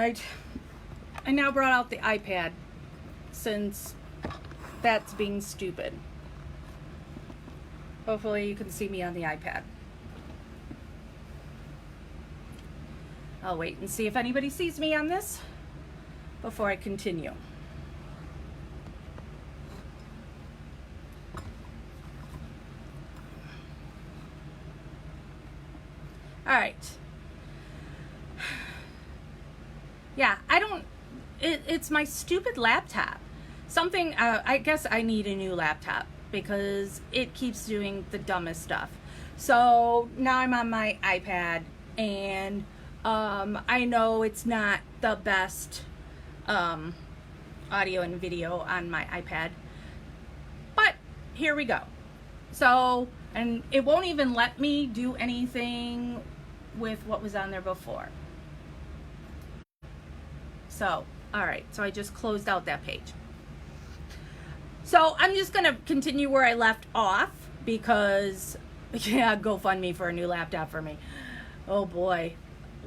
Alright, I now brought out the iPad since that's being stupid. Hopefully you can see me on the iPad. I'll wait and see if anybody sees me on this before I continue. Alright. Yeah, it's my stupid laptop. I guess I need a new laptop because it keeps doing the dumbest stuff. So now I'm on my iPad, and I know it's not the best audio and video on my iPad, but here we go. So, and it won't even let me do anything with what was on there before. So, alright, so I just closed out that page. So I'm just going to continue where I left off because, yeah, GoFundMe for a new laptop for me. Oh boy,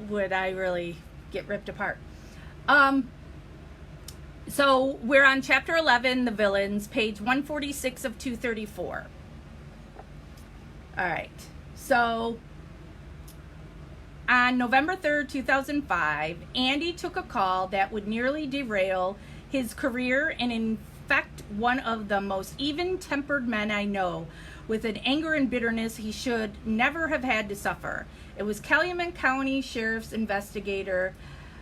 would I really get ripped apart. So we're on chapter 11, The Villains, page 146 of 234. Alright, so on November 3rd, 2005, Andy took a call that would nearly derail his career and infect one of the most even-tempered men I know with an anger and bitterness he should never have had to suffer. It was Calumet County Sheriff's investigator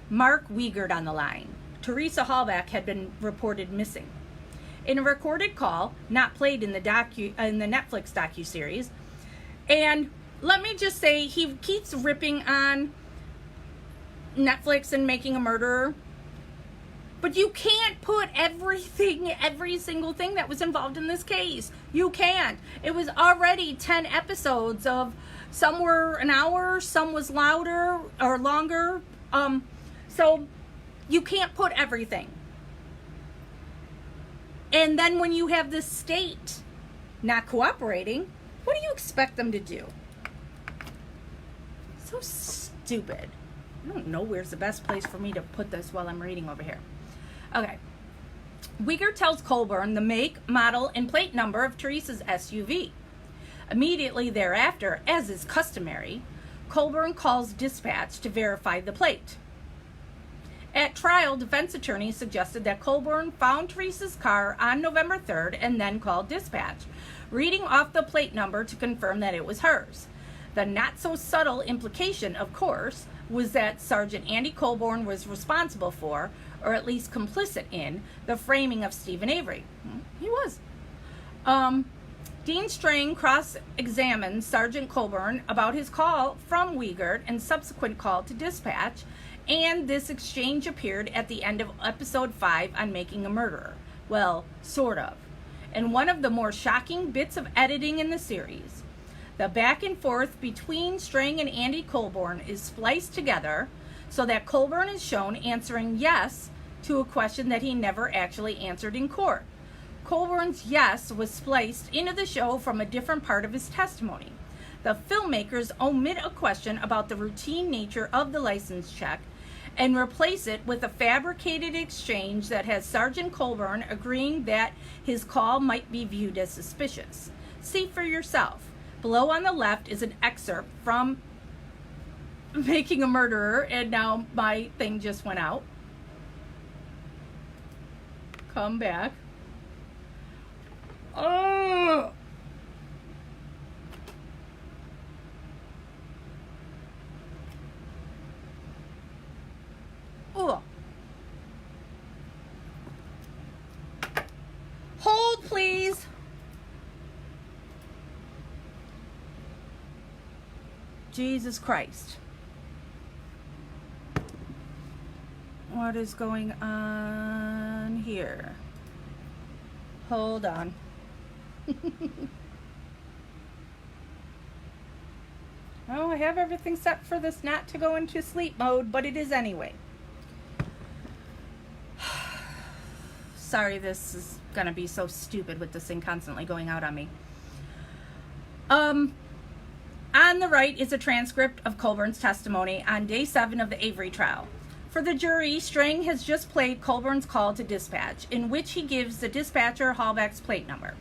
Mark Wiegert on the line. Teresa Hallback had been reported missing. In a recorded call, not played in the Netflix docuseries, and let me just say, he keeps ripping on Netflix and Making a Murderer, but you can't put every single thing that was involved in this case. You can't. It was already 10 episodes of, some were an hour, some was louder or longer. So you can't put everything. And then when you have the state not cooperating, what do you expect them to do? So stupid. I don't know where's the best place for me to put this while I'm reading over here. Okay. Wiegert tells Colburn the make, model, and plate number of Teresa's SUV. Immediately thereafter, as is customary, Colburn calls dispatch to verify the plate. At trial, defense attorneys suggested that Colburn found Teresa's car on November 3rd and then called dispatch, reading off the plate number to confirm that it was hers. The not-so-subtle implication, of course, was that Sergeant Andy Colburn was responsible for, or at least complicit in, the framing of Stephen Avery. He was. Dean Strang cross-examined Sergeant Colburn about his call from Wiegert and subsequent call to dispatch, and this exchange appeared at the end of episode 5 on Making a Murderer. Well, sort of. And one of the more shocking bits of editing in the series. The back and forth between Strang and Andy Colburn is spliced together so that Colburn is shown answering yes to a question that he never actually answered in court. Colburn's yes was spliced into the show from a different part of his testimony. The filmmakers omit a question about the routine nature of the license check and replace it with a fabricated exchange that has Sergeant Colburn agreeing that his call might be viewed as suspicious. See for yourself. Below on the left is an excerpt from Making a Murderer, and now my thing just went out. Come back. Oh! Oh. Hold, please. Jesus Christ. What is going on here? Hold on. Oh, I have everything set for this not to go into sleep mode, but it is anyway. Sorry, this is gonna be so stupid with this thing constantly going out on me. On the right is a transcript of Colburn's testimony on day 7 of the Avery trial. For the jury, Strang has just played Colburn's call to dispatch, in which he gives the dispatcher Hallback's plate number.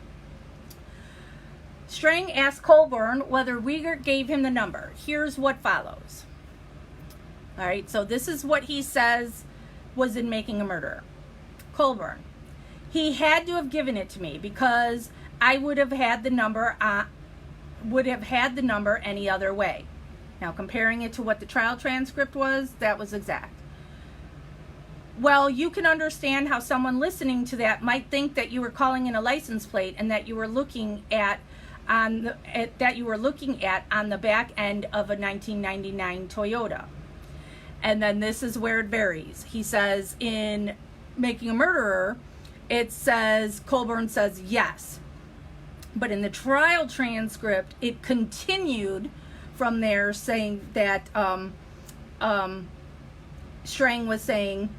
Strang asks Colburn whether Wiegert gave him the number. Here's what follows. All right, so this is what he says was in Making a Murderer. Colburn: he had to have given it to me because I would have had the number any other way. Now, comparing it to what the trial transcript was, that was exact. Well, you can understand how someone listening to that might think that you were calling in a license plate and that you were looking at on the back end of a 1999 Toyota. And then this is where it varies. He says in Making a Murderer, it says, Colburn says yes. But in the trial transcript, it continued from there, saying that Strang was saying,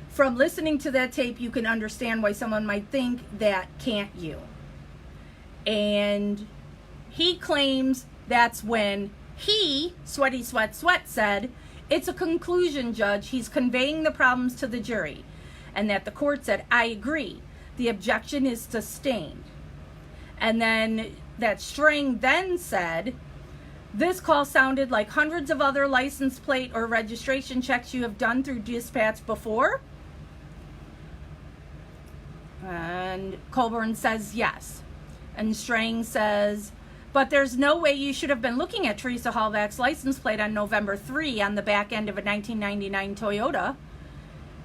from listening to that tape, you can understand why someone might think that, can't you? And he claims that's when he, Sweaty Sweat Sweat, said, it's a conclusion, Judge. He's conveying the problems to the jury. And that the court said, I agree. The objection is sustained. And then that Strang then said, this call sounded like hundreds of other license plate or registration checks you have done through dispatch before. And Colburn says yes. And Strang says, but there's no way you should have been looking at Teresa Hallback's license plate on November 3 on the back end of a 1999 Toyota.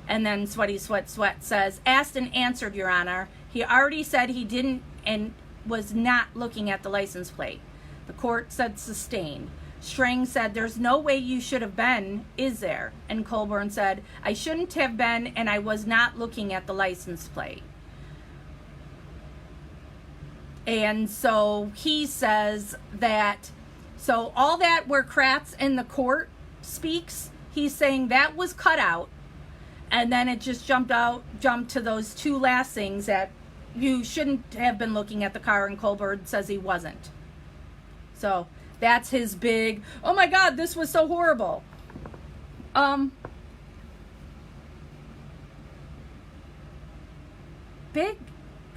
And then Sweaty Sweat Sweat says, asked and answered, Your Honor. He already said he didn't and was not looking at the license plate. The court said sustained. Strang said, there's no way you should have been, is there? And Colburn said, I shouldn't have been, and I was not looking at the license plate. And so he says that, so all that where Kratz in the court speaks, he's saying that was cut out. And then it just jumped to those two last things, that you shouldn't have been looking at the car, and Colburn says he wasn't. So that's his big, oh my God, this was so horrible. Big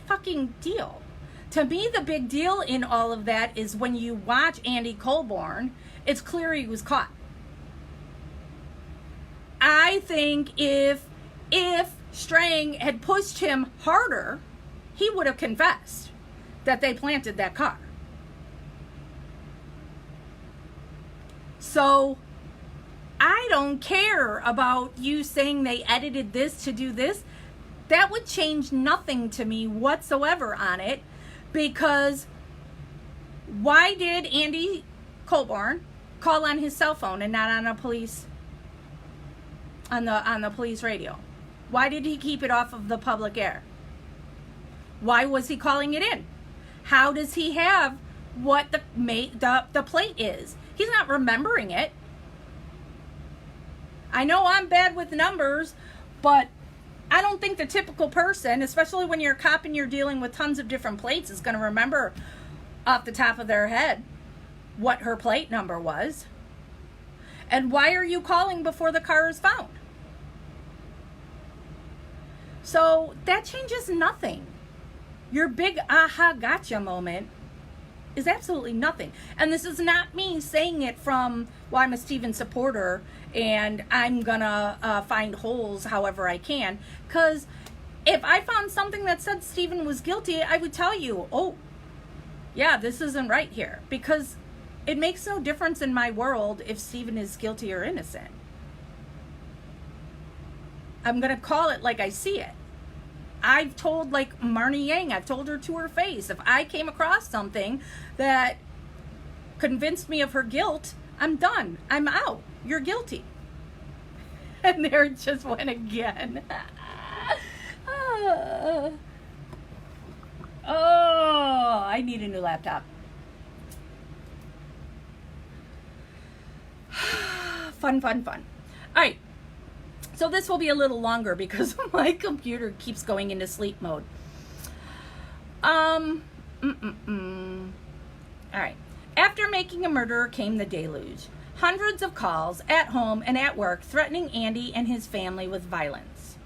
fucking deal. To me, the big deal in all of that is when you watch Andy Colburn, it's clear he was caught. I think if Strang had pushed him harder, he would have confessed that they planted that car. So I don't care about you saying they edited this to do this. That would change nothing to me whatsoever on it, because why did Andy Colburn call on his cell phone and not on a police on the police radio? Why did he keep it off of the public air? Why was he calling it in? How does he have what the plate is? He's not remembering it. I know I'm bad with numbers, but I don't think the typical person, especially when you're a cop and you're dealing with tons of different plates, is going to remember off the top of their head what her plate number was. And why are you calling before the car is found? So that changes nothing. Your big aha gotcha moment is absolutely nothing. And this is not me saying it from, well, I'm a Steven supporter and I'm gonna find holes however I can. Because if I found something that said Steven was guilty, I would tell you, oh, yeah, this isn't right here. Because it makes no difference in my world if Steven is guilty or innocent. I'm gonna call it like I see it. I've told, like Marnie Yang, I've told her to her face, if I came across something that convinced me of her guilt, I'm done. I'm out. You're guilty. And there it just went again. Oh, I need a new laptop. Fun. All right. So this will be a little longer because my computer keeps going into sleep mode. All right. After Making a Murderer came the deluge. hundreds of calls at home and at work threatening Andy and his family with violence.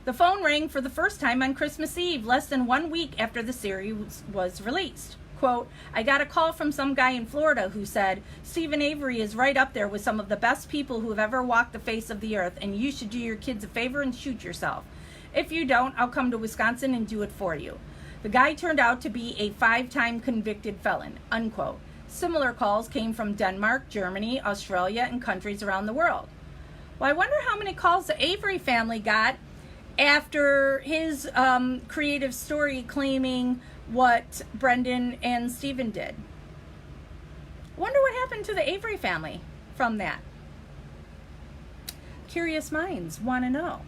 The phone rang for the first time on Christmas Eve, less than 1 week after the series was released. Quote, I got a call from some guy in Florida who said, Stephen Avery is right up there with some of the best people who have ever walked the face of the earth, and you should do your kids a favor and shoot yourself. If you don't, I'll come to Wisconsin and do it for you. The guy turned out to be a 5-time convicted felon, unquote. Similar calls came from Denmark, Germany, Australia, and countries around the world. Well, I wonder how many calls the Avery family got after his creative story claiming what Brendan and Stephen did. Wonder what happened to the Avery family from that. Curious minds want to know.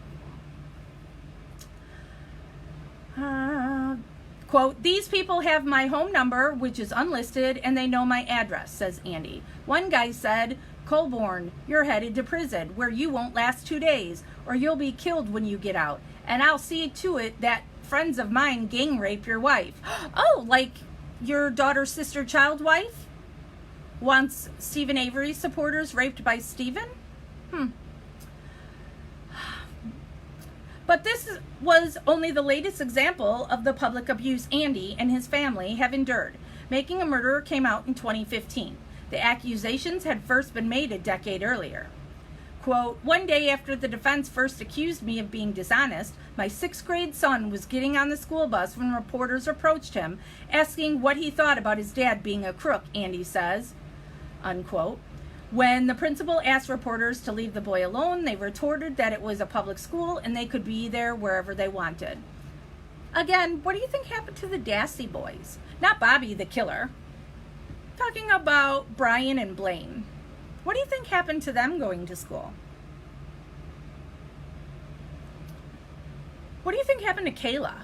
Quote, these people have my home number, which is unlisted, and they know my address, says Andy. One guy said, Colborne, you're headed to prison, where you won't last 2 days, or you'll be killed when you get out. And I'll see to it that friends of mine gang rape your wife. Oh, like your daughter's sister child wife? Wants Stephen Avery supporters raped by Stephen? But this was only the latest example of the public abuse Andy and his family have endured. Making a Murderer came out in 2015. The accusations had first been made a decade earlier. Quote, one day after the defense first accused me of being dishonest, my 6th grade son was getting on the school bus when reporters approached him, asking what he thought about his dad being a crook, Andy says, unquote. When the principal asked reporters to leave the boy alone, they retorted that it was a public school and they could be there wherever they wanted. Again, what do you think happened to the Dassey boys? Not Bobby the killer. Talking about Brian and Blaine. What do you think happened to them going to school? What do you think happened to Kayla?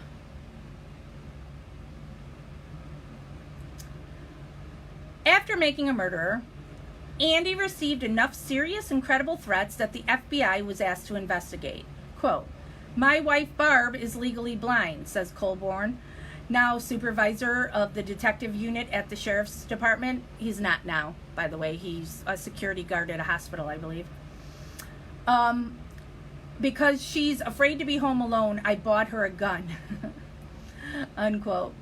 After Making a Murderer, Andy received enough serious and credible threats that the FBI was asked to investigate. Quote, my wife Barb is legally blind, says Colborne, now supervisor of the detective unit at the sheriff's department. He's not now, by the way. He's a security guard at a hospital, I believe. Because she's afraid to be home alone, I bought her a gun, unquote.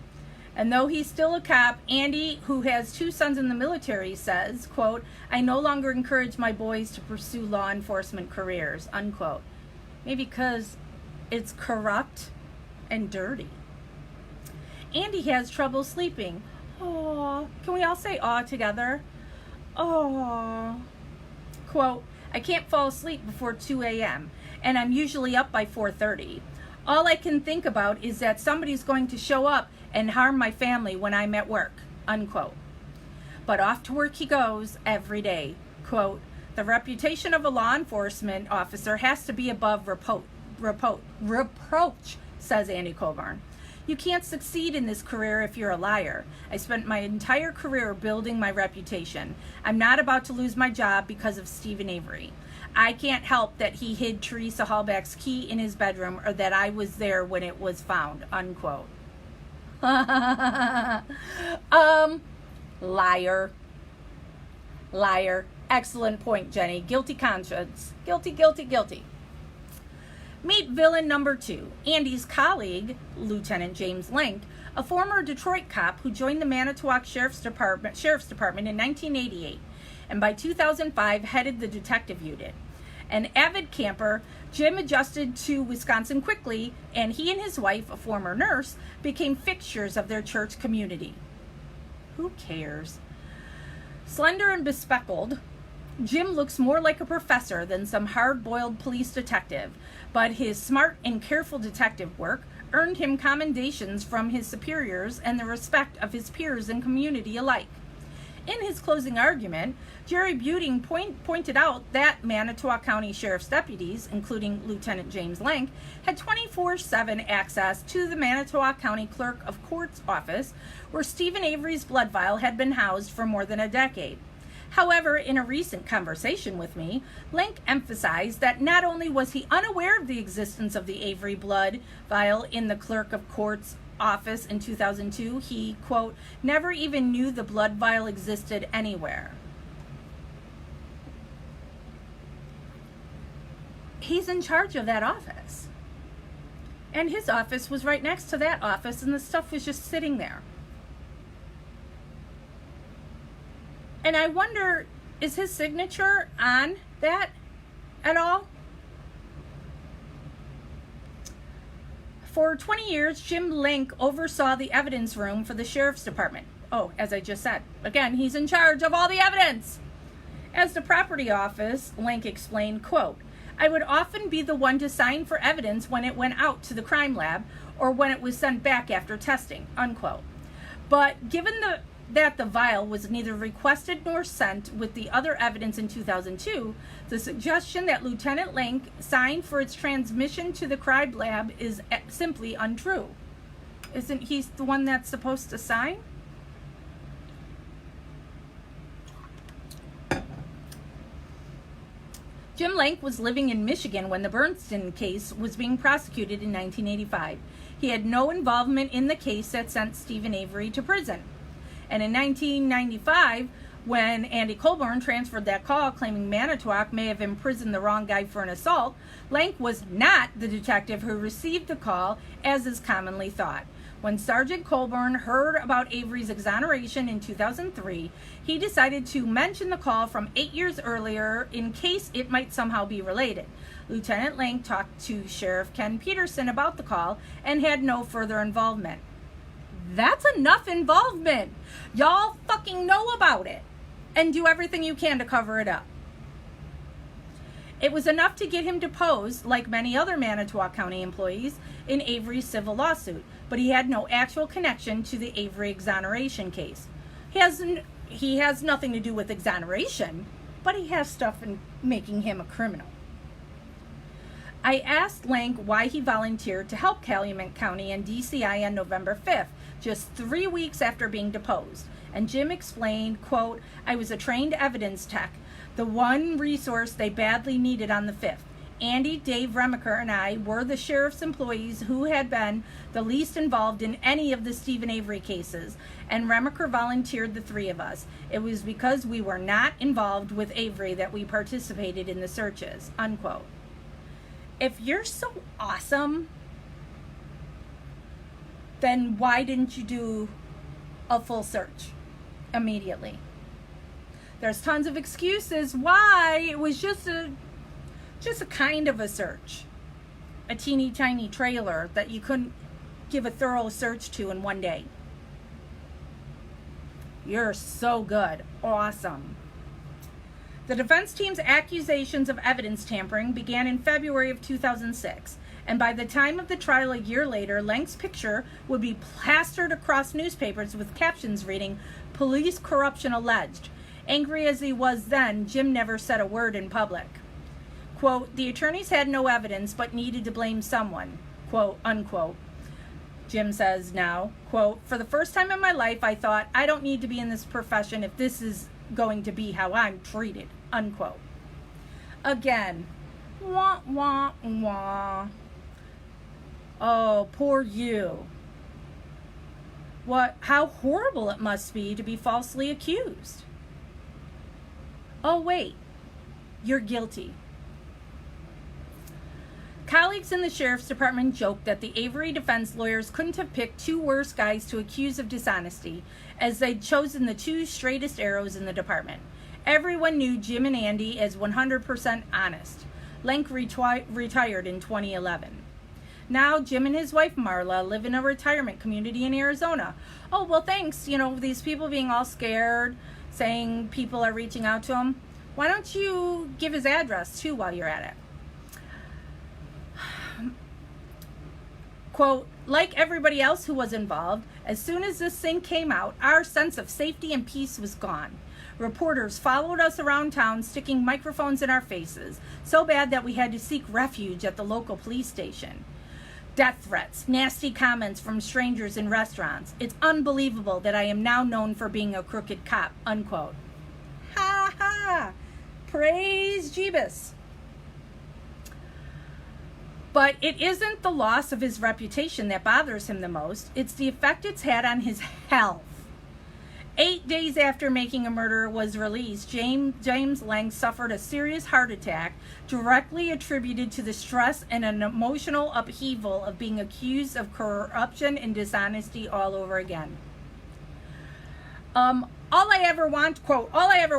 And though he's still a cop, Andy, who has 2 sons in the military, says, quote, I no longer encourage my boys to pursue law enforcement careers, unquote. Maybe because it's corrupt and dirty. Andy has trouble sleeping. Aw, can we all say aw together? Aw. Quote, I can't fall asleep before 2 a.m., and I'm usually up by 4:30. All I can think about is that somebody's going to show up and harm my family when I'm at work, unquote. But off to work he goes every day. Quote, the reputation of a law enforcement officer has to be above reproach, says Andy Colborne. You can't succeed in this career if you're a liar. I spent my entire career building my reputation. I'm not about to lose my job because of Stephen Avery. I can't help that he hid Teresa Hallback's key in his bedroom or that I was there when it was found, unquote. Liar. Excellent point, Jenny. Guilty conscience. Guilty. Meet villain number 2, Andy's colleague, Lieutenant James Link, a former Detroit cop who joined the Manitowoc Sheriff's Department in 1988, and by 2005 headed the detective unit. An avid camper, Jim adjusted to Wisconsin quickly, and he and his wife, a former nurse, became fixtures of their church community. Who cares? Slender and bespectacled, Jim looks more like a professor than some hard-boiled police detective, but his smart and careful detective work earned him commendations from his superiors and the respect of his peers and community alike. In his closing argument, Jerry Buting pointed out that Manitowoc County Sheriff's deputies, including Lieutenant James Lank, had 24/7 access to the Manitowoc County Clerk of Court's office, where Stephen Avery's blood vial had been housed for more than a decade. However, in a recent conversation with me, Lank emphasized that not only was he unaware of the existence of the Avery blood vial in the Clerk of Court's office in 2002, he, quote, never even knew the blood vial existed anywhere. he's in charge of that office. And his office was right next to that office, and the stuff was just sitting there. And I wonder, is his signature on that at all? For 20 years, Jim Link oversaw the evidence room for the sheriff's department. Oh, as I just said, again, he's in charge of all the evidence. As the property office, Link explained, quote, I would often be the one to sign for evidence when it went out to the crime lab or when it was sent back after testing, unquote. But given that the vial was neither requested nor sent with the other evidence in 2002, the suggestion that Lieutenant Link signed for its transmission to the crime lab is simply untrue. Isn't he the one that's supposed to sign? Jim Link was living in Michigan when the Bernstein case was being prosecuted in 1985. He had no involvement in the case that sent Stephen Avery to prison. And in 1995, when Andy Colburn transferred that call claiming Manitowoc may have imprisoned the wrong guy for an assault, Link was not the detective who received the call, as is commonly thought. When Sergeant Colburn heard about Avery's exoneration in 2003, he decided to mention the call from 8 years earlier in case it might somehow be related. Lieutenant Link talked to Sheriff Ken Peterson about the call and had no further involvement. That's enough involvement. Y'all fucking know about it and do everything you can to cover it up. It was enough to get him deposed, like many other Manitowoc County employees, in Avery's civil lawsuit, but he had no actual connection to the Avery exoneration case. He has nothing to do with exoneration, but he has stuff in making him a criminal. I asked Link why he volunteered to help Calumet County and DCI on November 5th, just 3 weeks after being deposed. And Jim explained, quote, I was a trained evidence tech, the one resource they badly needed on the 5th. Andy, Dave Remacher, and I were the sheriff's employees who had been the least involved in any of the Stephen Avery cases, and Remacher volunteered the three of us. It was because we were not involved with Avery that we participated in the searches, unquote. If you're so awesome, then why didn't you do a full search immediately? There's tons of excuses why it was just a kind of a search. A teeny tiny trailer that you couldn't give a thorough search to in one day. You're so good. Awesome. The defense team's accusations of evidence tampering began in February of 2006, and by the time of the trial a year later, Link's picture would be plastered across newspapers with captions reading, Police Corruption Alleged. Angry as he was then, Jim never said a word in public. Quote, the attorneys had no evidence but needed to blame someone, quote, unquote. Jim says now, quote, for the first time in my life, I thought, I don't need to be in this profession if this is going to be how I'm treated, unquote. Again, wah, wah, wah. Oh, poor you. How horrible it must be to be falsely accused. Oh, wait, you're guilty. Colleagues in the sheriff's department joked that the Avery defense lawyers couldn't have picked two worse guys to accuse of dishonesty, as they'd chosen the two straightest arrows in the department. Everyone knew Jim and Andy as 100% honest. Link retired in 2011. Now, Jim and his wife Marla live in a retirement community in Arizona. Oh, well, thanks. These people being all scared, saying people are reaching out to him. Why don't you give his address, too, while you're at it? Quote, like everybody else who was involved, as soon as this thing came out, our sense of safety and peace was gone. Reporters followed us around town, sticking microphones in our faces, so bad that we had to seek refuge at the local police station. Death threats, nasty comments from strangers in restaurants. It's unbelievable that I am now known for being a crooked cop, unquote. Ha ha! Praise Jeebus. But it isn't the loss of his reputation that bothers him the most. It's the effect it's had on his health. 8 days after Making a Murderer was released, James Lang suffered a serious heart attack directly attributed to the stress and an emotional upheaval of being accused of corruption and dishonesty all over again. All I ever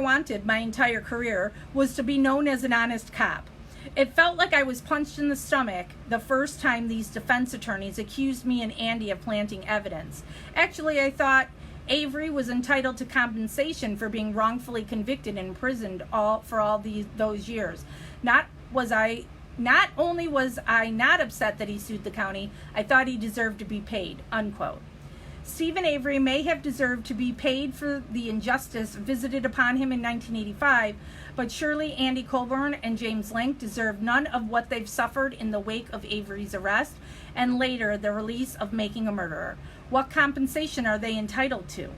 wanted my entire career was to be known as an honest cop. It felt like I was punched in the stomach the first time these defense attorneys accused me and Andy of planting evidence. Actually, I thought Avery was entitled to compensation for being wrongfully convicted and imprisoned for those years. Not only was I not upset that he sued the county, I thought he deserved to be paid, unquote. Stephen Avery may have deserved to be paid for the injustice visited upon him in 1985, but surely Andy Colburn and James Lang deserve none of what they've suffered in the wake of Avery's arrest and later the release of Making a Murderer. What compensation are they entitled to?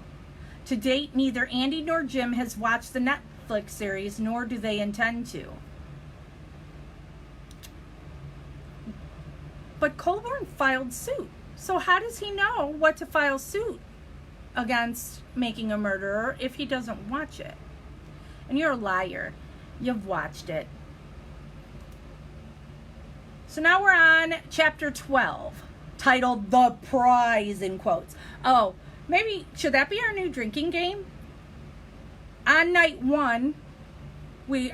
To date, neither Andy nor Jim has watched the Netflix series, nor do they intend to. But Colburn filed suit. So how does he know what to file suit against Making a Murderer if he doesn't watch it? And you're a liar. You've watched it. So now we're on chapter 12, titled The Prize, in quotes. Oh, maybe, should that be our new drinking game? On night 1,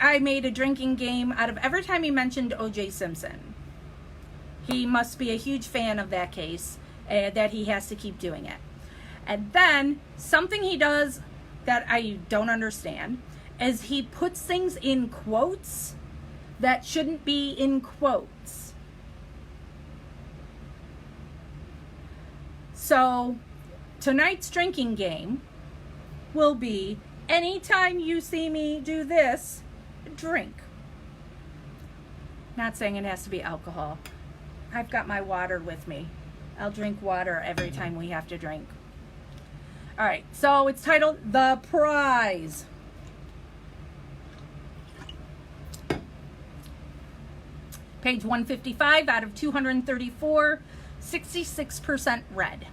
I made a drinking game out of every time he mentioned O.J. Simpson. He must be a huge fan of that case, that he has to keep doing it. And then, something he does that I don't understand is he puts things in quotes that shouldn't be in quotes. So, tonight's drinking game will be, anytime you see me do this, drink. Not saying it has to be alcohol. I've got my water with me. I'll drink water every time we have to drink. All right, so it's titled The Prize. Page 155 out of 234, 66% read.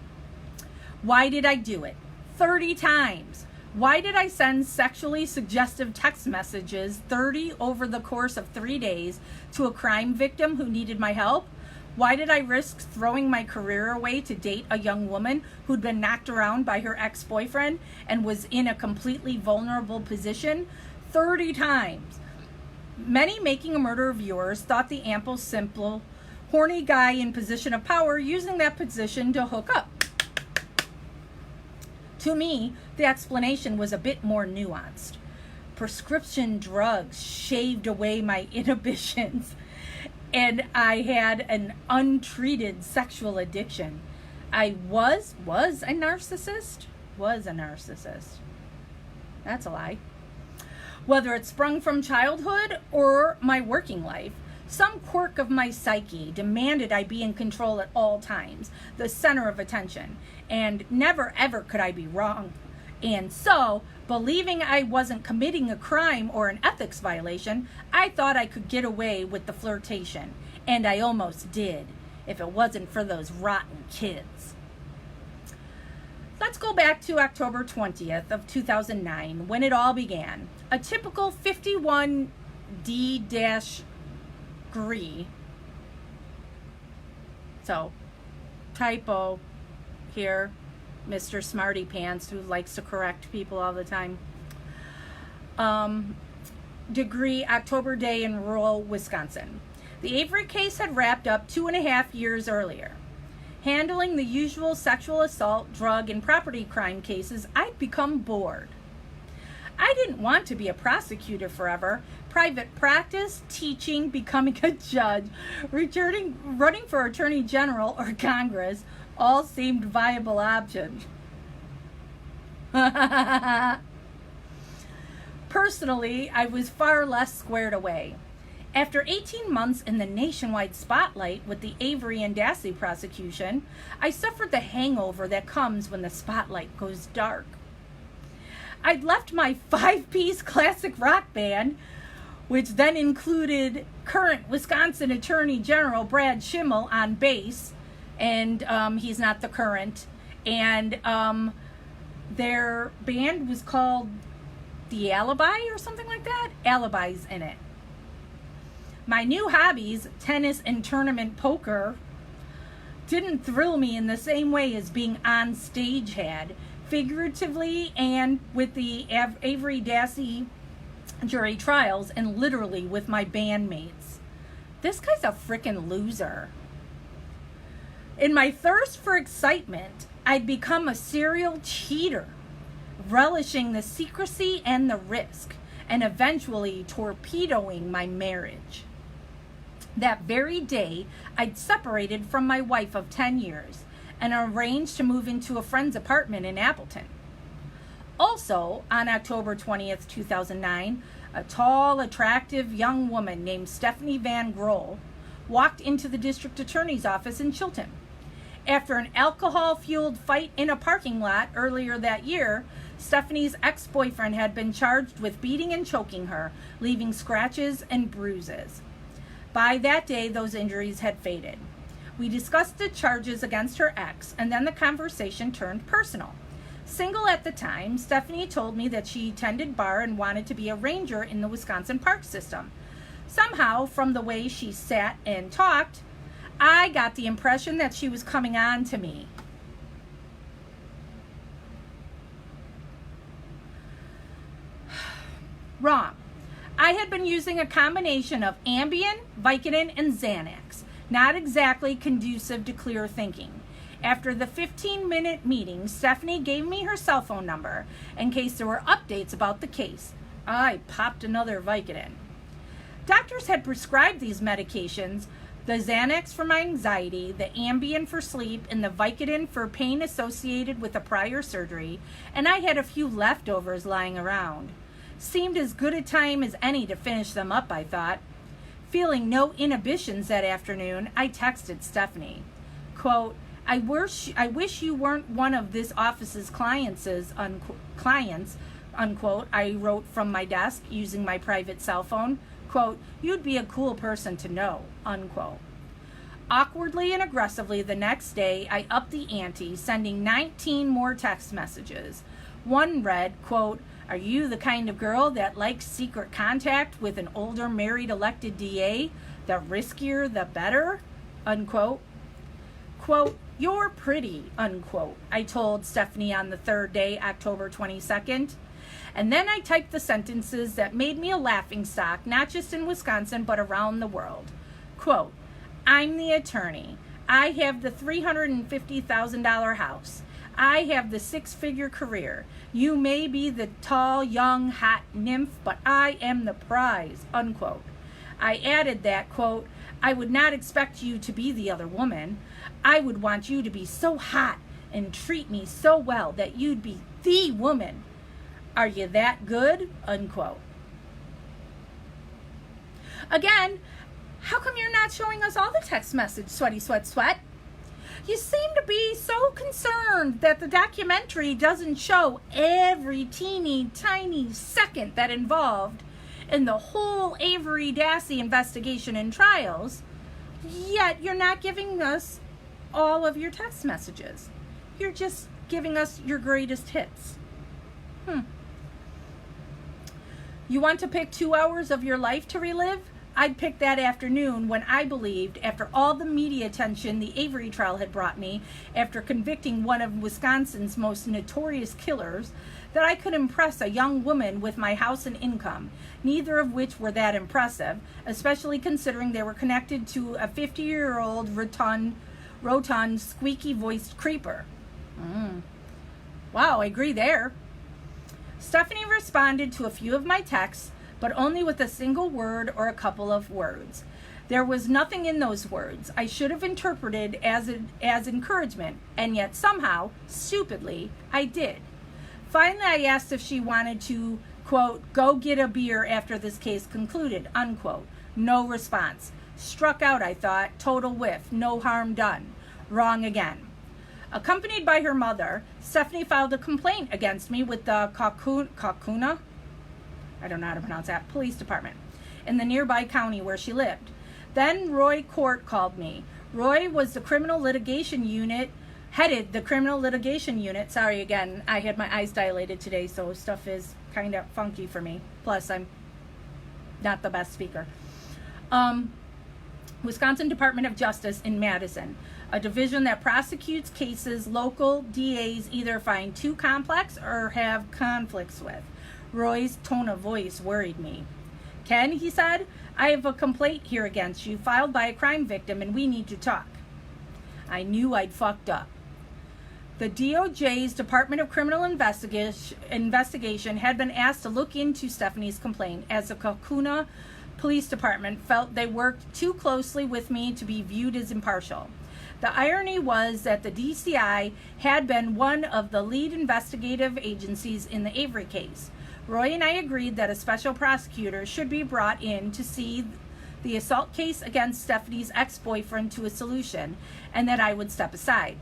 Why did I do it? 30 times. Why did I send sexually suggestive text messages 30 over the course of 3 days to a crime victim who needed my help? Why did I risk throwing my career away to date a young woman who'd been knocked around by her ex-boyfriend and was in a completely vulnerable position? 30 times. Many Making a Murderer viewers thought the ample, simple, horny guy in position of power using that position to hook up. To me, the explanation was a bit more nuanced. Prescription drugs shaved away my inhibitions, and I had an untreated sexual addiction. I was a narcissist. That's a lie. Whether it sprung from childhood or my working life, some quirk of my psyche demanded I be in control at all times, the center of attention, and never ever could I be wrong. And so, believing I wasn't committing a crime or an ethics violation, I thought I could get away with the flirtation. And I almost did, if it wasn't for those rotten kids. Let's go back to October 20th of 2009, when it all began. A typical 51D-Gree. So, typo here. Mr. Smarty Pants, who likes to correct people all the time. Degree, October day in rural Wisconsin. The Avery case had wrapped up 2.5 years earlier. Handling the usual sexual assault, drug, and property crime cases, I'd become bored. I didn't want to be a prosecutor forever. Private practice, teaching, becoming a judge, running for Attorney General or Congress all seemed viable options. Personally, I was far less squared away. After 18 months in the nationwide spotlight with the Avery and Dassey prosecution, I suffered the hangover that comes when the spotlight goes dark. I'd left my 5-piece classic rock band, which then included current Wisconsin Attorney General Brad Schimmel on bass, and he's not the current, and Their band was called The Alibi or something like that. Alibi's in it. My new hobbies, tennis and tournament poker, didn't thrill me in the same way as being on stage had, figuratively and with the Avery Dassey jury trials, and literally with my bandmates. This guy's a frickin' loser. In my thirst for excitement, I'd become a serial cheater, relishing the secrecy and the risk, and eventually torpedoing my marriage. That very day, I'd separated from my wife of 10 years and arranged to move into a friend's apartment in Appleton. Also, on October 20th, 2009, a tall, attractive young woman named Stephanie Van Grohl walked into the district attorney's office in Chilton. After an alcohol-fueled fight in a parking lot earlier that year, Stephanie's ex-boyfriend had been charged with beating and choking her, leaving scratches and bruises. By that day, those injuries had faded. We discussed the charges against her ex, and then the conversation turned personal. Single at the time, Stephanie told me that she attended bar and wanted to be a ranger in the Wisconsin park system. Somehow, from the way she sat and talked, I got the impression that she was coming on to me. Wrong. I had been using a combination of Ambien, Vicodin, and Xanax, not exactly conducive to clear thinking. After the 15-minute meeting, Stephanie gave me her cell phone number in case there were updates about the case. I popped another Vicodin. Doctors had prescribed these medications, the Xanax for my anxiety, the Ambien for sleep, and the Vicodin for pain associated with a prior surgery, and I had a few leftovers lying around. Seemed as good a time as any to finish them up, I thought. Feeling no inhibitions that afternoon, I texted Stephanie. Quote, I wish you weren't one of this office's clients, unquote, I wrote from my desk using my private cell phone. Quote, you'd be a cool person to know, unquote. Awkwardly and aggressively the next day, I upped the ante, sending 19 more text messages. One read, quote, are you the kind of girl that likes secret contact with an older married elected DA? The riskier, the better? Unquote. Quote, you're pretty, unquote, I told Stephanie on the third day, October 22nd. And then I typed the sentences that made me a laughingstock, not just in Wisconsin, but around the world. Quote, I'm the attorney. I have the $350,000 house. I have the six-figure career. You may be the tall, young, hot nymph, but I am the prize, unquote. I added that, quote, I would not expect you to be the other woman. I would want you to be so hot and treat me so well that you'd be the woman. Are you that good? Unquote. Again, how come you're not showing us all the text message, sweaty sweat sweat? You seem to be so concerned that the documentary doesn't show every teeny tiny second that involved in the whole Avery Dassey investigation and trials, yet you're not giving us all of your text messages. You're just giving us your greatest hits. You want to pick 2 hours of your life to relive? I'd pick that afternoon when I believed, after all the media attention the Avery trial had brought me, after convicting one of Wisconsin's most notorious killers, that I could impress a young woman with my house and income, neither of which were that impressive, especially considering they were connected to a 50-year-old rotund, squeaky-voiced creeper. Wow, I agree there. Stephanie responded to a few of my texts, but only with a single word or a couple of words. There was nothing in those words I should have interpreted as encouragement, and yet somehow, stupidly, I did. Finally, I asked if she wanted to, quote, go get a beer after this case concluded, unquote. No response. Struck out, I thought. Total whiff. No harm done. Wrong again. Accompanied by her mother, Stephanie filed a complaint against me with the Kakuna, I don't know how to pronounce that, police department in the nearby county where she lived. Then Roy Court called me. Roy was the criminal litigation unit headed the criminal litigation unit. Sorry again, I had my eyes dilated today, so stuff is kind of funky for me. Plus, I'm not the best speaker. Wisconsin Department of Justice in Madison, a division that prosecutes cases local DAs either find too complex or have conflicts with. Roy's tone of voice worried me. Ken, he said, I have a complaint here against you filed by a crime victim and we need to talk. I knew I'd fucked up. The DOJ's Department of Criminal Investigation had been asked to look into Stephanie's complaint as the Kalkuna Police Department felt they worked too closely with me to be viewed as impartial. The irony was that the DCI had been one of the lead investigative agencies in the Avery case. Roy and I agreed that a special prosecutor should be brought in to see the assault case against Stephanie's ex-boyfriend to a solution, and that I would step aside.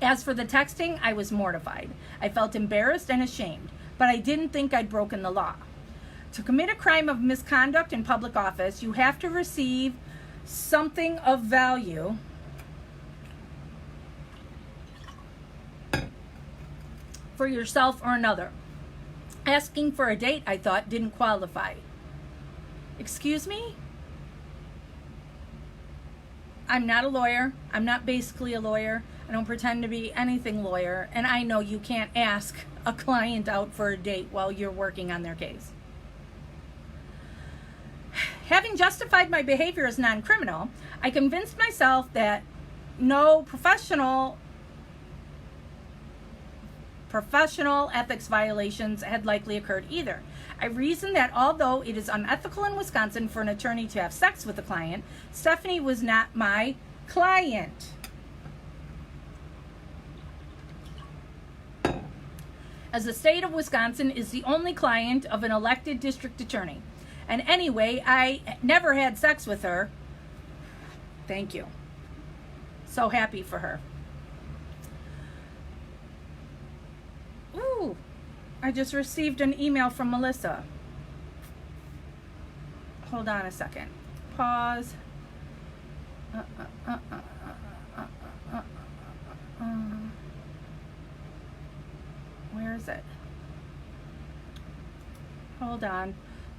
As for the texting, I was mortified. I felt embarrassed and ashamed, but I didn't think I'd broken the law. To commit a crime of misconduct in public office, you have to receive something of value for yourself or another. Asking for a date, I thought, didn't qualify. Excuse me? I'm not a lawyer. I'm not basically a lawyer. I don't pretend to be anything lawyer. And I know you can't ask a client out for a date while you're working on their case. Having justified my behavior as non-criminal, I convinced myself that no professional ethics violations had likely occurred either. I reasoned that although it is unethical in Wisconsin for an attorney to have sex with a client, Stephanie was not my client. As the state of Wisconsin is the only client of an elected district attorney. And anyway, I never had sex with her. Thank you. So happy for her. Ooh, I just received an email from Melissa. Hold on a second. Pause. Where is it? Hold on.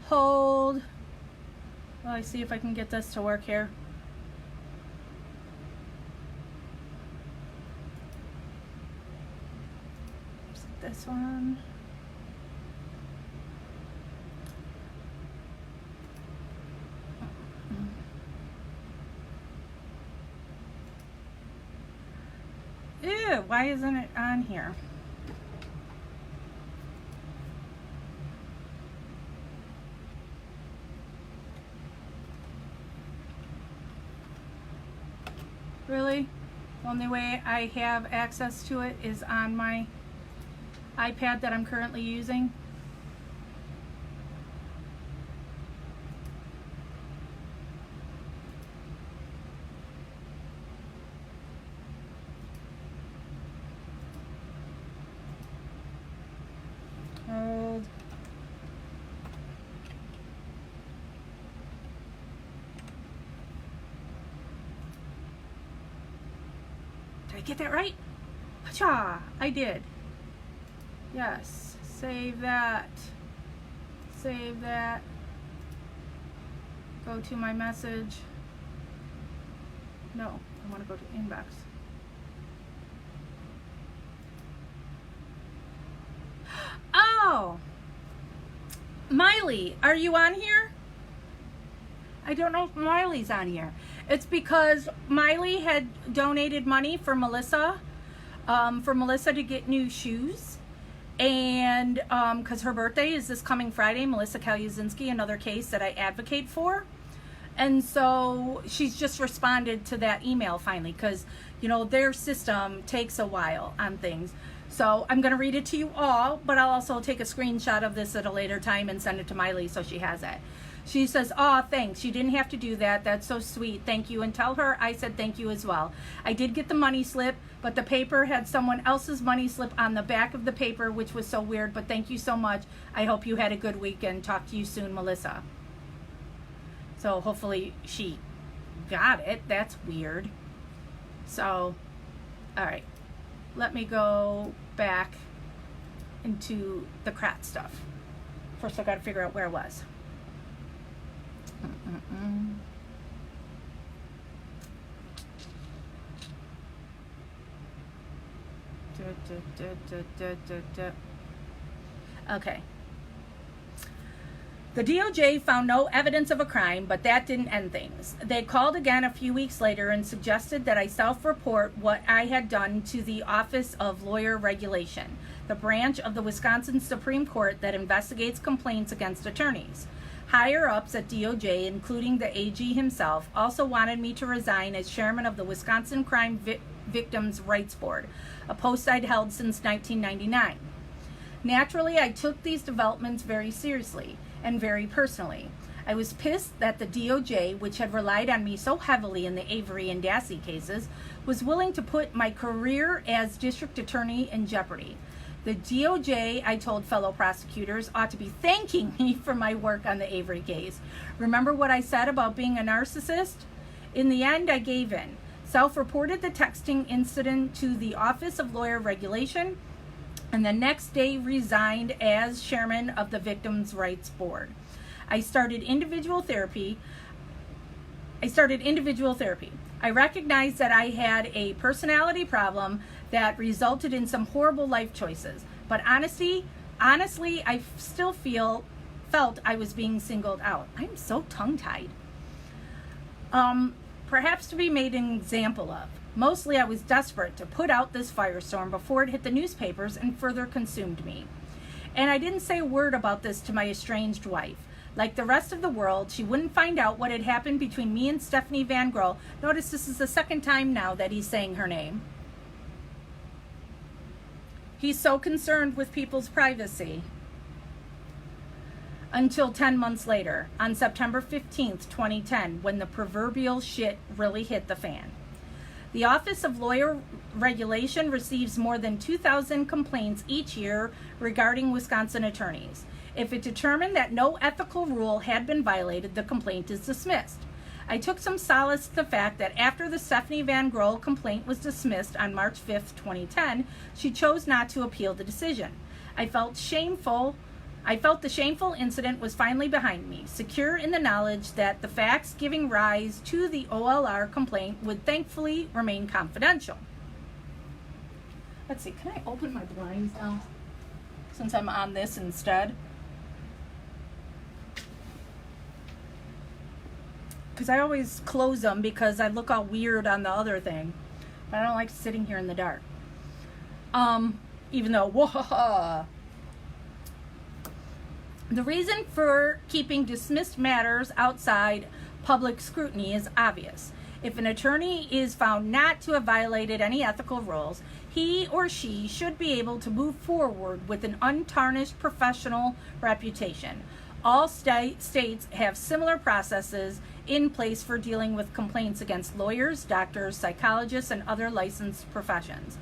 Hold. Well, I see if I can get this to work here. Is it this one? Ew, why isn't it on here? Really? The only way I have access to it is on my iPad that I'm currently using. Hold. Did I get that right? Hacha! I did. Yes. Save that. Save that. Go to my message. No, I want to go to inbox. Oh! Miley, are you on here? I don't know if Miley's on here. It's because Miley had donated money for Melissa to get new shoes. And because her birthday is this coming Friday, Melissa Kalyazinski, another case that I advocate for. And so she's just responded to that email finally because, you know, their system takes a while on things. So I'm going to read it to you all, but I'll also take a screenshot of this at a later time and send it to Miley so she has it. She says, "Oh, thanks. You didn't have to do that. That's so sweet. Thank you." And tell her I said thank you as well. I did get the money slip, but the paper had someone else's money slip on the back of the paper, which was so weird. But thank you so much. I hope you had a good weekend. Talk to you soon, Melissa. So hopefully she got it. That's weird. So All right, let me go back into the Kratz stuff. First, I got to figure out where I was. Okay. The DOJ found no evidence of a crime, but that didn't end things. They called again a few weeks later and suggested that I self-report what I had done to the Office of Lawyer Regulation, the branch of the Wisconsin Supreme Court that investigates complaints against attorneys. Higher-ups at DOJ, including the AG himself, also wanted me to resign as chairman of the Wisconsin Crime Victims' Rights Board, a post I'd held since 1999. Naturally, I took these developments very seriously and very personally. I was pissed that the DOJ, which had relied on me so heavily in the Avery and Dassey cases, was willing to put my career as district attorney in jeopardy. The DOJ, I told fellow prosecutors, ought to be thanking me for my work on the Avery case. Remember what I said about being a narcissist? In the end, I gave in. Self-reported the texting incident to the Office of Lawyer Regulation, and the next day resigned as chairman of the Victims' Rights Board. I started individual therapy. I recognized that I had a personality problem that resulted in some horrible life choices. But honestly, I still felt I was being singled out. I'm so tongue-tied. Perhaps to be made an example of. Mostly I was desperate to put out this firestorm before it hit the newspapers and further consumed me. And I didn't say a word about this to my estranged wife. Like the rest of the world, she wouldn't find out what had happened between me and Stephanie Van Grohl. Notice this is the second time now that he's saying her name. He's so concerned with people's privacy. Until 10 months later, on September 15th, 2010, when the proverbial shit really hit the fan. The Office of Lawyer Regulation receives more than 2,000 complaints each year regarding Wisconsin attorneys. If it determined that no ethical rule had been violated, the complaint is dismissed. I took some solace in the fact that after the Stephanie Van Grohl complaint was dismissed on March 5th, 2010, she chose not to appeal the decision. I felt the shameful incident was finally behind me, secure in the knowledge that the facts giving rise to the OLR complaint would thankfully remain confidential. Let's see, can I open my blinds now since I'm on this instead? Because I always close them because I look all weird on the other thing. But I don't like sitting here in the dark. Even though, whoa. The reason for keeping dismissed matters outside public scrutiny is obvious. If an attorney is found not to have violated any ethical rules, he or she should be able to move forward with an untarnished professional reputation. All states have similar processes in place for dealing with complaints against lawyers, doctors, psychologists, and other licensed professions.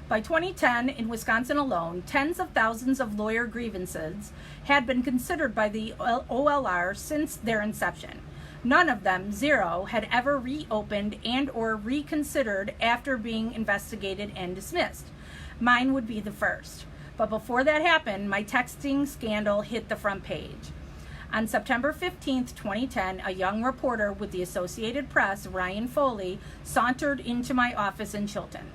By 2010, in Wisconsin alone, tens of thousands of lawyer grievances had been considered by the OLR since their inception. None of them, zero, had ever reopened and or reconsidered after being investigated and dismissed. Mine would be the first. But before that happened, my texting scandal hit the front page. On September 15th, 2010, a young reporter with the Associated Press, Ryan Foley, sauntered into my office in Chilton.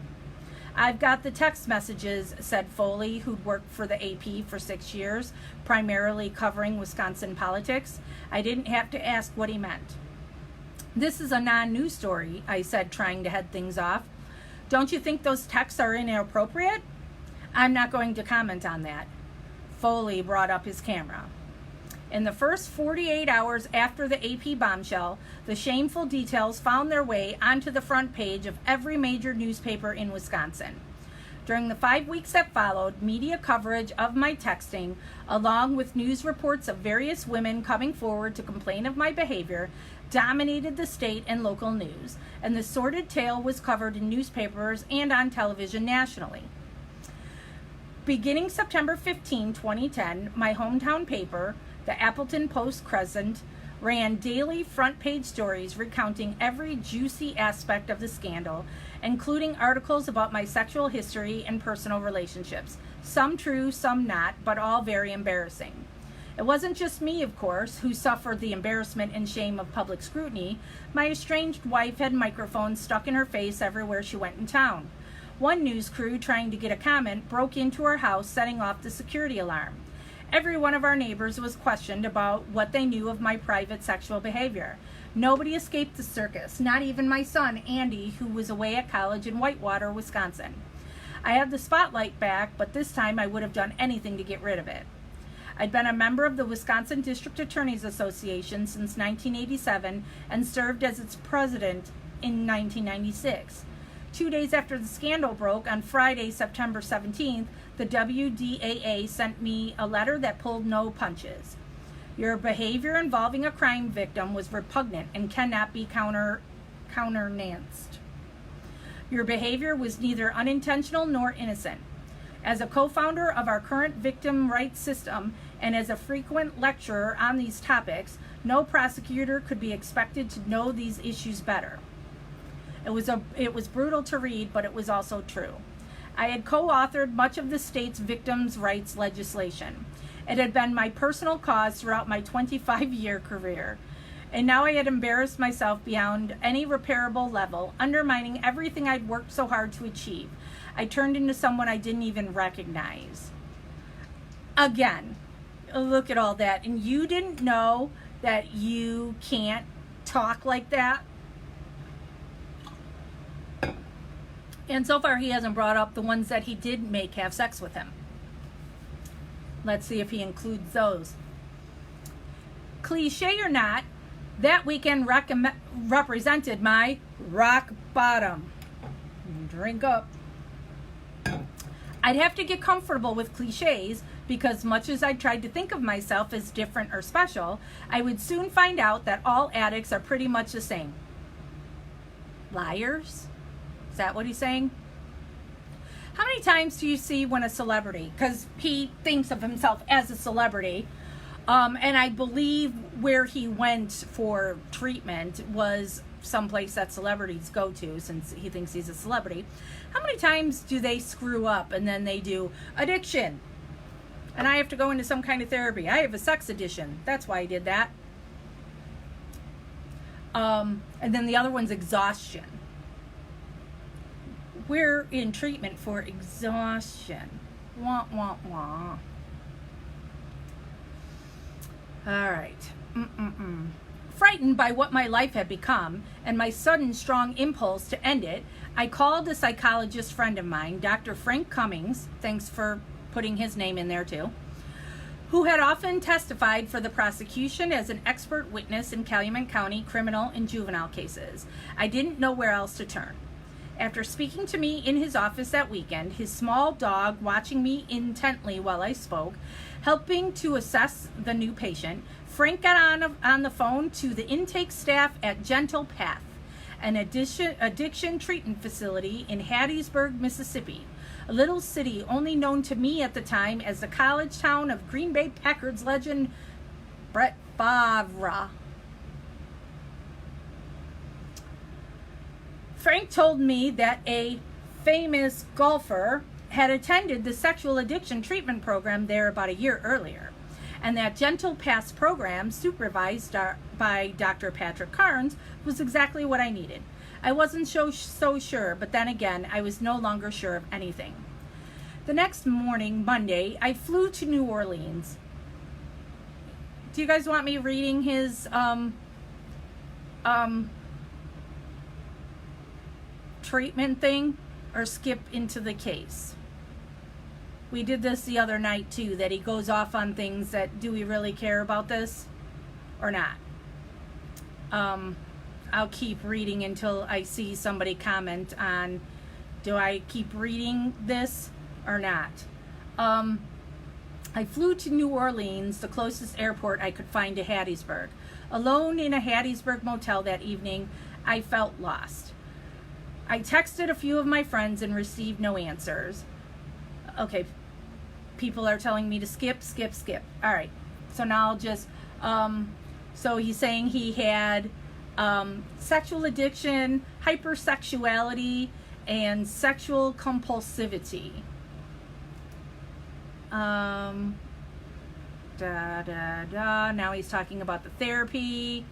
"I've got the text messages," said Foley, who'd worked for the AP for 6 years, primarily covering Wisconsin politics. I didn't have to ask what he meant. "This is a non-news story," I said, trying to head things off. "Don't you think those texts are inappropriate?" "I'm not going to comment on that." Foley brought up his camera. In the first 48 hours after the AP bombshell, the shameful details found their way onto the front page of every major newspaper in Wisconsin. During the 5 weeks that followed, media coverage of my texting, along with news reports of various women coming forward to complain of my behavior, dominated the state and local news, and the sordid tale was covered in newspapers and on television nationally. Beginning September 15, 2010, my hometown paper, the Appleton Post-Crescent, ran daily front page stories recounting every juicy aspect of the scandal, including articles about my sexual history and personal relationships. Some true, some not, but all very embarrassing. It wasn't just me, of course, who suffered the embarrassment and shame of public scrutiny. My estranged wife had microphones stuck in her face everywhere she went in town. One news crew, trying to get a comment, broke into her house, setting off the security alarm. Every one of our neighbors was questioned about what they knew of my private sexual behavior. Nobody escaped the circus, not even my son, Andy, who was away at college in Whitewater, Wisconsin. I had the spotlight back, but this time I would have done anything to get rid of it. I'd been a member of the Wisconsin District Attorneys Association since 1987 and served as its president in 1996. 2 days after the scandal broke, on Friday, September 17th, the WDAA sent me a letter that pulled no punches. Your behavior involving a crime victim was repugnant and cannot be countenanced. Your behavior was neither unintentional nor innocent. As a co-founder of our current victim rights system and as a frequent lecturer on these topics, no prosecutor could be expected to know these issues better. It was brutal to read, but it was also true. I had co-authored much of the state's victims' rights legislation. It had been my personal cause throughout my 25-year career. And now I had embarrassed myself beyond any repairable level, undermining everything I'd worked so hard to achieve. I turned into someone I didn't even recognize. Again, look at all that. And you didn't know that you can't talk like that? And so far he hasn't brought up the ones that he did make have sex with him. Let's see if he includes those. Cliche or not, that weekend represented my rock bottom. Drink up. I'd have to get comfortable with cliches because much as I tried to think of myself as different or special, I would soon find out that all addicts are pretty much the same. Liars? Is that what he's saying? How many times do you see when a celebrity, because he thinks of himself as a celebrity, and I believe where he went for treatment was someplace that celebrities go to since he thinks he's a celebrity. How many times do they screw up and then they do addiction? And I have to go into some kind of therapy. I have a sex addiction. That's why I did that. And then the other one's exhaustion. We're in treatment for exhaustion. Wah, wah, wah. All right. Frightened by what my life had become and my sudden strong impulse to end it, I called a psychologist friend of mine, Dr. Frank Cummings, thanks for putting his name in there too, who had often testified for the prosecution as an expert witness in Calumet County criminal and juvenile cases. I didn't know where else to turn. After speaking to me in his office that weekend, his small dog watching me intently while I spoke, helping to assess the new patient, Frank got on the phone to the intake staff at Gentle Path, an addiction treatment facility in Hattiesburg, Mississippi, a little city only known to me at the time as the college town of Green Bay Packers legend Brett Favre. Frank told me that a famous golfer had attended the sexual addiction treatment program there about a year earlier, and that Gentle Path's program, supervised by Dr. Patrick Carnes, was exactly what I needed. I wasn't so sure, but then again, I was no longer sure of anything. The next morning, Monday, I flew to New Orleans. Do you guys want me reading his treatment thing, or skip into the case? We did this the other night too, that he goes off on things that, do we really care about this or not? I'll keep reading until I see somebody comment on, do I keep reading this or not? I flew to New Orleans, the closest airport I could find to Hattiesburg. Alone in a Hattiesburg motel that evening, I felt lost. I texted a few of my friends and received no answers. Okay, people are telling me to skip. All right, so now I'll just, So he's saying he had sexual addiction, hypersexuality, and sexual compulsivity. Now he's talking about the therapy.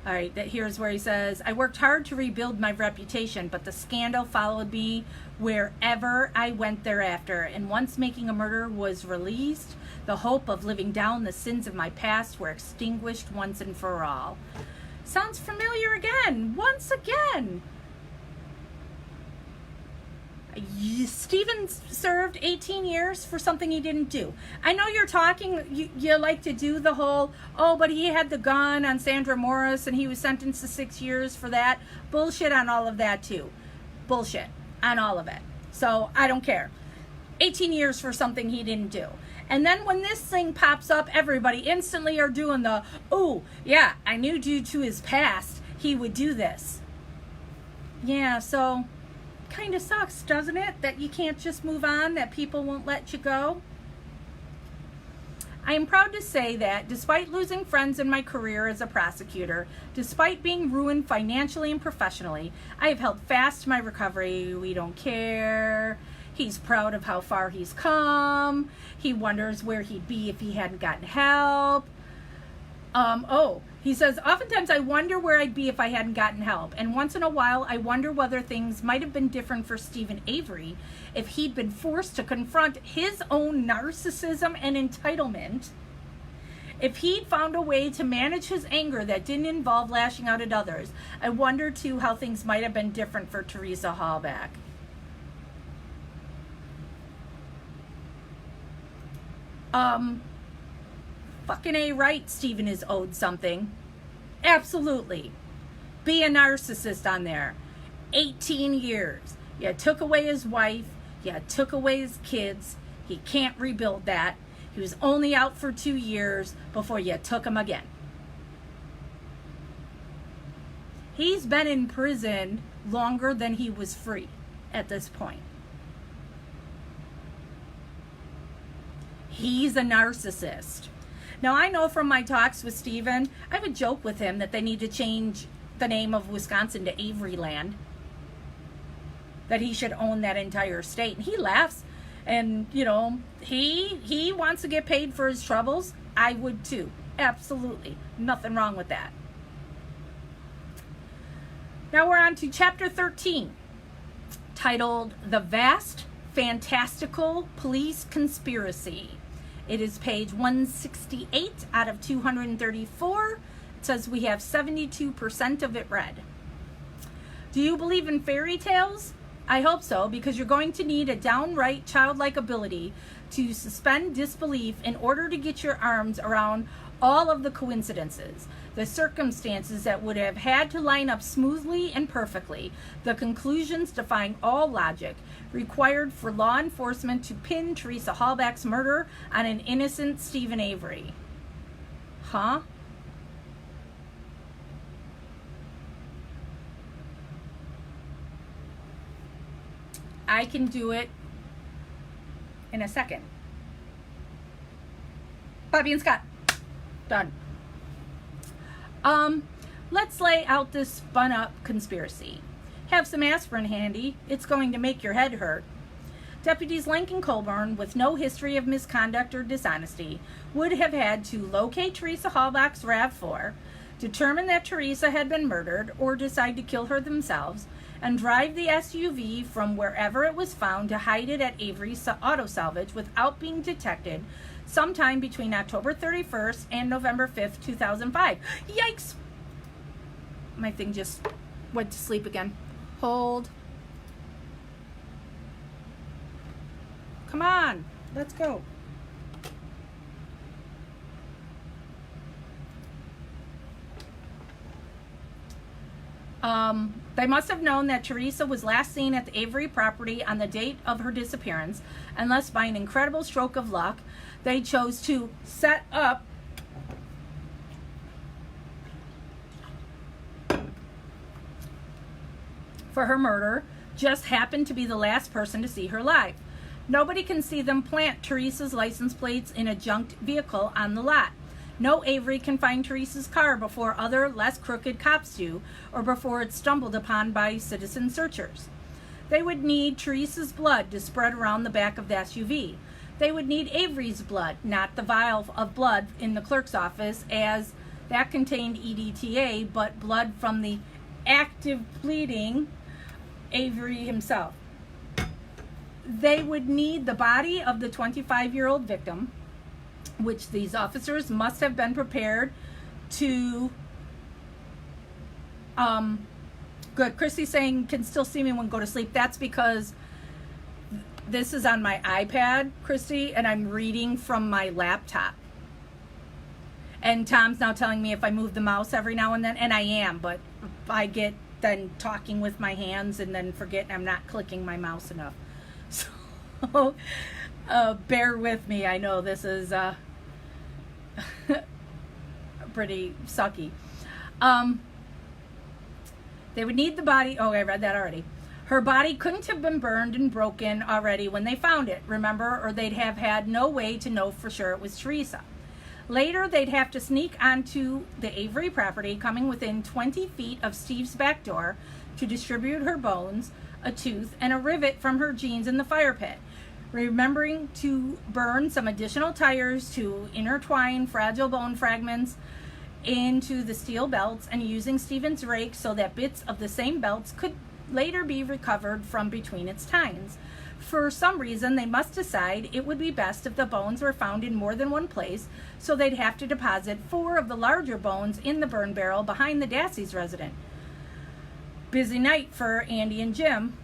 All right, here's where he says, I worked hard to rebuild my reputation, but the scandal followed me wherever I went thereafter. And once Making a Murder was released, the hope of living down the sins of my past were extinguished once and for all. Sounds familiar again, once again. Stephen served 18 years for something he didn't do. I know you're talking, you like to do the whole, oh, but he had the gun on Sandra Morris and he was sentenced to 6 years for that. Bullshit on all of that too. Bullshit on all of it. So I don't care. 18 years for something he didn't do. And then when this thing pops up, everybody instantly are doing the, oh, yeah, I knew due to his past he would do this. Yeah, so kind of sucks, doesn't it, that you can't just move on, that people won't let you go. I am proud to say that despite losing friends in my career as a prosecutor, despite being ruined financially and professionally, I have held fast to my recovery. We don't care. He's proud of how far he's come. He wonders where he'd be if he hadn't gotten help. He says, oftentimes I wonder where I'd be if I hadn't gotten help. And once in a while, I wonder whether things might have been different for Stephen Avery if he'd been forced to confront his own narcissism and entitlement. If he'd found a way to manage his anger that didn't involve lashing out at others. I wonder, too, how things might have been different for Teresa Halbach. Fucking A right, Stephen is owed something. Absolutely. Be a narcissist on there. 18 years. You took away his wife. You took away his kids. He can't rebuild that. He was only out for 2 years before you took him again. He's been in prison longer than he was free at this point. He's a narcissist. Now, I know from my talks with Stephen, I would joke with him that they need to change the name of Wisconsin to Averyland. That he should own that entire state. And he laughs. And, you know, he wants to get paid for his troubles. I would too. Absolutely. Nothing wrong with that. Now we're on to chapter 13, titled The Vast, Fantastical Police Conspiracy. It is page 168 out of 234. It says we have 72% of it read. Do you believe in fairy tales? I hope so, because you're going to need a downright childlike ability to suspend disbelief in order to get your arms around all of the coincidences, the circumstances that would have had to line up smoothly and perfectly, the conclusions defying all logic, required for law enforcement to pin Teresa Halbach's murder on an innocent Stephen Avery. Huh? I can do it in a second. Bobby and Scott. Done. Let's lay out this spun up conspiracy. Have some aspirin handy. It's going to make your head hurt. Deputies Lincoln Colburn, with no history of misconduct or dishonesty, would have had to locate Teresa Halbach's RAV4, determine that Teresa had been murdered or decide to kill her themselves, and drive the SUV from wherever it was found to hide it at Avery's Auto Salvage without being detected sometime between October 31st and November 5th, 2005. Yikes! My thing just went to sleep again. Hold. Come on, let's go. They must have known that Teresa was last seen at the Avery property on the date of her disappearance, unless by an incredible stroke of luck, they chose to set up for her murder, just happened to be the last person to see her live. Nobody can see them plant Teresa's license plates in a junked vehicle on the lot. No Avery can find Teresa's car before other, less crooked cops do, or before it's stumbled upon by citizen searchers. They would need Teresa's blood to spread around the back of the SUV. They would need Avery's blood, not the vial of blood in the clerk's office, as that contained EDTA, but blood from the active bleeding Avery himself. They would need the body of the 25-year-old victim, which these officers must have been prepared to good. Christy's saying can still see me when go to sleep. That's because this is on my iPad, Christy, and I'm reading from my laptop. And Tom's now telling me if I move the mouse every now and then, and I am, but I get then talking with my hands and then forget I'm not clicking my mouse enough. So bear with me. I know this is pretty sucky. They would need the body. Oh, I read that already. Her body couldn't have been burned and broken already when they found it, remember? Or they'd have had no way to know for sure it was Teresa. Later, they'd have to sneak onto the Avery property, coming within 20 feet of Steve's back door to distribute her bones, a tooth, and a rivet from her jeans in the fire pit. Remembering to burn some additional tires to intertwine fragile bone fragments into the steel belts, and using Stephen's rake so that bits of the same belts could later be recovered from between its tines. For some reason, they must decide it would be best if the bones were found in more than one place, so they'd have to deposit 4 of the larger bones in the burn barrel behind the Dassey's residence. Busy night for Andy and Jim.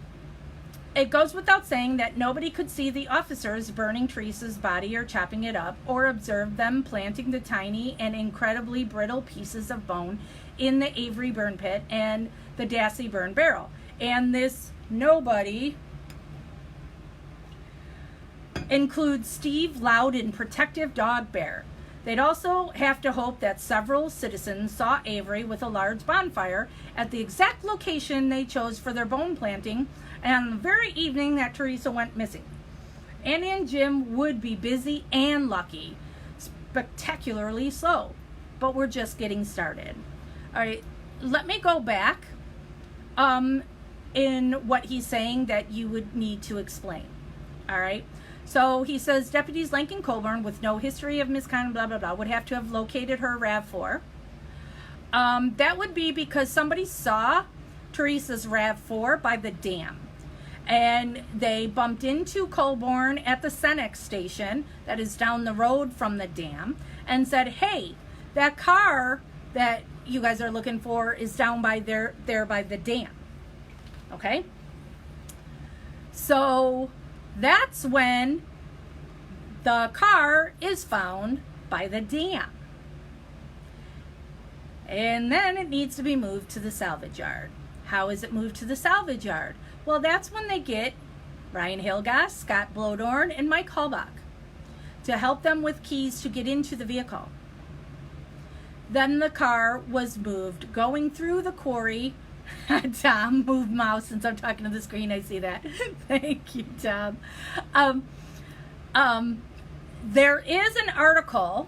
It goes without saying that nobody could see the officers burning Teresa's body or chopping it up, or observe them planting the tiny and incredibly brittle pieces of bone in the Avery burn pit and the Dassey burn barrel. And this nobody includes Steve, loud and protective dog Bear. They'd also have to hope that several citizens saw Avery with a large bonfire at the exact location they chose for their bone planting, and on the very evening that Teresa went missing. Andy and Jim would be busy and lucky, spectacularly so, but we're just getting started. All right, let me go back in what he's saying that you would need to explain. All right, so he says deputies Lincoln Colburn, with no history of misconduct, blah, blah, blah, would have to have located her RAV4. That would be because somebody saw Teresa's RAV4 by the dam. And they bumped into Colburn at the Cenex station that is down the road from the dam and said, hey, that car that you guys are looking for is down by there by the dam. Okay? So that's when the car is found by the dam. And then it needs to be moved to the salvage yard. How is it moved to the salvage yard? Well, that's when they get Ryan Hilgas, Scott Blodorn, and Mike Halbach to help them with keys to get into the vehicle. Then the car was moved, going through the quarry. Tom, move mouse since I'm talking to the screen. I see that. Thank you, Tom. There is an article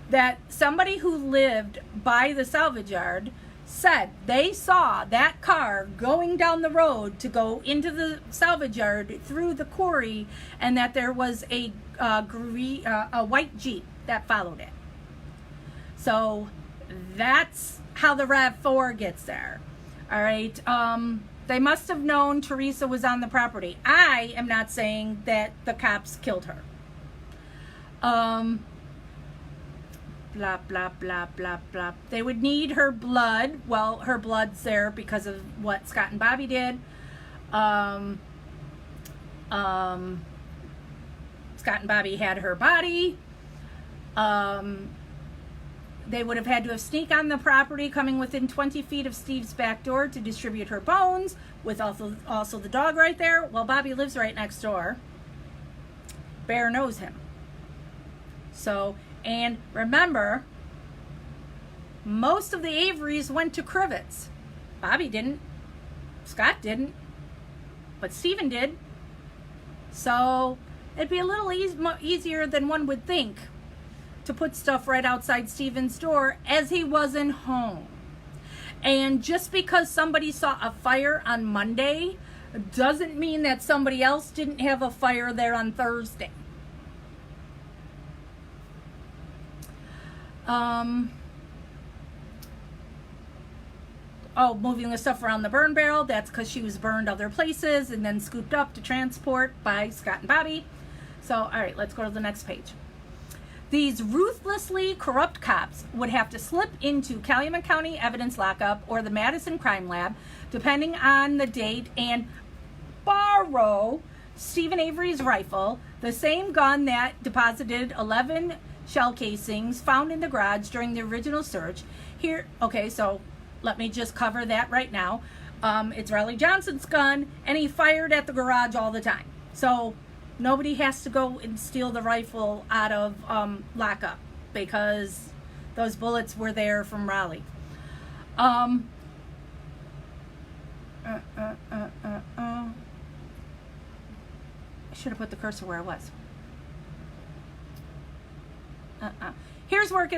that somebody who lived by the salvage yard said they saw that car going down the road to go into the salvage yard through the quarry, and that there was a white Jeep that followed it. So that's how the RAV4 gets there. All right. They must have known Teresa was on the property. I am not saying that the cops killed her. Blah, blah, blah, blah, blah. They would need her blood. Well, her blood's there because of what Scott and Bobby did. Scott and Bobby had her body. They would have had to have sneaked on the property, coming within 20 feet of Steve's back door to distribute her bones, with also the dog right there. Well, Bobby lives right next door. Bear knows him. So, and remember, most of the Averys went to Crivets. Bobby didn't. Scott didn't. But Stephen did. So, It'd be a little easier than one would think to put stuff right outside Stephen's door, as he wasn't home. And just because somebody saw a fire on Monday doesn't mean that somebody else didn't have a fire there on Thursday. Moving the stuff around the burn barrel, that's because she was burned other places and then scooped up to transport by Scott and Bobby. So, all right, let's go to the next page. These ruthlessly corrupt cops would have to slip into Calumet County Evidence Lockup or the Madison Crime Lab, depending on the date, and borrow Stephen Avery's rifle, the same gun that deposited 11 shell casings found in the garage during the original search. Here, okay, so let me just cover that right now. It's Riley Johnson's gun, and he fired at the garage all the time. So nobody has to go and steal the rifle out of lockup, because those bullets were there from Raleigh. I should have put the cursor where it was. Here's where it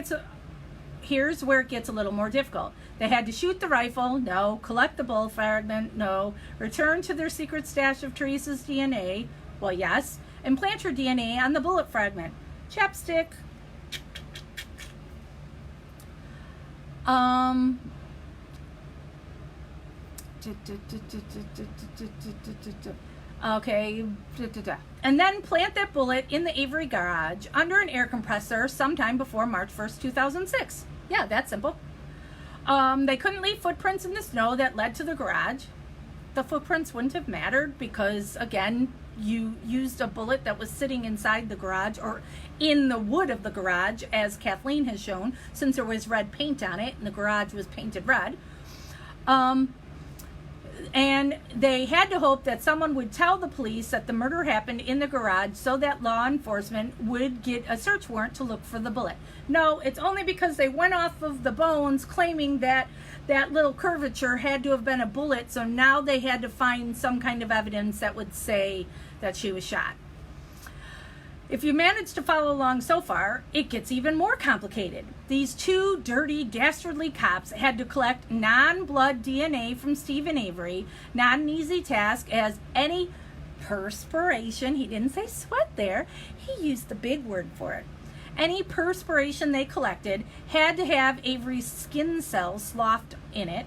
gets a little more difficult. They had to shoot the rifle, no. Collect the bullet fragment, no. Return to their secret stash of Teresa's DNA, well, yes. And plant your DNA on the bullet fragment. Chapstick. Okay. And then plant that bullet in the Avery garage under an air compressor sometime before March 1st, 2006. Yeah, that's simple. They couldn't leave footprints in the snow that led to the garage. The footprints wouldn't have mattered because, again, you used a bullet that was sitting inside the garage or in the wood of the garage, as Kathleen has shown, since there was red paint on it and the garage was painted red. And they had to hope that someone would tell the police that the murder happened in the garage so that law enforcement would get a search warrant to look for the bullet. No, it's only because they went off of the bones claiming that that little curvature had to have been a bullet, so now they had to find some kind of evidence that would say that she was shot. If you manage to follow along so far, it gets even more complicated. These two dirty, dastardly cops had to collect non-blood DNA from Stephen Avery, not an easy task, as any perspiration, he didn't say sweat there, he used the big word for it. Any perspiration they collected had to have Avery's skin cells sloughed in it,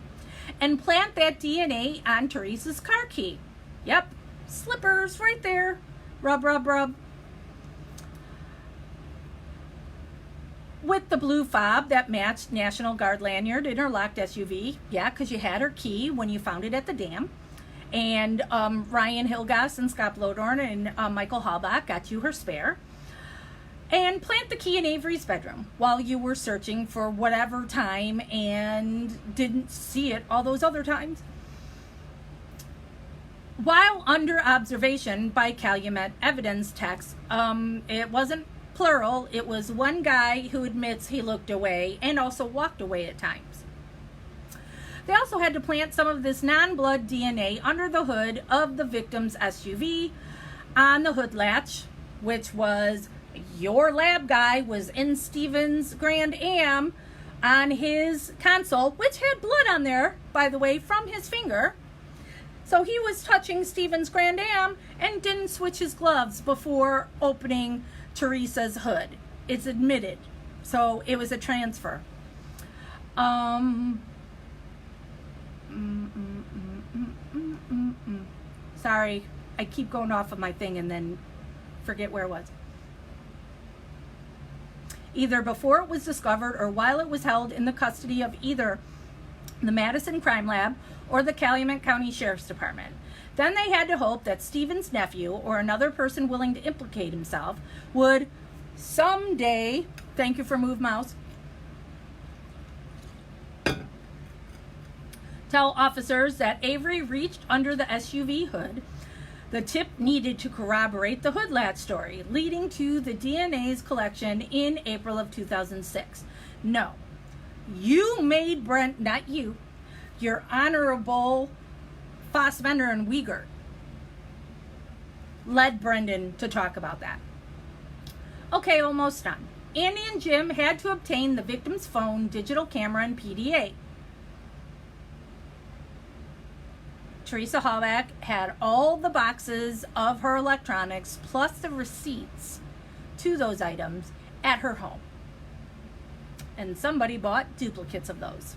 and plant that DNA on Teresa's car key. Yep, slippers right there. Rub, rub, rub. With the blue fob that matched National Guard lanyard in her locked SUV. Yeah, because you had her key when you found it at the dam. And Ryan Hilgas and Scott Blodorn and Michael Halbach got you her spare. And plant the key in Avery's bedroom while you were searching for whatever time and didn't see it all those other times. While under observation by Calumet evidence techs, it wasn't plural, it was one guy who admits he looked away and also walked away at times. They also had to plant some of this non-blood DNA under the hood of the victim's SUV, on the hood latch, which was your lab guy was in Stephen's Grand Am on his console, which had blood on there, by the way, from his finger. So he was touching Stephen's Grand Am and didn't switch his gloves before opening Teresa's hood. It's admitted. So it was a transfer. Sorry, I keep going off of my thing and then forget where it was. Either before it was discovered or while it was held in the custody of either the Madison Crime Lab or the Calumet County Sheriff's Department. Then they had to hope that Stephen's nephew or another person willing to implicate himself would someday, thank you for move mouse, tell officers that Avery reached under the SUV hood. The tip needed to corroborate the hood latch story, leading to the DNA's collection in April of 2006. No, you made Brent, not you, your honorable Fassbender and Wiegert. led Brendan to talk about that. Okay, almost done. Andy and Jim had to obtain the victim's phone, digital camera, and PDA. Teresa Hallback had all the boxes of her electronics plus the receipts to those items at her home. And somebody bought duplicates of those.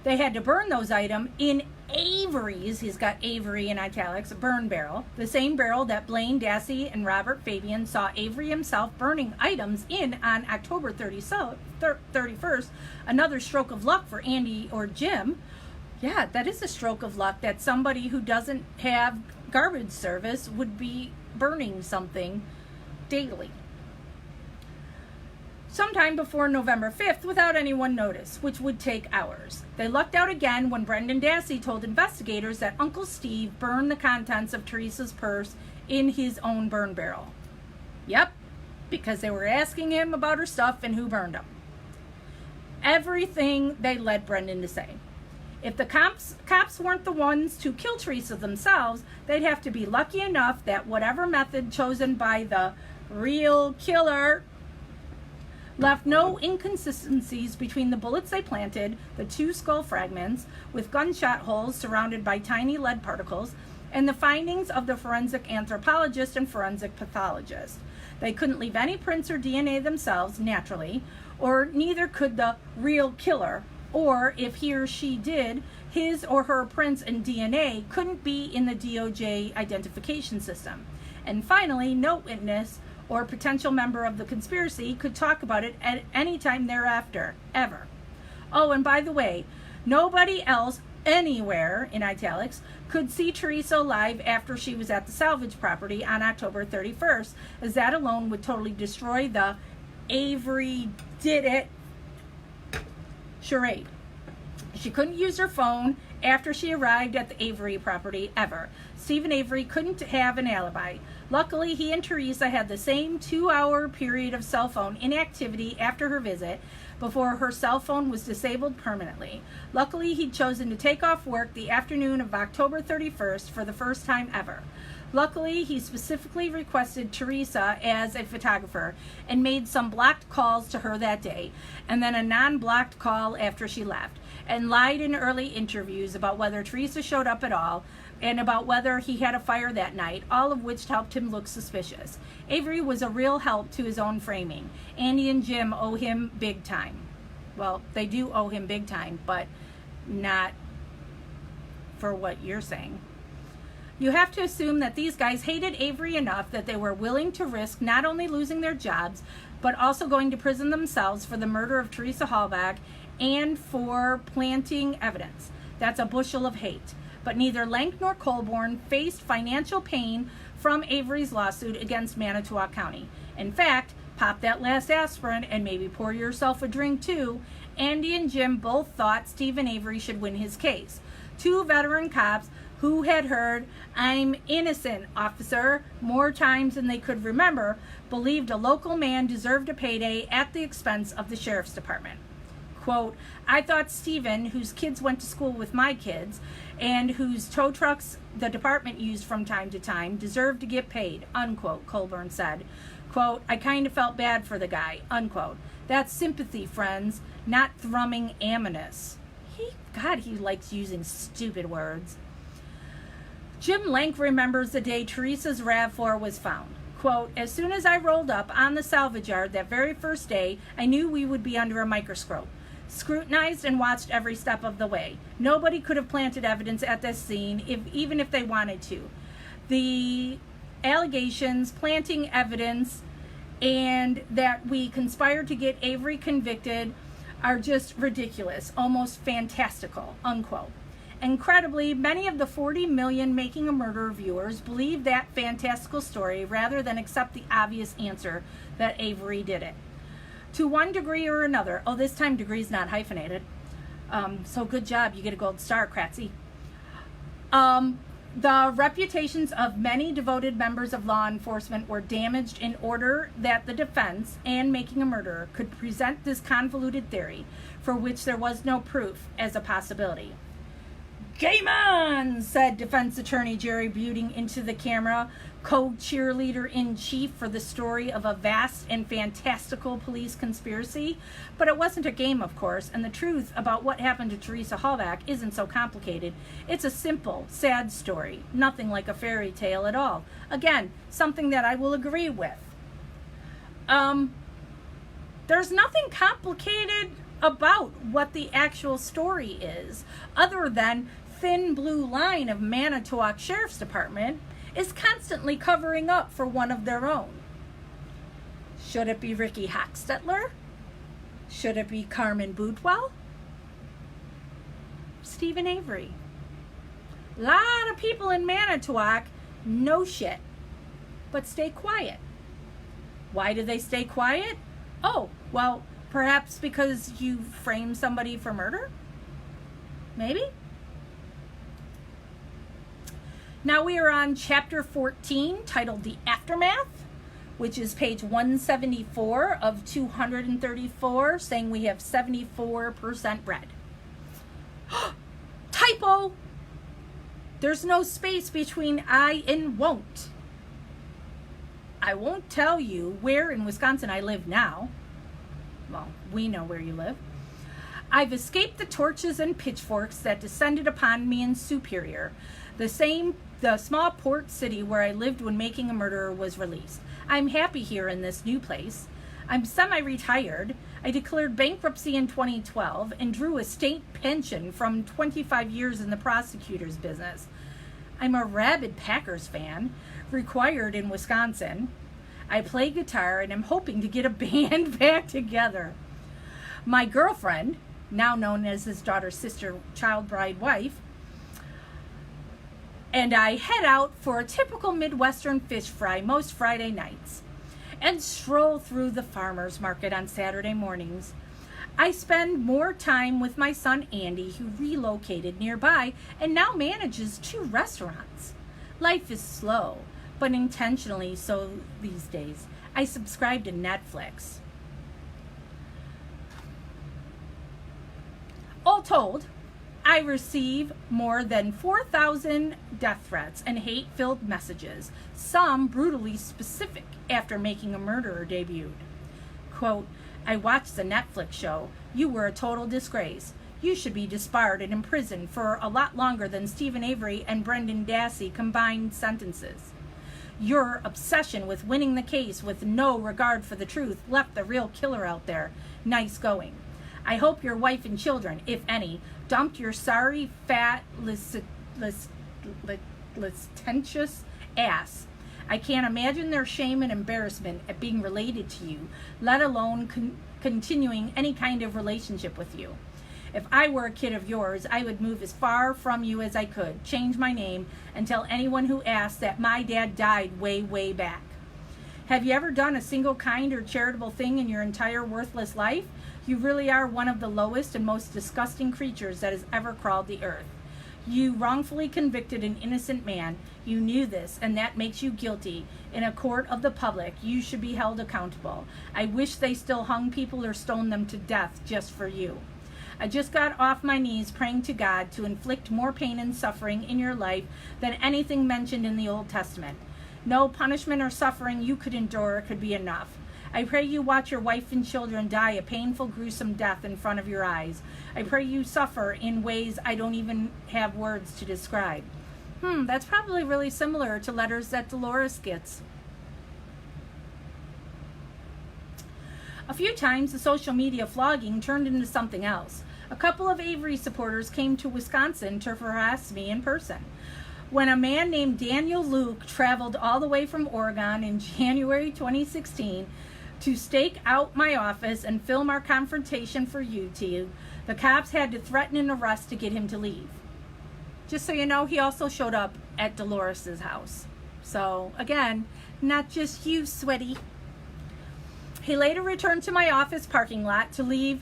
They had to burn those items in Avery's, he's got Avery in italics, burn barrel, the same barrel that Blaine Dassey and Robert Fabian saw Avery himself burning items in on October 31st. Another stroke of luck for Andy or Jim. Yeah, that is a stroke of luck that somebody who doesn't have garbage service would be burning something daily. Sometime before November 5th without anyone notice, which would take hours. They lucked out again when Brendan Dassey told investigators that Uncle Steve burned the contents of Teresa's purse in his own burn barrel. Yep, because they were asking him about her stuff and who burned them. Everything they led Brendan to say. If the cops weren't the ones to kill Teresa themselves, they'd have to be lucky enough that whatever method chosen by the real killer left no inconsistencies between the bullets they planted, the 2 skull fragments with gunshot holes surrounded by tiny lead particles, and the findings of the forensic anthropologist and forensic pathologist. They couldn't leave any prints or DNA themselves, naturally, or neither could the real killer, or if he or she did, his or her prints and DNA couldn't be in the DOJ identification system. And finally, no witness or potential member of the conspiracy could talk about it at any time thereafter, ever. Oh, and by the way, nobody else anywhere, in italics, could see Teresa alive after she was at the salvage property on October 31st, as that alone would totally destroy the Avery did it charade. She couldn't use her phone after she arrived at the Avery property ever. Stephen Avery couldn't have an alibi. Luckily, he and Teresa had the same 2-hour period of cell phone inactivity after her visit before her cell phone was disabled permanently. Luckily, he'd chosen to take off work the afternoon of October 31st for the first time ever. Luckily, he specifically requested Teresa as a photographer and made some blocked calls to her that day, and then a non-blocked call after she left, and lied in early interviews about whether Teresa showed up at all, and about whether he had a fire that night, all of which helped him look suspicious. Avery was a real help to his own framing. Andy and Jim owe him big time. Well, they do owe him big time, but not for what you're saying. You have to assume that these guys hated Avery enough that they were willing to risk not only losing their jobs, but also going to prison themselves for the murder of Teresa Hallback and for planting evidence. That's a bushel of hate. But neither Lank nor Colborne faced financial pain from Avery's lawsuit against Manitowoc County. In fact, pop that last aspirin and maybe pour yourself a drink too. Andy and Jim both thought Stephen Avery should win his case. 2 veteran cops who had heard, "I'm innocent, officer," more times than they could remember, believed a local man deserved a payday at the expense of the sheriff's department. Quote, "I thought Stephen, whose kids went to school with my kids, and whose tow trucks the department used from time to time, deserved to get paid," unquote, Colburn said. Quote, "I kind of felt bad for the guy," unquote. That's sympathy, friends, not thrumming aminus. He likes using stupid words. Jim Lank remembers the day Teresa's RAV4 was found. Quote, "As soon as I rolled up on the salvage yard that very first day, I knew we would be under a microscope. Scrutinized and watched every step of the way. Nobody could have planted evidence at this scene, even if they wanted to. The allegations, planting evidence, and that we conspired to get Avery convicted are just ridiculous, almost fantastical," unquote. Incredibly, many of the 40 million Making a Murderer viewers believe that fantastical story rather than accept the obvious answer that Avery did it. To one degree or another, this time degree's not hyphenated, so good job, you get a gold star, Kratzy. The reputations of many devoted members of law enforcement were damaged in order that the defense and Making a Murderer could present this convoluted theory, for which there was no proof, as a possibility. "Game on," said defense attorney Jerry Buting into the camera, co-cheerleader-in-chief for the story of a vast and fantastical police conspiracy. But it wasn't a game, of course, and the truth about what happened to Teresa Halbach isn't so complicated. It's a simple, sad story, nothing like a fairy tale at all. Again, something that I will agree with. There's nothing complicated about what the actual story is, other than thin blue line of Manitowoc Sheriff's Department is constantly covering up for one of their own. Should it be Ricky Hochstetler? Should it be Carmen Bootwell? Stephen Avery. A lot of people in Manitowoc know shit, but stay quiet. Why do they stay quiet? Oh, well, perhaps because you framed somebody for murder? Maybe? Now we are on chapter 14, titled The Aftermath, which is page 174 of 234, saying we have 74% bread. Typo! There's no space between I and won't. I won't tell you where in Wisconsin I live now. Well, we know where you live. I've escaped the torches and pitchforks that descended upon me in Superior, the small port city where I lived when Making a Murderer was released. I'm happy here in this new place. I'm semi-retired. I declared bankruptcy in 2012 and drew a state pension from 25 years in the prosecutor's business. I'm a rabid Packers fan, required in Wisconsin. I play guitar and am hoping to get a band back together. My girlfriend, now known as his daughter's sister, child bride wife, and I head out for a typical Midwestern fish fry most Friday nights and stroll through the farmer's market on Saturday mornings. I spend more time with my son Andy, who relocated nearby and now manages 2 restaurants. Life is slow, but intentionally so these days. I subscribe to Netflix. All told, I receive more than 4,000 death threats and hate-filled messages, some brutally specific, after Making a Murderer debuted. Quote, I watched the Netflix show. You were a total disgrace. You should be disbarred and imprisoned for a lot longer than Stephen Avery and Brendan Dassey combined sentences. Your obsession with winning the case with no regard for the truth left the real killer out there. Nice going. I hope your wife and children, if any, dumped your sorry, fat, licentious ass. I can't imagine their shame and embarrassment at being related to you, let alone continuing any kind of relationship with you. If I were a kid of yours, I would move as far from you as I could, change my name, and tell anyone who asks that my dad died way, way back. Have you ever done a single kind or charitable thing in your entire worthless life? You really are one of the lowest and most disgusting creatures that has ever crawled the earth. You wrongfully convicted an innocent man. You knew this, and that makes you guilty. In a court of the public, you should be held accountable. I wish they still hung people or stoned them to death just for you. I just got off my knees praying to God to inflict more pain and suffering in your life than anything mentioned in the Old Testament. No punishment or suffering you could endure could be enough. I pray you watch your wife and children die a painful, gruesome death in front of your eyes. I pray you suffer in ways I don't even have words to describe. That's probably really similar to letters that Dolores gets. A few times, the social media flogging turned into something else. A couple of Avery supporters came to Wisconsin to harass me in person. When a man named Daniel Luke traveled all the way from Oregon in January 2016 to stake out my office and film our confrontation for YouTube, the cops had to threaten an arrest to get him to leave. Just so you know, he also showed up at Dolores's house. So, again, not just you, sweaty. He later returned to my office parking lot to leave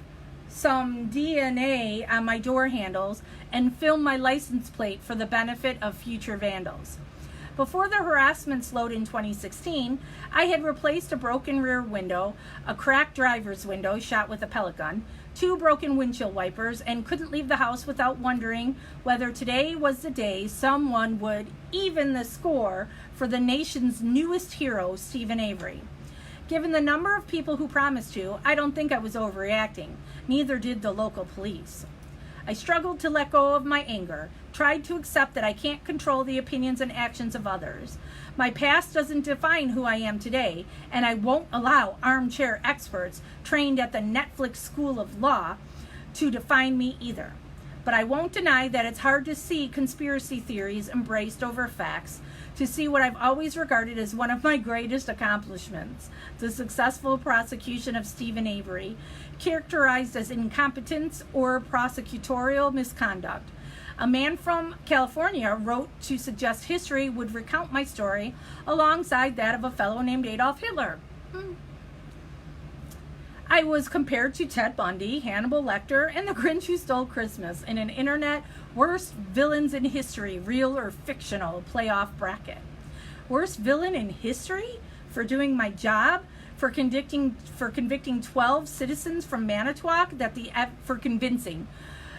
some DNA on my door handles and film my license plate for the benefit of future vandals. Before the harassment slowed in 2016, I had replaced a broken rear window, a cracked driver's window shot with a pellet gun, 2 broken windshield wipers, and couldn't leave the house without wondering whether today was the day someone would even the score for the nation's newest hero, Stephen Avery. Given the number of people who promised to, I don't think I was overreacting. Neither did the local police. I struggled to let go of my anger, tried to accept that I can't control the opinions and actions of others. My past doesn't define who I am today, and I won't allow armchair experts trained at the Netflix School of Law to define me either. But I won't deny that it's hard to see conspiracy theories embraced over facts, to see what I've always regarded as one of my greatest accomplishments, the successful prosecution of Stephen Avery, characterized as incompetence or prosecutorial misconduct. A man from California wrote to suggest history would recount my story alongside that of a fellow named Adolf Hitler. I was compared to Ted Bundy, Hannibal Lecter, and the Grinch Who Stole Christmas in an internet worst villains in history, real or fictional, playoff bracket. Worst villain in history for doing my job, for convicting 12 citizens from Manitowoc for convincing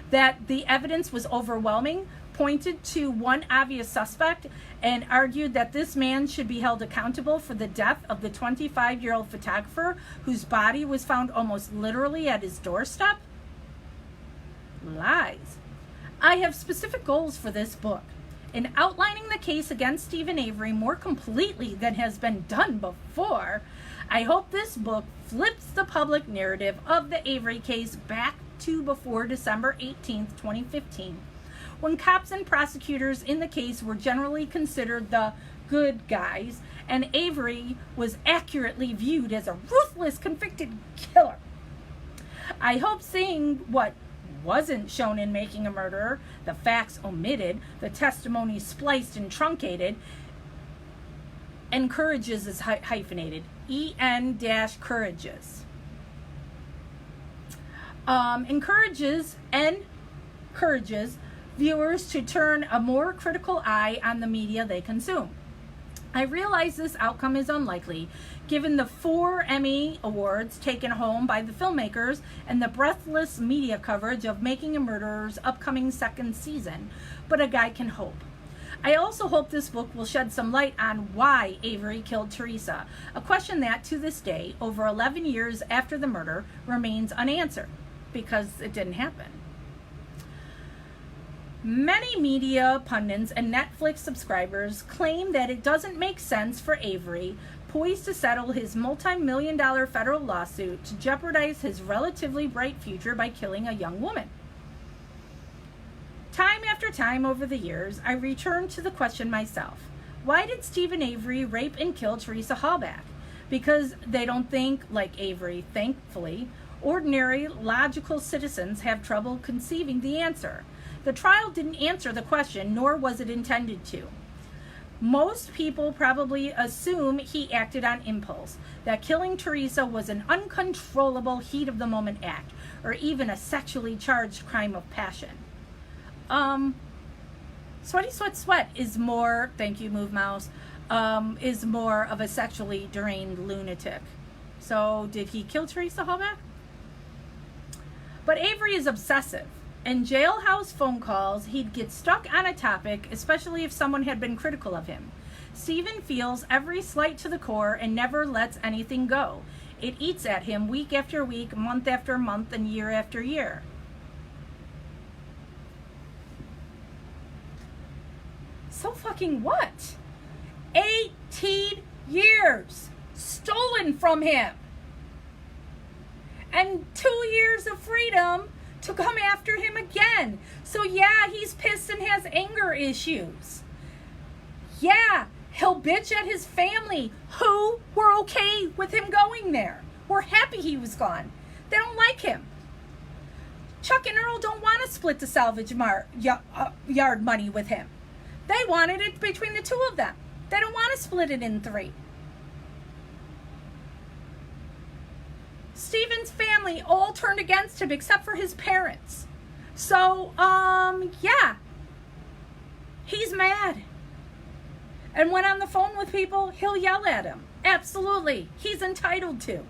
that the evidence was overwhelming, pointed to one obvious suspect, and argued that this man should be held accountable for the death of the 25-year-old photographer whose body was found almost literally at his doorstep? Lies. I have specific goals for this book. In outlining the case against Stephen Avery more completely than has been done before, I hope this book flips the public narrative of the Avery case back to before December 18th, 2015, when cops and prosecutors in the case were generally considered the good guys, and Avery was accurately viewed as a ruthless, convicted killer. I hope seeing what wasn't shown in Making a Murderer, the facts omitted, the testimony spliced and truncated, encourages is hyphenated, encourages. Encourages viewers to turn a more critical eye on the media they consume. I realize this outcome is unlikely, given the 4 Emmy Awards taken home by the filmmakers and the breathless media coverage of Making a Murderer's upcoming 2nd season, but a guy can hope. I also hope this book will shed some light on why Avery killed Teresa, a question that, to this day, over 11 years after the murder, remains unanswered, because it didn't happen. Many media pundits and Netflix subscribers claim that it doesn't make sense for Avery, poised to settle his multi-million-dollar federal lawsuit, to jeopardize his relatively bright future by killing a young woman. Time after time over the years, I return to the question myself. Why did Stephen Avery rape and kill Teresa Halbach? Because they don't think like Avery, thankfully. Ordinary, logical citizens have trouble conceiving the answer. The trial didn't answer the question, nor was it intended to. Most people probably assume he acted on impulse, that killing Teresa was an uncontrollable heat-of-the-moment act, or even a sexually charged crime of passion. Sweaty Sweat Sweat is more, thank you, Move Mouse, is more of a sexually deranged lunatic. So, did he kill Teresa Halbach? But Avery is obsessive. In jailhouse phone calls, he'd get stuck on a topic, especially if someone had been critical of him. Stephen feels every slight to the core and never lets anything go. It eats at him week after week, month after month, and year after year. So fucking what? 18 years stolen from him. And 2 years of freedom to come after him again. So yeah, he's pissed and has anger issues. Yeah, he'll bitch at his family, who were okay with him going there. We're happy he was gone. They don't like him. Chuck and Earl don't want to split the salvage yard money with him. They wanted it between the 2 of them. They don't want to split it in 3. Stephen's family all turned against him except for his parents. So, yeah. He's mad. and when on the phone with people, he'll yell at him. Absolutely. He's entitled to.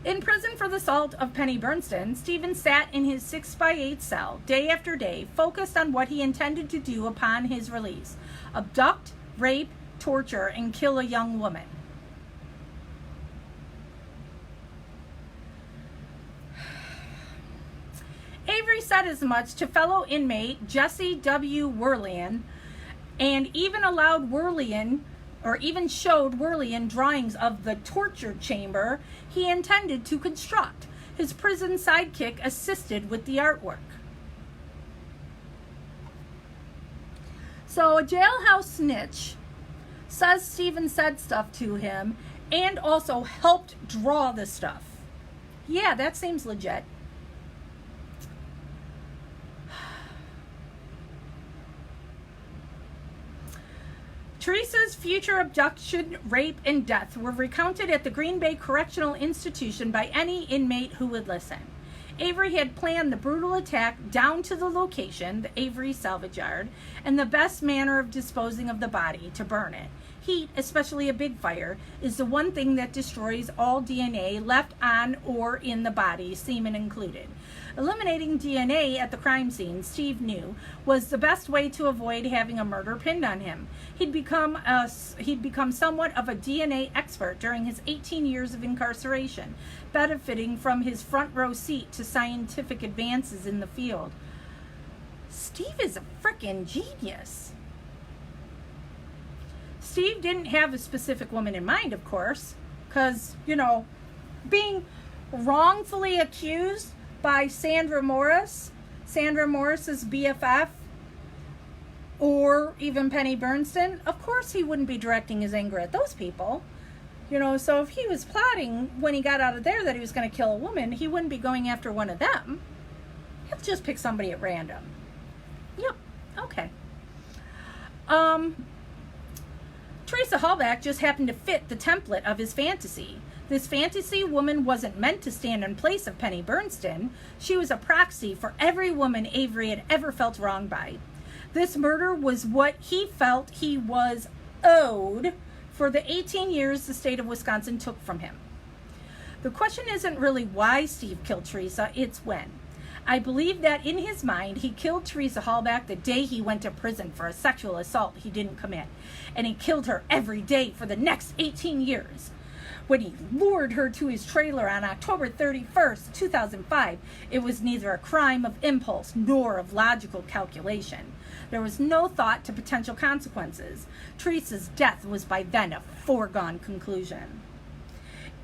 In prison for the assault of Penny Bernstein, Stephen sat in his 6x8 cell day after day, focused on what he intended to do upon his release: abduct, rape, torture, and kill a young woman. Avery said as much to fellow inmate Jesse W. Werlian, and even allowed Werlian, or even showed Werlian drawings of the torture chamber he intended to construct. His prison sidekick assisted with the artwork. So a jailhouse snitch says Stephen said stuff to him and also helped draw the stuff. Yeah, that seems legit. Teresa's future abduction, rape, and death were recounted at the Green Bay Correctional Institution by any inmate who would listen. Avery had planned the brutal attack down to the location, the Avery salvage yard, and the best manner of disposing of the body: to burn it. Heat, especially a big fire, is the one thing that destroys all DNA left on or in the body, semen included. Eliminating DNA at the crime scene, Steve knew, was the best way to avoid having a murder pinned on him. He'd become somewhat of a DNA expert during his 18 years of incarceration, benefiting from his front row seat to scientific advances in the field. Steve is a frickin' genius. Steve didn't have a specific woman in mind, of course, because, being wrongfully accused by Sandra Morris's BFF, or even Penny Bernstein, of course he wouldn't be directing his anger at those people. So if he was plotting when he got out of there that he was going to kill a woman, he wouldn't be going after one of them. He'll just pick somebody at random. Yep, okay. Teresa Hallback just happened to fit the template of his fantasy. This fantasy woman wasn't meant to stand in place of Penny Bernstein. She was a proxy for every woman Avery had ever felt wronged by. This murder was what he felt he was owed for the 18 years the state of Wisconsin took from him. The question isn't really why Steve killed Teresa, it's when. I believe that in his mind, he killed Teresa Hallback the day he went to prison for a sexual assault he didn't commit. And he killed her every day for the next 18 years. When he lured her to his trailer on October 31st, 2005, it was neither a crime of impulse nor of logical calculation. There was no thought to potential consequences. Teresa's death was by then a foregone conclusion.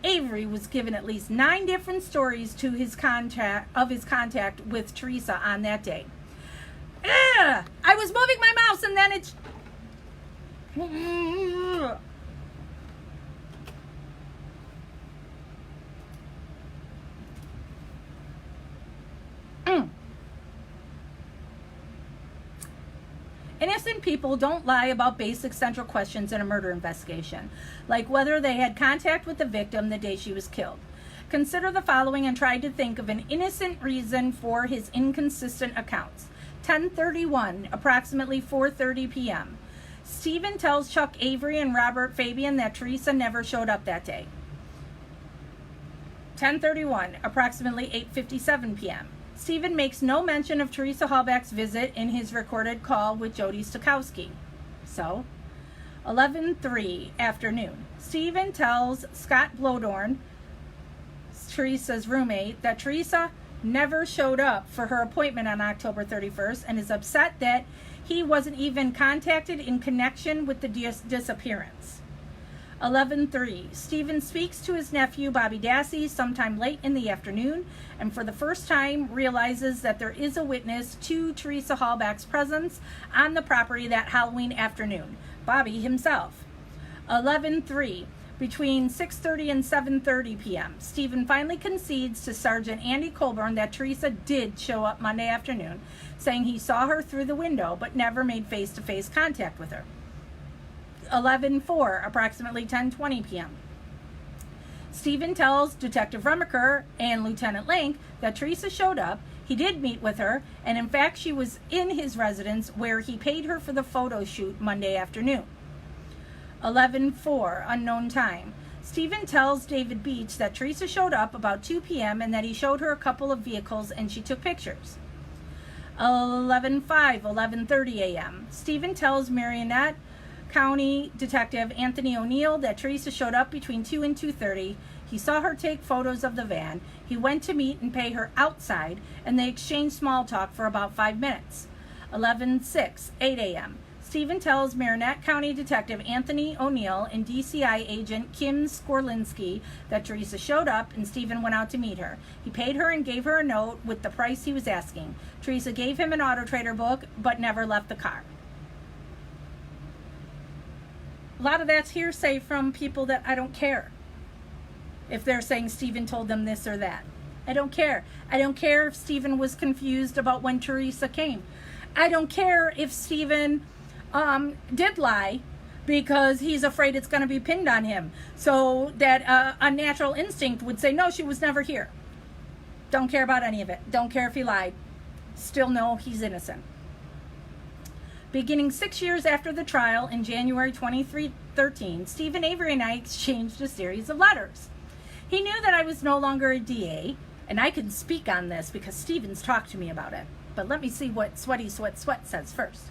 Avery was given at least 9 different stories to his contact with Teresa on that day. I was moving my mouse and then it... Innocent people don't lie about basic central questions in a murder investigation, like whether they had contact with the victim the day she was killed. Consider the following and try to think of an innocent reason for his inconsistent accounts. 10:31, approximately 4:30 p.m. Stephen tells Chuck Avery and Robert Fabian that Teresa never showed up that day. 10:31, approximately 8:57 p.m. Stephen makes no mention of Teresa Hallback's visit in his recorded call with Jody Stokowski. So, 11:03 afternoon. Stephen tells Scott Blodorn, Teresa's roommate, that Teresa never showed up for her appointment on October 31st and is upset that he wasn't even contacted in connection with the disappearance. 11:03. Stephen speaks to his nephew, Bobby Dassey, sometime late in the afternoon, and for the first time realizes that there is a witness to Teresa Hallback's presence on the property that Halloween afternoon, Bobby himself. 11:03. Between 6:30 and 7:30 p.m., Stephen finally concedes to Sergeant Andy Colburn that Teresa did show up Monday afternoon, saying he saw her through the window but never made face-to-face contact with her. 11:04, approximately 10:20 p.m. Stephen tells Detective Rummaker and Lieutenant Link that Teresa showed up He did meet with her, and in fact, she was in his residence where he paid her for the photo shoot Monday afternoon. 11:04, unknown time. Stephen tells David Beach that Teresa showed up about 2 p.m. and that he showed her a couple of vehicles and she took pictures. 11:05, 11:30 a.m. Stephen tells Marionette County Detective Anthony O'Neill that Teresa showed up between 2 and 2:30. He saw her take photos of the van. He went to meet and pay her outside, and they exchanged small talk for about 5 minutes. 11:06, 8 a.m. Stephen tells Marinette County Detective Anthony O'Neill and DCI agent Kim Skorlinski that Teresa showed up and Stephen went out to meet her. He paid her and gave her a note with the price he was asking. Teresa gave him an Auto Trader book, but never left the car. A lot of that's hearsay from people that I don't care if they're saying Stephen told them this or that. I don't care. I don't care if Stephen was confused about when Teresa came. I don't care if Stephen did lie because he's afraid it's going to be pinned on him. So that a natural instinct would say, no, she was never here. Don't care about any of it. Don't care if he lied. Still know he's innocent. Beginning 6 years after the trial in January 2013, Stephen Avery and I exchanged a series of letters. He knew that I was no longer a DA, and I can speak on this because Stephen's talked to me about it. But let me see what Sweaty Sweat says first.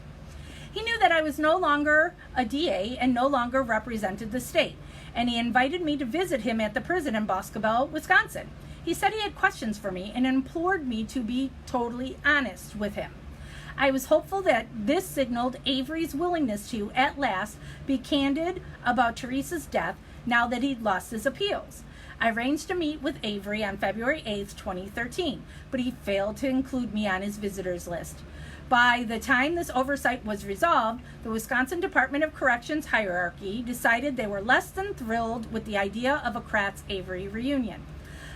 He knew that I was no longer a DA and no longer represented the state, and he invited me to visit him at the prison in Boscobel, Wisconsin. He said he had questions for me and implored me to be totally honest with him. I was hopeful that this signaled Avery's willingness to, at last, be candid about Teresa's death now that he'd lost his appeals. I arranged to meet with Avery on February 8th, 2013, but he failed to include me on his visitors list. By the time this oversight was resolved, the Wisconsin Department of Corrections hierarchy decided they were less than thrilled with the idea of a Kratz-Avery reunion.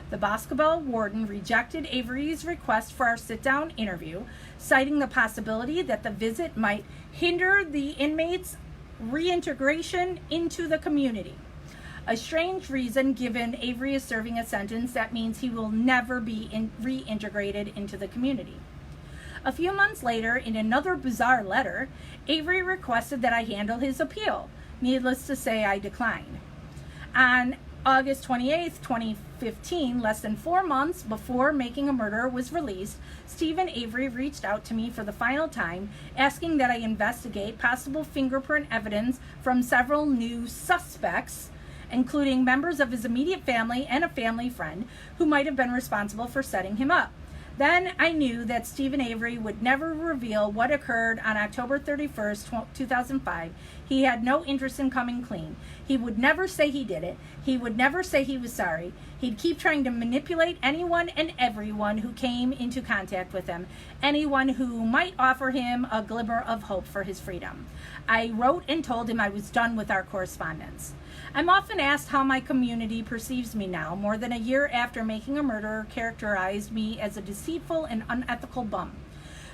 The Boscobel warden rejected Avery's request for our sit-down interview, citing the possibility that the visit might hinder the inmates' reintegration into the community. A strange reason, given Avery is serving a sentence that means he will never be reintegrated into the community. A few months later, in another bizarre letter, Avery requested that I handle his appeal. Needless to say, I declined. On August 28, 2015, less than 4 months before Making a Murderer was released, Stephen Avery reached out to me for the final time, asking that I investigate possible fingerprint evidence from several new suspects, including members of his immediate family and a family friend who might have been responsible for setting him up. Then I knew that Stephen Avery would never reveal what occurred on October 31st, 2005. He had no interest in coming clean. He would never say he did it. He would never say he was sorry. He'd keep trying to manipulate anyone and everyone who came into contact with him, anyone who might offer him a glimmer of hope for his freedom. I wrote and told him I was done with our correspondence. I'm often asked how my community perceives me now, more than a year after Making a Murderer characterized me as a deceitful and unethical bum.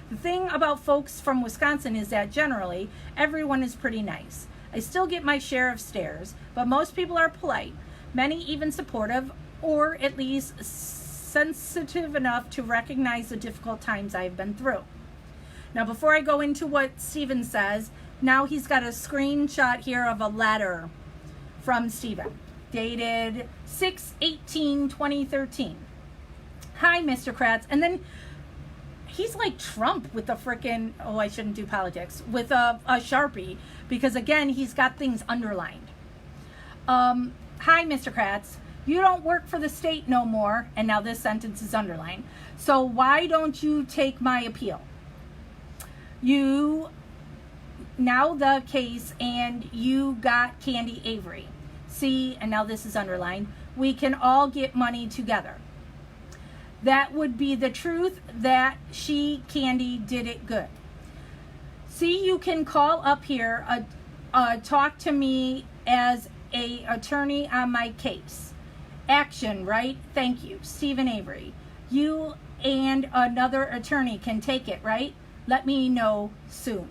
The thing about folks from Wisconsin is that generally, everyone is pretty nice. I still get my share of stares, but most people are polite, many even supportive, or at least sensitive enough to recognize the difficult times I've been through. Now, before I go into what Stephen says, now he's got a screenshot here of a letter from Stephen, dated 6/18/2013. Hi, Mr. Kratz. And then he's like Trump with the frickin', oh, I shouldn't do politics, with a Sharpie, because again, he's got things underlined. Hi, Mr. Kratz. You don't work for the state no more, and now this sentence is underlined. So why don't you take my appeal? You now the case, and you got Candy Avery. See, and now this is underlined. We can all get money together. That would be the truth that she, Candy, did it good. See, you can call up here, talk to me as a attorney on my case. Action, right? Thank you. Stephen Avery. You and another attorney can take it, right? Let me know soon.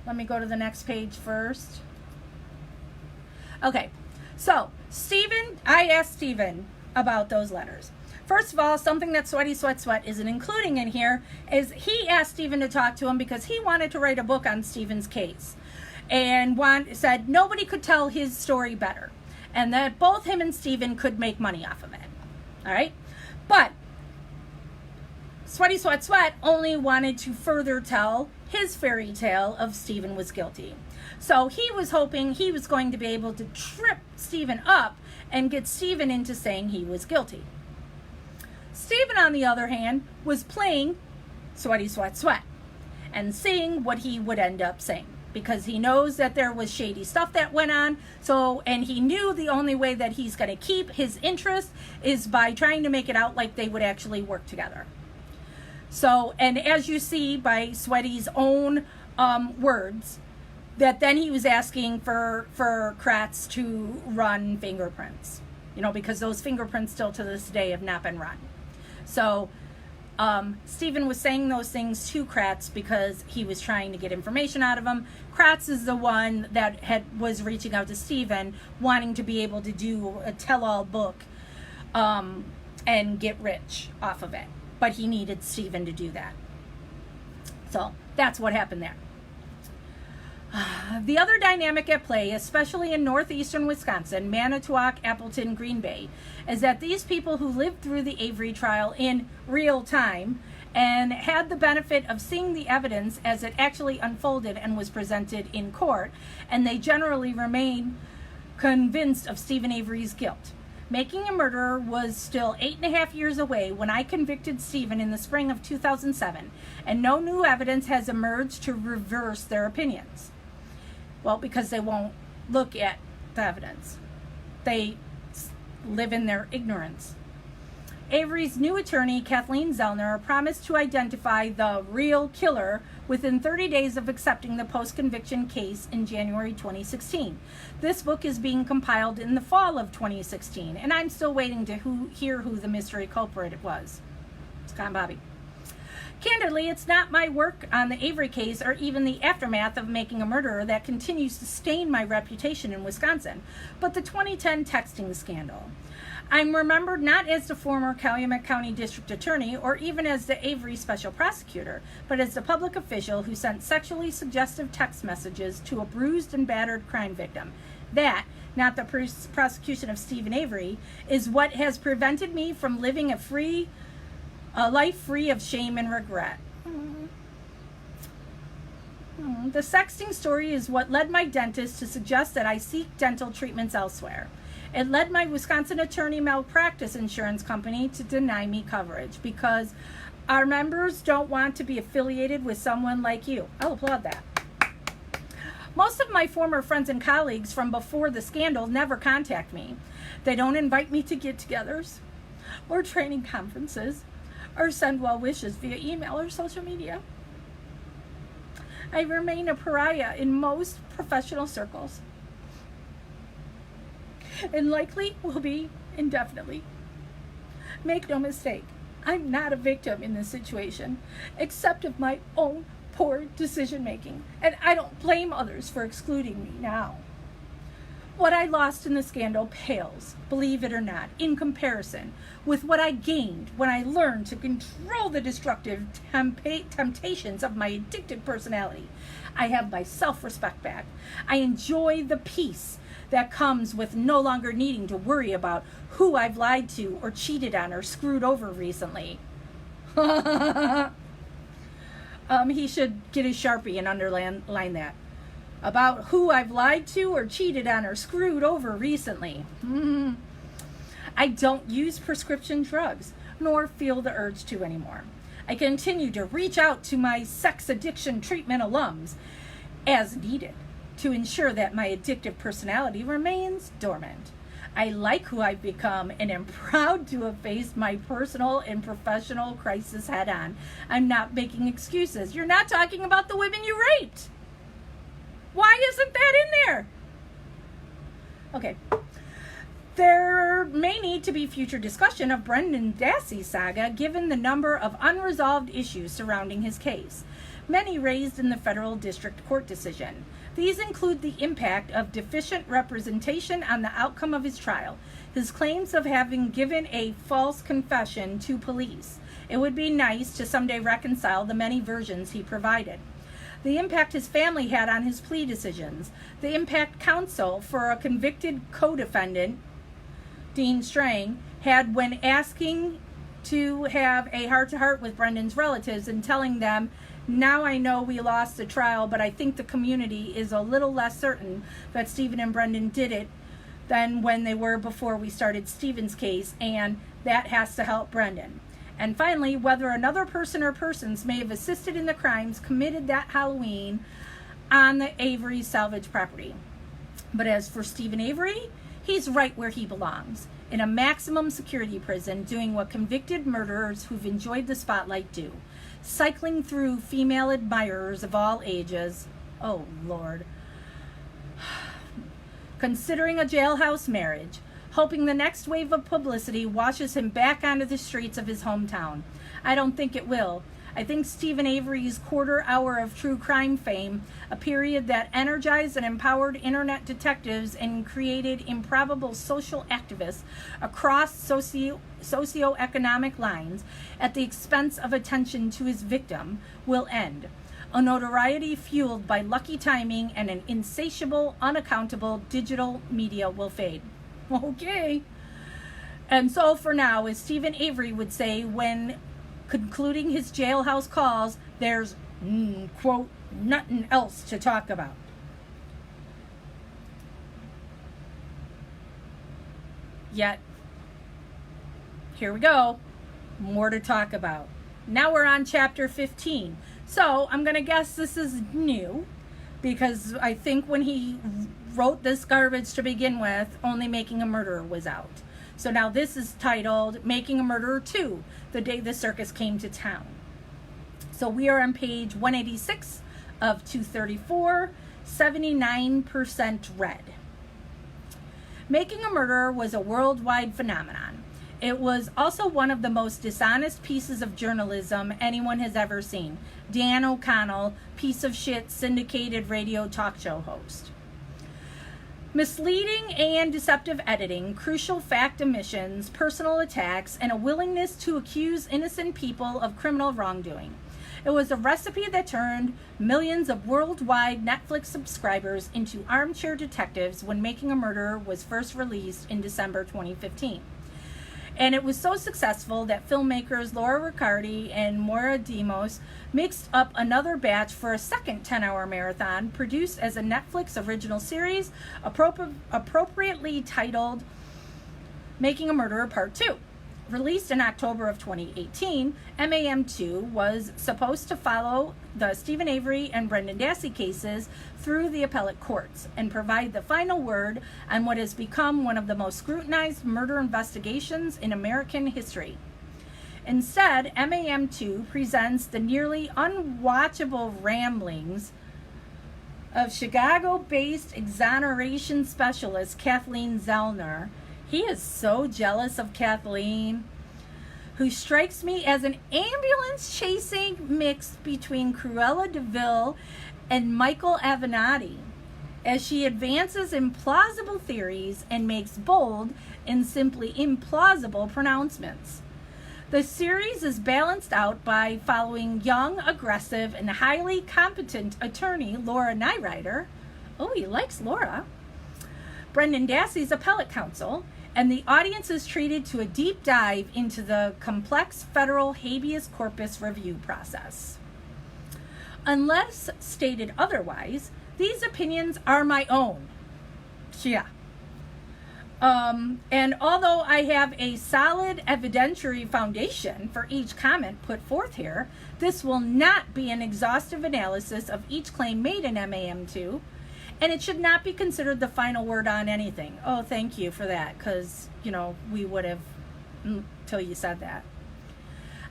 Let me go to the next page first. Okay, so Stephen, I asked Stephen about those letters. First of all, something that Sweaty Sweat Sweat isn't including in here is he asked Stephen to talk to him because he wanted to write a book on Stephen's case, and said nobody could tell his story better, and that both him and Stephen could make money off of it. All right, but Sweaty Sweat Sweat only wanted to further tell his fairy tale of Stephen was guilty. So he was hoping he was going to be able to trip Stephen up and get Stephen into saying he was guilty. Stephen, on the other hand, was playing Sweaty Sweat Sweat and saying what he would end up saying, because he knows that there was shady stuff that went on. And he knew the only way that he's going to keep his interest is by trying to make it out like they would actually work together. So, and as you see by Sweaty's own words, that then he was asking for Kratz to run fingerprints, because those fingerprints still to this day have not been run. So Stephen was saying those things to Kratz because he was trying to get information out of him. Kratz is the one that was reaching out to Stephen, wanting to be able to do a tell-all book and get rich off of it. But he needed Stephen to do that. So that's what happened there. The other dynamic at play, especially in northeastern Wisconsin, Manitowoc, Appleton, Green Bay, is that these people who lived through the Avery trial in real time and had the benefit of seeing the evidence as it actually unfolded and was presented in court, and they generally remain convinced of Stephen Avery's guilt. Making a Murderer was still 8.5 years away when I convicted Stephen in the spring of 2007, and no new evidence has emerged to reverse their opinions. Well, because they won't look at the evidence. They live in their ignorance. Avery's new attorney, Kathleen Zellner, promised to identify the real killer within 30 days of accepting the post-conviction case in January 2016. This book is being compiled in the fall of 2016, and I'm still waiting to hear who the mystery culprit was. Scott and Bobby. Candidly, it's not my work on the Avery case or even the aftermath of Making a Murderer that continues to stain my reputation in Wisconsin, but the 2010 texting scandal. I'm remembered not as the former Calumet County District Attorney or even as the Avery Special Prosecutor, but as the public official who sent sexually suggestive text messages to a bruised and battered crime victim. That, not the prosecution of Stephen Avery, is what has prevented me from living a life free of shame and regret. The sexting story is what led my dentist to suggest that I seek dental treatments elsewhere. It led my Wisconsin attorney malpractice insurance company to deny me coverage because our members don't want to be affiliated with someone like you. I'll applaud that. Most of my former friends and colleagues from before the scandal never contact me. They don't invite me to get-togethers or training conferences or send well wishes via email or social media. I remain a pariah in most professional circles, and likely will be indefinitely. Make no mistake, I'm not a victim in this situation, except of my own poor decision making, and I don't blame others for excluding me now. What I lost in the scandal pales, believe it or not, in comparison with what I gained when I learned to control the destructive temptations of my addicted personality. I have my self-respect back. I enjoy the peace that comes with no longer needing to worry about who I've lied to or cheated on or screwed over recently. He should get his Sharpie and underline that. About who I've lied to or cheated on or screwed over recently. I don't use prescription drugs, nor feel the urge to anymore. I continue to reach out to my sex addiction treatment alums as needed to ensure that my addictive personality remains dormant. I like who I've become and am proud to have faced my personal and professional crisis head on. I'm not making excuses. You're not talking about the women you raped. Why isn't that in there? Okay. There may need to be future discussion of Brendan Dassey's saga given the number of unresolved issues surrounding his case, many raised in the federal district court decision. These include the impact of deficient representation on the outcome of his trial, his claims of having given a false confession to police. It would be nice to someday reconcile the many versions he provided. The impact his family had on his plea decisions. The impact counsel for a convicted co-defendant, Dean Strang, had when asking to have a heart-to-heart with Brendan's relatives and telling them, "Now I know we lost the trial, but I think the community is a little less certain that Stephen and Brendan did it than when they were before we started Stephen's case, and that has to help Brendan." And finally, whether another person or persons may have assisted in the crimes committed that Halloween on the Avery salvage property. But as for Stephen Avery, he's right where he belongs, in a maximum security prison, doing what convicted murderers who've enjoyed the spotlight do, cycling through female admirers of all ages. Oh, Lord. Considering a jailhouse marriage, hoping the next wave of publicity washes him back onto the streets of his hometown. I don't think it will. I think Stephen Avery's quarter hour of true crime fame, a period that energized and empowered internet detectives and created improbable social activists across socioeconomic lines at the expense of attention to his victim, will end. A notoriety fueled by lucky timing and an insatiable, unaccountable digital media will fade. Okay. And so for now, as Stephen Avery would say when concluding his jailhouse calls, there's, quote, nothing else to talk about. Yet, here we go. More to talk about. Now we're on chapter 15. So I'm going to guess this is new, because I think when he wrote this garbage to begin with, Only Making a Murderer was out. So now this is titled Making a Murderer 2, The Day the Circus Came to Town. So we are on page 186 of 234, 79% read. Making a Murderer was a worldwide phenomenon. It was also one of the most dishonest pieces of journalism anyone has ever seen. Dan O'Connell, piece of shit syndicated radio talk show host. Misleading and deceptive editing, crucial fact omissions, personal attacks, and a willingness to accuse innocent people of criminal wrongdoing. It was a recipe that turned millions of worldwide Netflix subscribers into armchair detectives when Making a Murderer was first released in December 2015. And it was so successful that filmmakers Laura Riccardi and Moira Demos mixed up another batch for a second 10-hour marathon produced as a Netflix original series appropriately titled Making a Murderer Part 2. Released in October of 2018, MAM2 was supposed to follow the Stephen Avery and Brendan Dassey cases through the appellate courts and provide the final word on what has become one of the most scrutinized murder investigations in American history. Instead, MAM2 presents the nearly unwatchable ramblings of Chicago-based exoneration specialist Kathleen Zellner. He is so jealous of Kathleen, who strikes me as an ambulance-chasing mix between Cruella de Vil and Michael Avenatti, as she advances implausible theories and makes bold and simply implausible pronouncements. The series is balanced out by following young, aggressive, and highly competent attorney Laura Nyrider. Oh, he likes Laura. Brendan Dassey's appellate counsel, and the audience is treated to a deep dive into the complex federal habeas corpus review process. Unless stated otherwise, these opinions are my own. Yeah. And although I have a solid evidentiary foundation for each comment put forth here, this will not be an exhaustive analysis of each claim made in MAM2, and it should not be considered the final word on anything. Oh, thank you for that, because, we would have till you said that.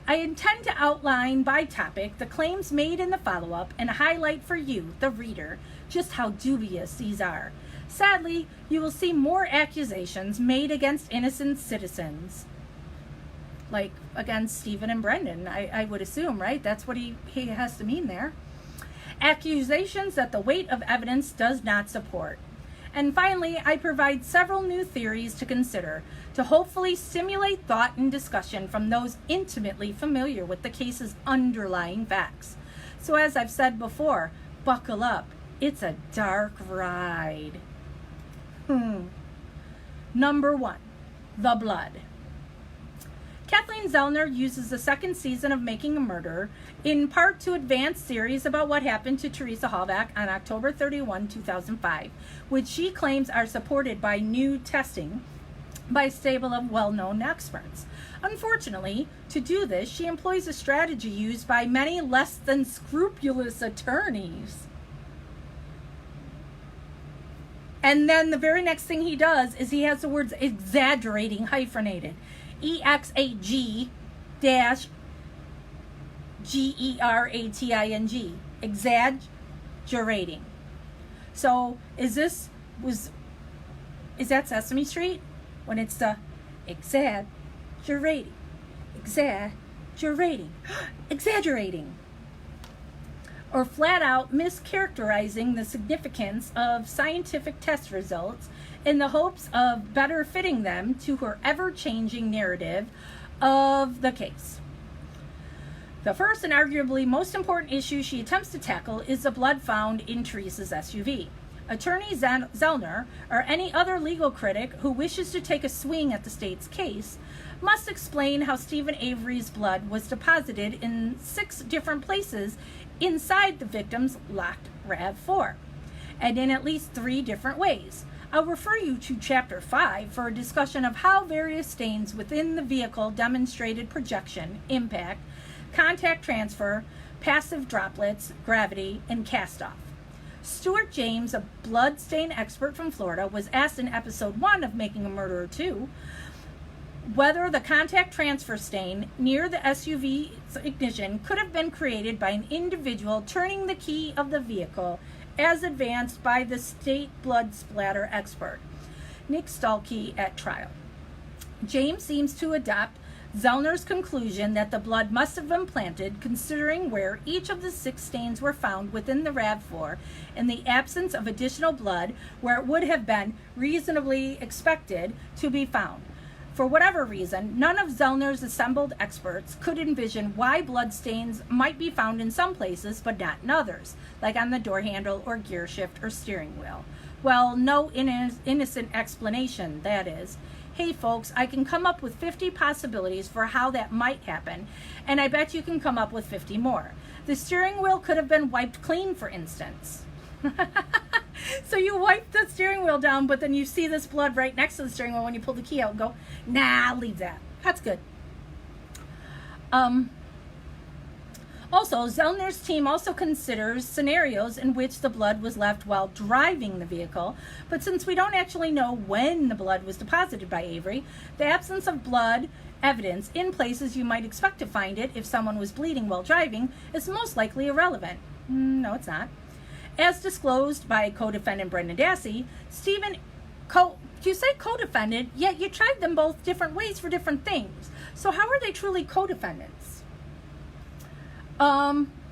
I intend to outline by topic the claims made in the follow-up and highlight for you, the reader, just how dubious these are. Sadly, you will see more accusations made against innocent citizens. Like against Stephen and Brendan, I would assume, right? That's what he has to mean there. Accusations that the weight of evidence does not support. And finally, I provide several new theories to consider to hopefully stimulate thought and discussion from those intimately familiar with the case's underlying facts. So as I've said before, buckle up. It's a dark ride. Number 1, the blood. Kathleen Zellner uses the second season of Making a Murderer in part to advance theories about what happened to Teresa Halbach on October 31, 2005, which she claims are supported by new testing by a stable of well-known experts. Unfortunately, to do this, she employs a strategy used by many less than scrupulous attorneys. And then the very next thing he does is he has the words exaggerating hyphenated. EXAG-GERATING. Exaggerating. So is that Sesame Street? When it's the exaggerating. Or flat out mischaracterizing the significance of scientific test results in the hopes of better fitting them to her ever-changing narrative of the case. The first and arguably most important issue she attempts to tackle is the blood found in Teresa's SUV. Attorney Zellner, or any other legal critic who wishes to take a swing at the state's case, must explain how Stephen Avery's blood was deposited in 6 different places inside the victim's locked RAV4, and in at least 3 different ways. I'll refer you to Chapter 5 for a discussion of how various stains within the vehicle demonstrated projection, impact, contact transfer, passive droplets, gravity, and cast-off. Stuart James, a blood stain expert from Florida, was asked in Episode 1 of Making a Murderer 2 whether the contact transfer stain near the SUV's ignition could have been created by an individual turning the key of the vehicle as advanced by the state blood splatter expert, Nick Stalkey, at trial. James seems to adopt Zellner's conclusion that the blood must have been planted, considering where each of the 6 stains were found within the RAV4 in the absence of additional blood where it would have been reasonably expected to be found. For whatever reason, none of Zellner's assembled experts could envision why blood stains might be found in some places but not in others, like on the door handle or gear shift or steering wheel. Well, no innocent explanation, that is. Hey folks, I can come up with 50 possibilities for how that might happen, and I bet you can come up with 50 more. The steering wheel could have been wiped clean, for instance. So you wipe the steering wheel down, but then you see this blood right next to the steering wheel when you pull the key out and go, nah, leave that. That's good. Also, Zellner's team also considers scenarios in which the blood was left while driving the vehicle, but since we don't actually know when the blood was deposited by Avery, the absence of blood evidence in places you might expect to find it if someone was bleeding while driving is most likely irrelevant. No, it's not. As disclosed by co-defendant Brendan Dassey, you say co-defendant, yet you tried them both different ways for different things. So how are they truly co-defendants?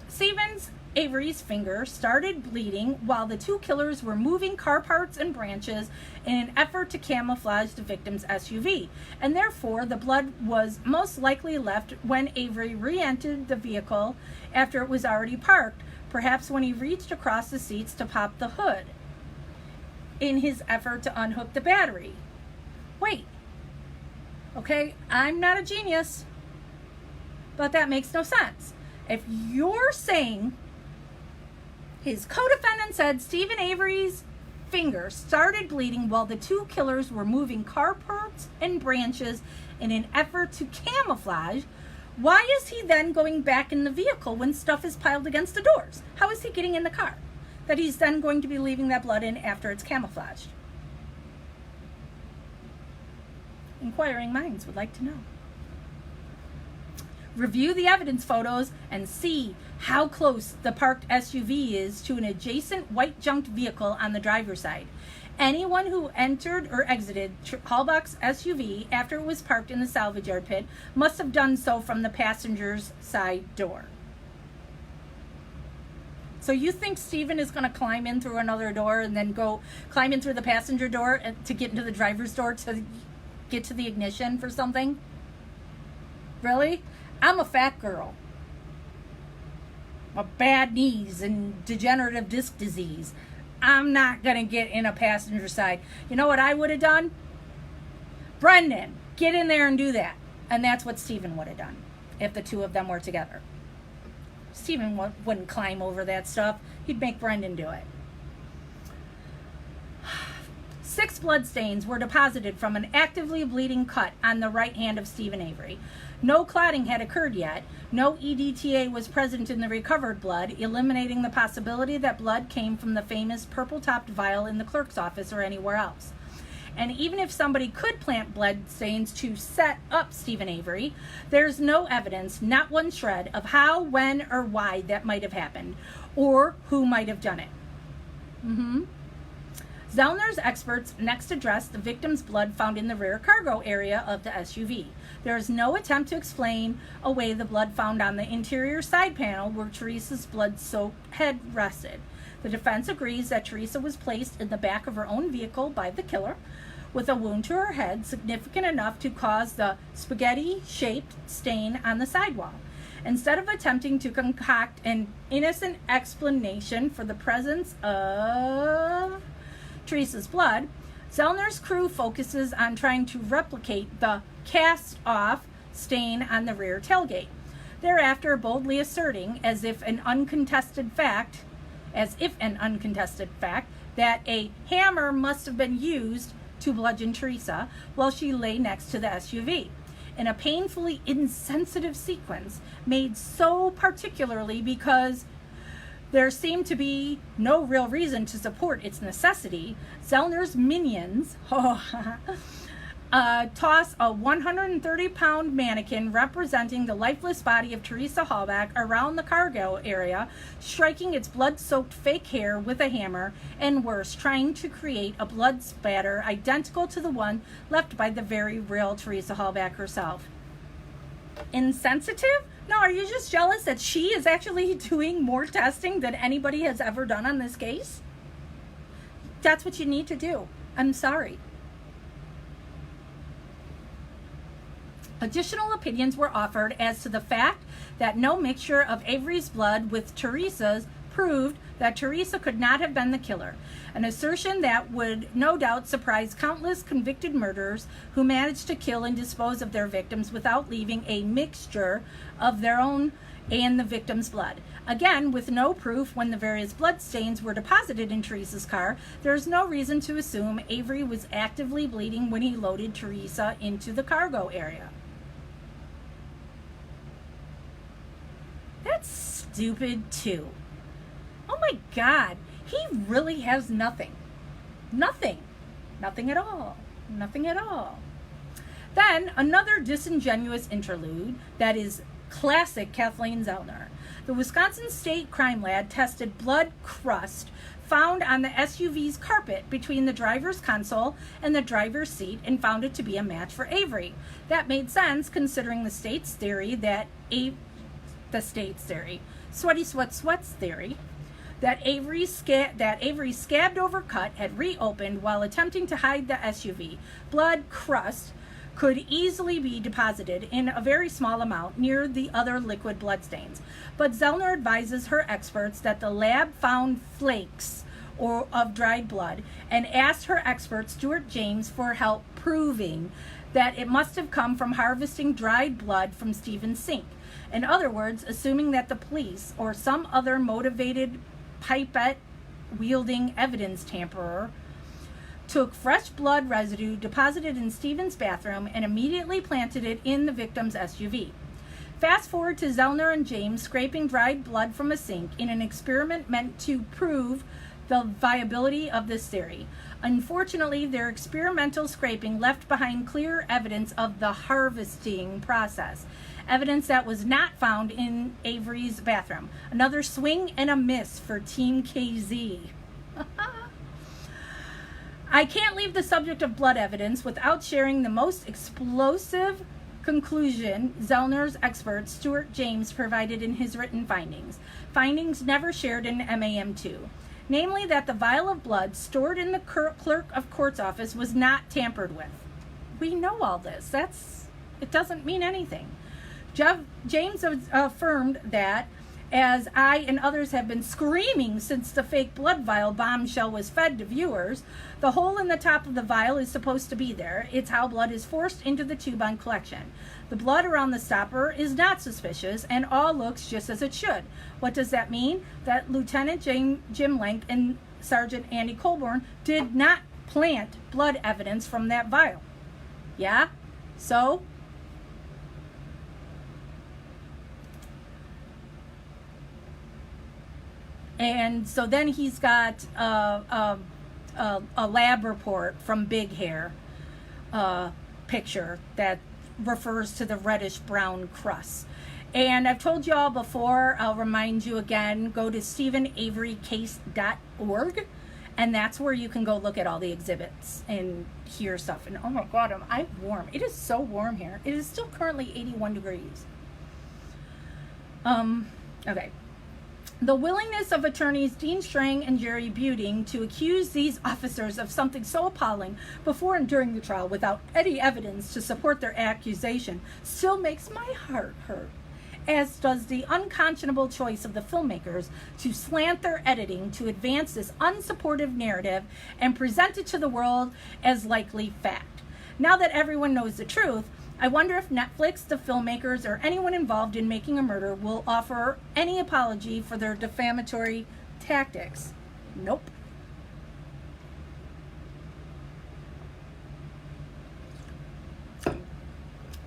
Stevens Avery's finger started bleeding while the 2 killers were moving car parts and branches in an effort to camouflage the victim's SUV, and therefore the blood was most likely left when Avery re-entered the vehicle after it was already parked, perhaps when he reached across the seats to pop the hood in his effort to unhook the battery. Wait. Okay, I'm not a genius, but that makes no sense. If you're saying his co-defendant said Stephen Avery's finger started bleeding while the 2 killers were moving car parts and branches in an effort to camouflage, why is he then going back in the vehicle when stuff is piled against the doors? How is he getting in the car that he's then going to be leaving that blood in after it's camouflaged? Inquiring minds would like to know. Review the evidence photos and see how close the parked SUV is to an adjacent white junked vehicle on the driver's side. Anyone who entered or exited Halbach's SUV after it was parked in the salvage yard pit must have done so from the passenger's side door. So you think Stephen is going to climb in through another door and then go climb in through the passenger door to get into the driver's door to get to the ignition for something? Really? I'm a fat girl. A bad knees and degenerative disc disease. I'm not going to get in a passenger side. You know what I would have done? Brendan, get in there and do that. And that's what Stephen would have done if the two of them were together. Stephen wouldn't climb over that stuff. He'd make Brendan do it. 6 blood stains were deposited from an actively bleeding cut on the right hand of Stephen Avery. No clotting had occurred yet. No EDTA was present in the recovered blood, eliminating the possibility that blood came from the famous purple-topped vial in the clerk's office or anywhere else. And even if somebody could plant blood stains to set up Stephen Avery, there's no evidence, not one shred, of how, when, or why that might have happened, or who might have done it. Zellner's experts next addressed the victim's blood found in the rear cargo area of the SUV. There is no attempt to explain away the blood found on the interior side panel where Teresa's blood-soaked head rested. The defense agrees that Teresa was placed in the back of her own vehicle by the killer with a wound to her head significant enough to cause the spaghetti-shaped stain on the sidewall. Instead of attempting to concoct an innocent explanation for the presence of Teresa's blood, Zellner's crew focuses on trying to replicate the cast-off stain on the rear tailgate, thereafter boldly asserting, as if an uncontested fact, that a hammer must have been used to bludgeon Teresa while she lay next to the SUV, in a painfully insensitive sequence made so particularly because there seemed to be no real reason to support its necessity. Zellner's minions toss a 130-pound mannequin representing the lifeless body of Teresa Hallback around the cargo area, striking its blood-soaked fake hair with a hammer, and worse, trying to create a blood spatter identical to the one left by the very real Teresa Hallback herself. Insensitive? No, are you just jealous that she is actually doing more testing than anybody has ever done on this case? That's what you need to do. I'm sorry. Additional opinions were offered as to the fact that no mixture of Avery's blood with Teresa's proved that Teresa could not have been the killer, an assertion that would no doubt surprise countless convicted murderers who managed to kill and dispose of their victims without leaving a mixture of their own and the victim's blood. Again, with no proof when the various blood stains were deposited in Teresa's car, there is no reason to assume Avery was actively bleeding when he loaded Teresa into the cargo area. That's stupid too. Oh my God, he really has nothing. Nothing. Nothing at all. Nothing at all. Then another disingenuous interlude that is classic Kathleen Zellner. The Wisconsin State Crime Lab tested blood crust found on the SUV's carpet between the driver's console and the driver's seat and found it to be a match for Avery. That made sense considering the state's theory that Sweaty Sweats theory, that Avery's scabbed over cut had reopened while attempting to hide the SUV. Blood crust could easily be deposited in a very small amount near the other liquid bloodstains. But Zellner advises her experts that the lab found flakes of dried blood and asked her expert Stuart James for help proving that it must have come from harvesting dried blood from Stephen's sink. In other words, assuming that the police or some other motivated pipette-wielding evidence tamperer took fresh blood residue deposited in Stephen's bathroom and immediately planted it in the victim's SUV. Fast forward to Zellner and James scraping dried blood from a sink in an experiment meant to prove the viability of this theory. Unfortunately, their experimental scraping left behind clear evidence of the harvesting process, evidence that was not found in Avery's bathroom. Another swing and a miss for Team KZ. I can't leave the subject of blood evidence without sharing the most explosive conclusion Zellner's expert Stuart James provided in his written findings never shared in MAM2, namely that the vial of blood stored in the clerk of court's office was not tampered with. We know all this. It doesn't mean anything. James affirmed that, as I and others have been screaming since the fake blood vial bombshell was fed to viewers, the hole in the top of the vial is supposed to be there. It's how blood is forced into the tube on collection. The blood around the stopper is not suspicious and all looks just as it should. What does that mean? That Lieutenant Jim Lenk and Sergeant Andy Colburn did not plant blood evidence from that vial. Yeah? So? And so then he's got a lab report from Big Hair picture that refers to the reddish brown crust. And I've told you all before, I'll remind you again, go to StephenAveryCase.org, and that's where you can go look at all the exhibits and hear stuff. And oh my God, I'm warm. It is so warm here. It is still currently 81 degrees. Okay. The willingness of attorneys Dean Strang and Jerry Buting to accuse these officers of something so appalling before and during the trial without any evidence to support their accusation still makes my heart hurt, as does the unconscionable choice of the filmmakers to slant their editing to advance this unsupportive narrative and present it to the world as likely fact. Now that everyone knows the truth, I wonder if Netflix, the filmmakers, or anyone involved in Making a Murder will offer any apology for their defamatory tactics. Nope.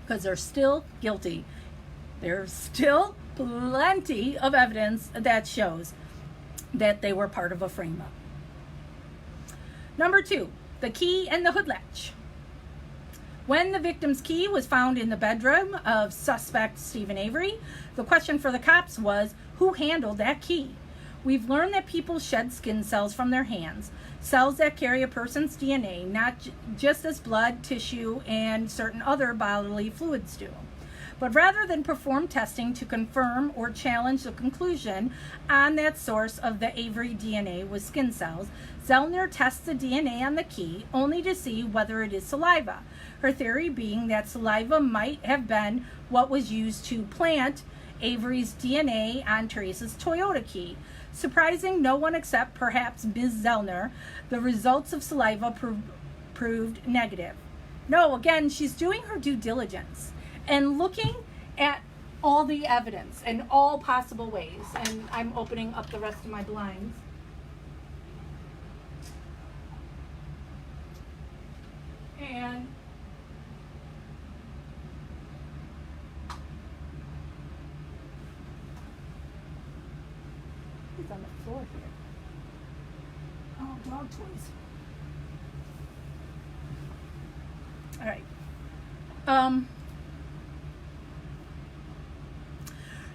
Because they're still guilty. There's still plenty of evidence that shows that they were part of a frame-up. Number 2, the key and the hood latch. When the victim's key was found in the bedroom of suspect Stephen Avery, the question for the cops was, who handled that key? We've learned that people shed skin cells from their hands, cells that carry a person's DNA, not just as blood, tissue, and certain other bodily fluids do. But rather than perform testing to confirm or challenge the conclusion on that source of the Avery DNA was skin cells, Zellner tests the DNA on the key only to see whether it is saliva. Her theory being that saliva might have been what was used to plant Avery's DNA on Teresa's Toyota key. Surprising no one except perhaps Ms. Zellner, the results of saliva proved negative. No, again, she's doing her due diligence and looking at all the evidence in all possible ways. And I'm opening up the rest of my blinds. And it's on the floor here. Oh, dog toys. All right.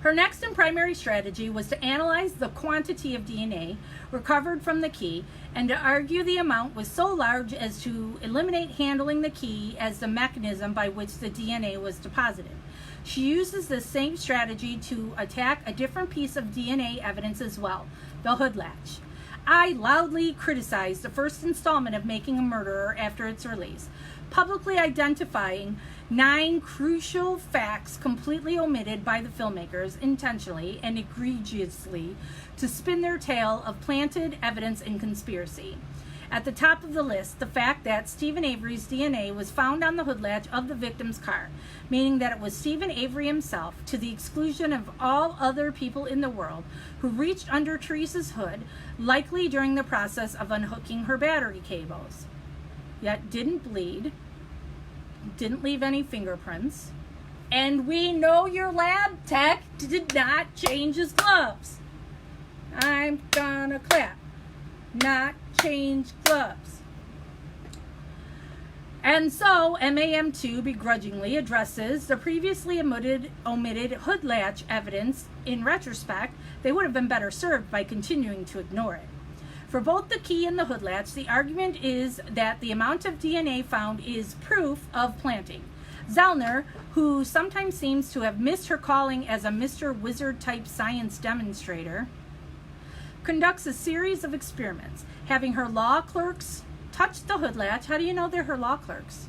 Her next and primary strategy was to analyze the quantity of DNA recovered from the key and to argue the amount was so large as to eliminate handling the key as the mechanism by which the DNA was deposited. She uses the same strategy to attack a different piece of DNA evidence as well, the hood latch. I loudly criticized the first installment of Making a Murderer after its release, publicly identifying 9 crucial facts completely omitted by the filmmakers intentionally and egregiously to spin their tale of planted evidence and conspiracy. At the top of the list, the fact that Stephen Avery's DNA was found on the hood latch of the victim's car, meaning that it was Stephen Avery himself, to the exclusion of all other people in the world, who reached under Teresa's hood, likely during the process of unhooking her battery cables. Yet didn't bleed, didn't leave any fingerprints, and we know your lab tech did not change his gloves. I'm gonna clap. Not change gloves. And so MAM2 begrudgingly addresses the previously omitted hood latch evidence. In retrospect, they would have been better served by continuing to ignore it. For both the key and the hood latch, the argument is that the amount of DNA found is proof of planting. Zellner, who sometimes seems to have missed her calling as a Mr. Wizard-type science demonstrator, conducts a series of experiments, having her law clerks touch the hood latch. How do you know they're her law clerks?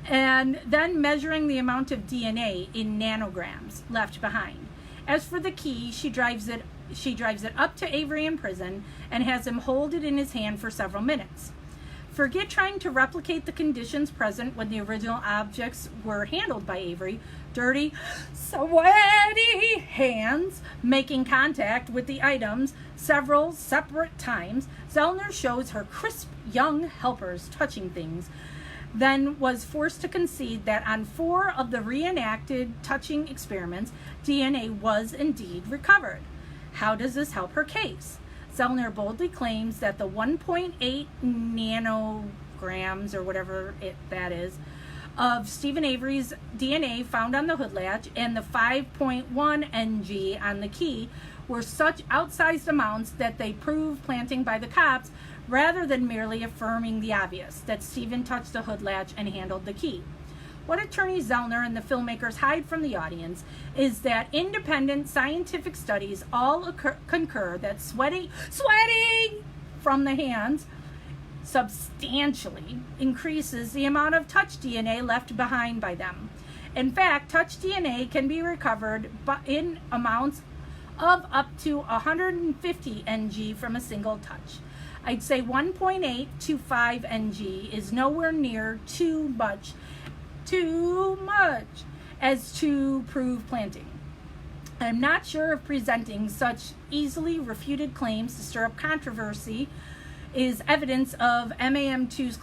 And then measuring the amount of DNA in nanograms left behind. As for the key, she drives it up to Avery in prison and has him hold it in his hand for several minutes. Forget trying to replicate the conditions present when the original objects were handled by Avery. Dirty, sweaty hands making contact with the items several separate times. Zellner shows her crisp young helpers touching things, then was forced to concede that on 4 of the reenacted touching experiments, DNA was indeed recovered. How does this help her case? Zellner boldly claims that the 1.8 nanograms, or whatever that is, of Stephen Avery's DNA found on the hood latch and the 5.1 ng on the key were such outsized amounts that they prove planting by the cops, rather than merely affirming the obvious, that Stephen touched the hood latch and handled the key. What attorney Zellner and the filmmakers hide from the audience is that independent scientific studies all concur that sweating from the hands substantially increases the amount of touch DNA left behind by them. In fact, touch DNA can be recovered in amounts of up to 150 ng from a single touch. I'd say 1.8 to 5 ng is nowhere near too much as to prove planting. I'm not sure if presenting such easily refuted claims to stir up controversy is evidence of MAM2's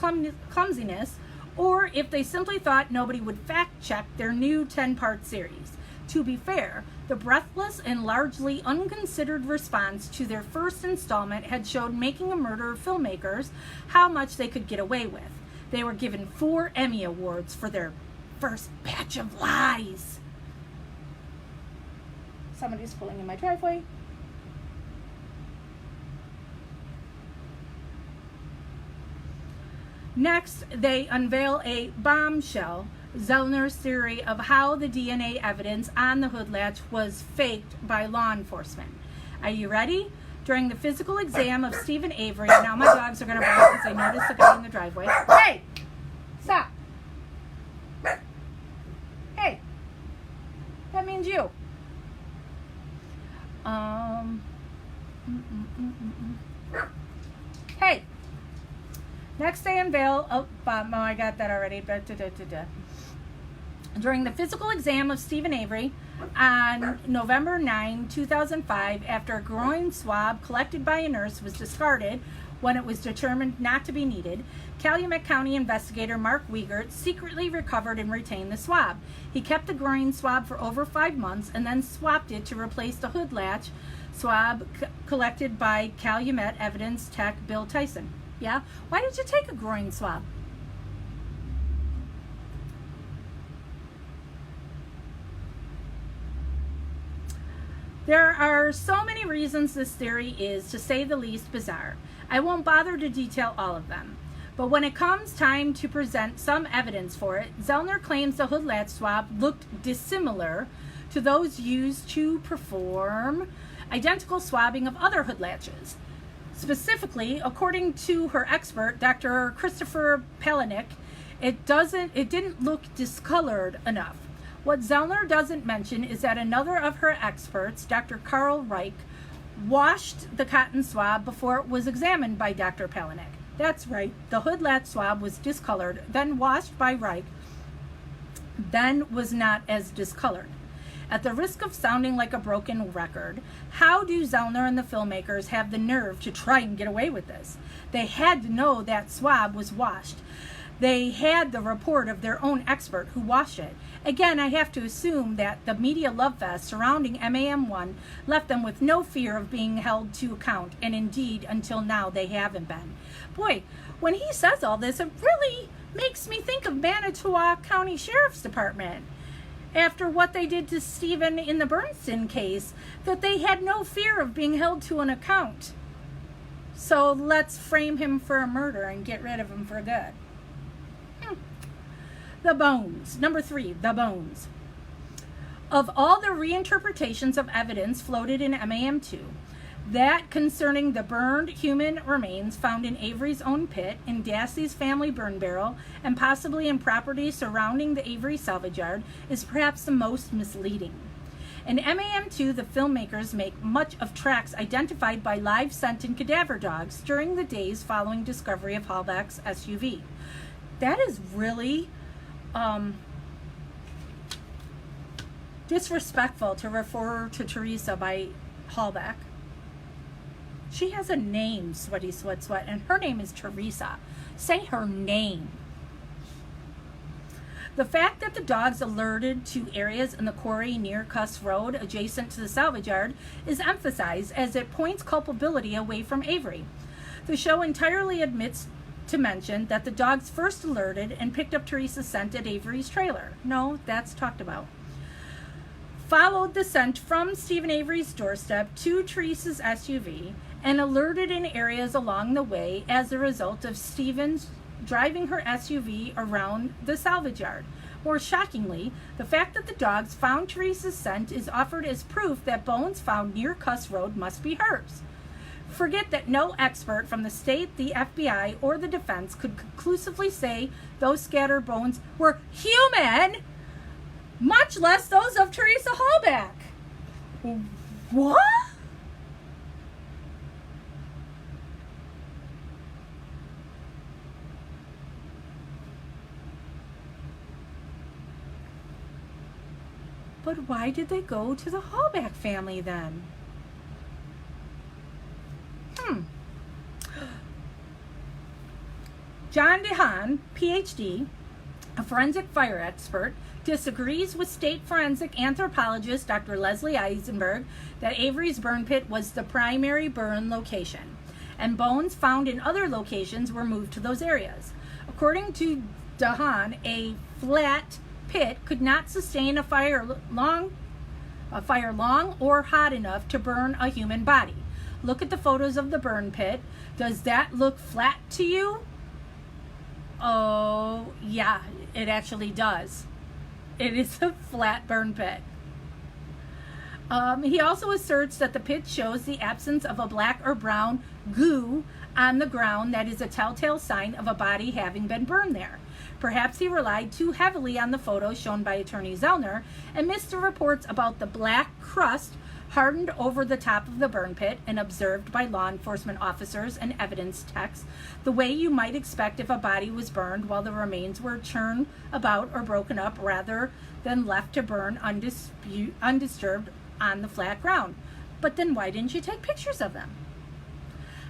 clumsiness, or if they simply thought nobody would fact-check their new 10-part series. To be fair, the breathless and largely unconsidered response to their first installment had showed Making a Murderer filmmakers how much they could get away with. They were given 4 Emmy Awards for their first batch of lies. Somebody's pulling in my driveway. Next, they unveil a bombshell, Zellner's theory of how the DNA evidence on the hood latch was faked by law enforcement. Are you ready? During the physical exam of Stephen Avery, now my dogs are going to bark because I noticed the guy in the driveway. Hey! Stop! Hey! That means you. Hey! Next, they unveil. I got that already. During the physical exam of Stephen Avery on November 9, 2005, after a groin swab collected by a nurse was discarded when it was determined not to be needed, Calumet County investigator Mark Wiegert secretly recovered and retained the swab. He kept the groin swab for over 5 months and then swapped it to replace the hood latch swab collected by Calumet evidence tech Bill Tyson. Yeah? Why did you take a groin swab? There are so many reasons this theory is, to say the least, bizarre. I won't bother to detail all of them. But when it comes time to present some evidence for it, Zellner claims the hood latch swab looked dissimilar to those used to perform identical swabbing of other hood latches. Specifically, according to her expert, Dr. Christopher Palahniuk, it didn't look discolored enough. What Zellner doesn't mention is that another of her experts, Dr. Carl Reich, washed the cotton swab before it was examined by Dr. Palahniuk. That's right, the hood latch swab was discolored, then washed by Reich, then was not as discolored. At the risk of sounding like a broken record, how do Zellner and the filmmakers have the nerve to try and get away with this? They had to know that swab was washed. They had the report of their own expert who washed it. Again, I have to assume that the media love fest surrounding MAM1 left them with no fear of being held to account, and indeed, until now, they haven't been. Boy, when he says all this, it really makes me think of Manitowoc County Sheriff's Department. After what they did to Stephen in the Bernstein case, that they had no fear of being held to an account. So let's frame him for a murder and get rid of him for good. The bones. Number 3, the bones. Of all the reinterpretations of evidence floated in MAM2, that concerning the burned human remains found in Avery's own pit, in Dassey's family burn barrel, and possibly in property surrounding the Avery salvage yard is perhaps the most misleading. In MAM2, the filmmakers make much of tracks identified by live scent and cadaver dogs during the days following discovery of Halbach's SUV. That is really disrespectful to refer to Teresa by Halbach. She has a name, Sweaty Sweat Sweat, and her name is Teresa. Say her name. The fact that the dogs alerted to areas in the quarry near Cuss Road adjacent to the salvage yard is emphasized as it points culpability away from Avery. The show entirely admits to mention that the dogs first alerted and picked up Teresa's scent at Avery's trailer. No, that's talked about. Followed the scent from Stephen Avery's doorstep to Teresa's SUV and alerted in areas along the way as a result of Stephen's driving her SUV around the salvage yard. More shockingly, the fact that the dogs found Teresa's scent is offered as proof that bones found near Cuss Road must be hers. Forget that no expert from the state, the FBI, or the defense could conclusively say those scattered bones were human, much less those of Teresa Halbach. What? But why did they go to the Halbach family then? John DeHaan, PhD, a forensic fire expert, disagrees with state forensic anthropologist Dr. Leslie Eisenberg that Avery's burn pit was the primary burn location, and bones found in other locations were moved to those areas. According to DeHaan, a flat pit could not sustain a fire long or hot enough to burn a human body. Look at the photos of the burn pit. Does that look flat to you? Oh, yeah, it actually does. It is a flat burn pit. He also asserts that the pit shows the absence of a black or brown goo on the ground that is a telltale sign of a body having been burned there. Perhaps he relied too heavily on the photos shown by Attorney Zellner and missed the reports about the black crust hardened over the top of the burn pit and observed by law enforcement officers and evidence techs, the way you might expect if a body was burned while the remains were churned about or broken up rather than left to burn undisturbed on the flat ground. But then why didn't you take pictures of them?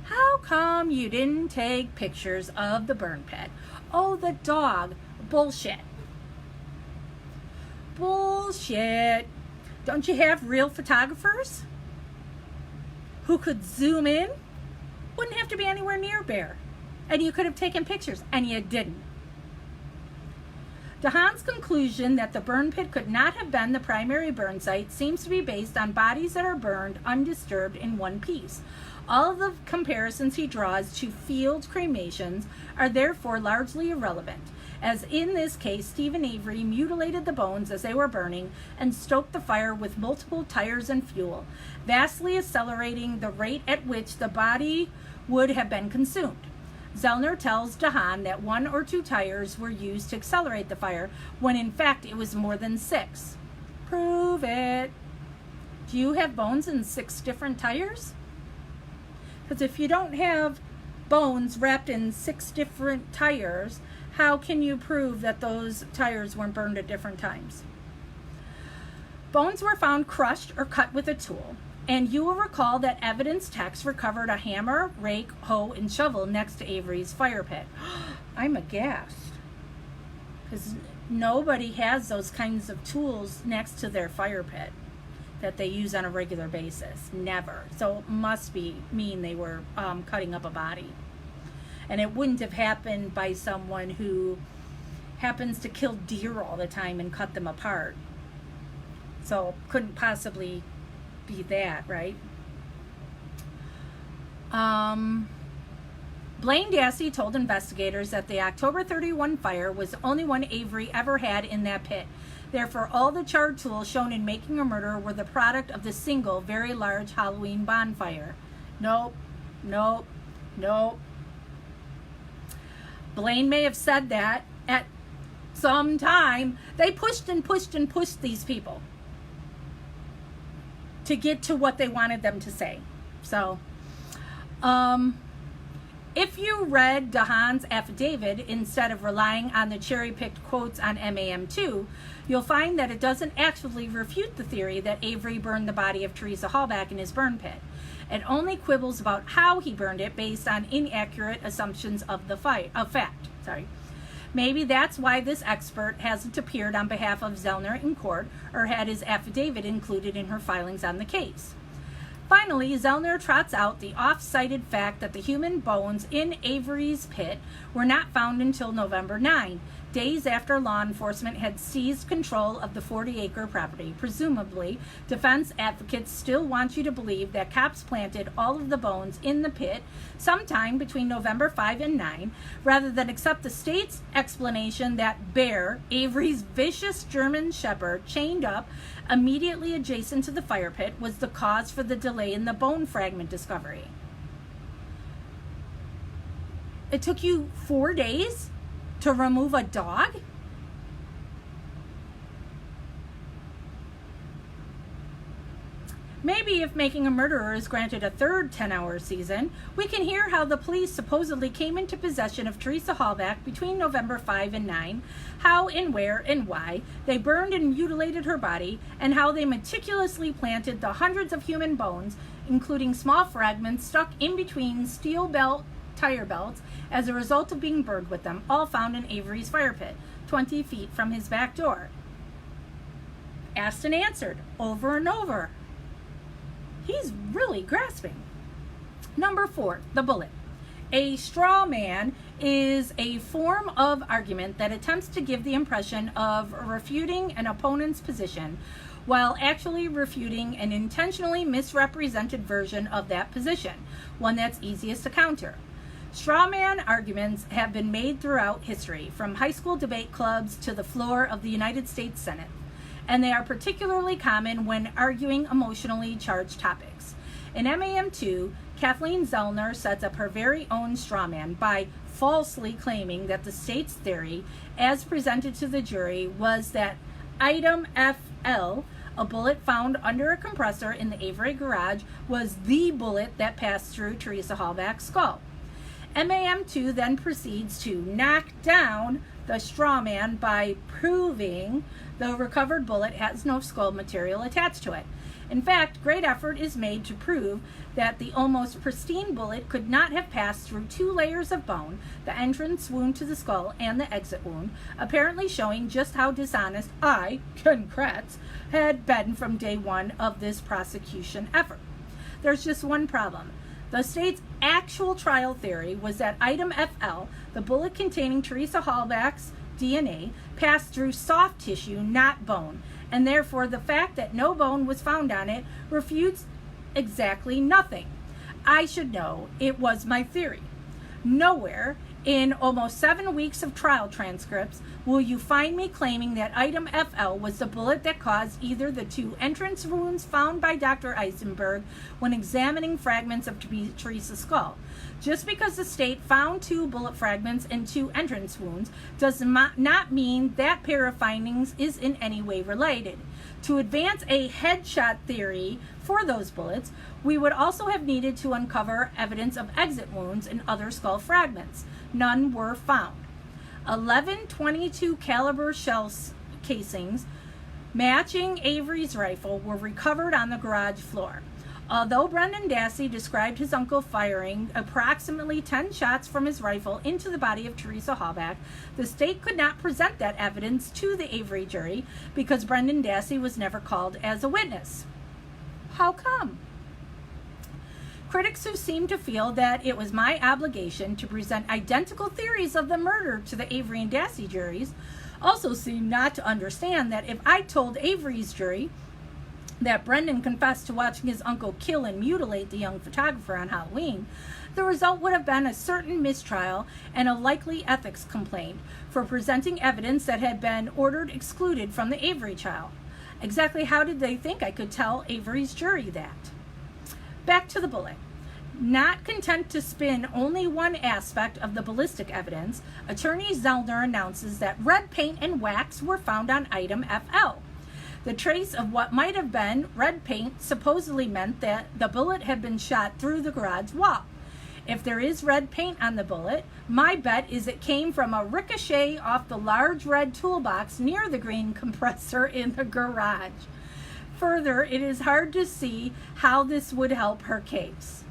How come you didn't take pictures of the burn pit? Oh, the dog. Bullshit. Bullshit. Don't you have real photographers who could zoom in? Wouldn't have to be anywhere near Bear. And you could have taken pictures, and you didn't. DeHaan's conclusion that the burn pit could not have been the primary burn site seems to be based on bodies that are burned undisturbed in one piece. All of the comparisons he draws to field cremations are therefore largely irrelevant, as in this case, Stephen Avery mutilated the bones as they were burning and stoked the fire with multiple tires and fuel, vastly accelerating the rate at which the body would have been consumed. Zellner tells DeHaan that 1 or 2 tires were used to accelerate the fire, when in fact it was more than 6. Prove it. Do you have bones in 6 different tires? Because if you don't have bones wrapped in 6 different tires, how can you prove that those tires weren't burned at different times? Bones were found crushed or cut with a tool, and you will recall that evidence techs recovered a hammer, rake, hoe, and shovel next to Avery's fire pit. I'm aghast, because nobody has those kinds of tools next to their fire pit that they use on a regular basis. Never. So it must mean they were cutting up a body. And it wouldn't have happened by someone who happens to kill deer all the time and cut them apart. So couldn't possibly be that, right? Blaine Dassey told investigators that the October 31 fire was the only one Avery ever had in that pit. Therefore, all the charred tools shown in Making a Murderer were the product of the single, very large Halloween bonfire. Nope. Blaine may have said that at some time. They pushed these people to get to what they wanted them to say. So, if you read DeHaan's affidavit instead of relying on the cherry-picked quotes on MAM2, you'll find that it doesn't actually refute the theory that Avery burned the body of Teresa Hallback in his burn pit. It only quibbles about how he burned it based on inaccurate assumptions of fact. Maybe that's why this expert hasn't appeared on behalf of Zellner in court or had his affidavit included in her filings on the case. Finally, Zellner trots out the oft-cited fact that the human bones in Avery's pit were not found until November 9, days after law enforcement had seized control of the 40-acre property. Presumably, defense advocates still want you to believe that cops planted all of the bones in the pit sometime between November 5 and 9, rather than accept the state's explanation that Bear, Avery's vicious German shepherd, chained up immediately adjacent to the fire pit, was the cause for the delay in the bone fragment discovery. It took you 4 days to remove a dog? Maybe if Making a Murderer is granted a third 10-hour season, we can hear how the police supposedly came into possession of Teresa Hallback between November 5 and 9, how and where and why they burned and mutilated her body, and how they meticulously planted the hundreds of human bones, including small fragments stuck in between steel tire belts as a result of being burned with them, all found in Avery's fire pit, 20 feet from his back door. Asked and answered, over and over. He's really grasping. Number 4, the bullet. A straw man is a form of argument that attempts to give the impression of refuting an opponent's position while actually refuting an intentionally misrepresented version of that position, one that's easiest to counter. Straw man arguments have been made throughout history, from high school debate clubs to the floor of the United States Senate, and they are particularly common when arguing emotionally charged topics. In MAM2, Kathleen Zellner sets up her very own straw man by falsely claiming that the state's theory, as presented to the jury, was that item FL, a bullet found under a compressor in the Avery garage, was the bullet that passed through Teresa Hallback's skull. MAM2 then proceeds to knock down the straw man by proving the recovered bullet has no skull material attached to it. In fact, great effort is made to prove that the almost pristine bullet could not have passed through 2 layers of bone, the entrance wound to the skull and the exit wound, apparently showing just how dishonest Ken Kratz, had been from day one of this prosecution effort. There's just one problem. The state's actual trial theory was that item FL, the bullet containing Teresa Hallback's DNA, passed through soft tissue, not bone, and therefore the fact that no bone was found on it refutes exactly nothing. I should know, it was my theory. Nowhere in almost 7 weeks of trial transcripts will you find me claiming that item FL was the bullet that caused either the 2 entrance wounds found by Dr. Eisenberg when examining fragments of Teresa's skull. Just because the state found 2 bullet fragments and 2 entrance wounds does not mean that pair of findings is in any way related. To advance a headshot theory for those bullets, we would also have needed to uncover evidence of exit wounds and other skull fragments. None were found. 11 .22 caliber shell casings matching Avery's rifle were recovered on the garage floor. Although Brendan Dassey described his uncle firing approximately 10 shots from his rifle into the body of Teresa Hallback, the state could not present that evidence to the Avery jury because Brendan Dassey was never called as a witness. How come? Critics who seem to feel that it was my obligation to present identical theories of the murder to the Avery and Dassey juries also seem not to understand that if I told Avery's jury that Brendan confessed to watching his uncle kill and mutilate the young photographer on Halloween, the result would have been a certain mistrial and a likely ethics complaint for presenting evidence that had been ordered excluded from the Avery trial. Exactly how did they think I could tell Avery's jury that? Back to the bullet. Not content to spin only one aspect of the ballistic evidence, Attorney Zellner announces that red paint and wax were found on item FL. The trace of what might have been red paint supposedly meant that the bullet had been shot through the garage wall. If there is red paint on the bullet, my bet is it came from a ricochet off the large red toolbox near the green compressor in the garage. Further, it is hard to see how this would help her case.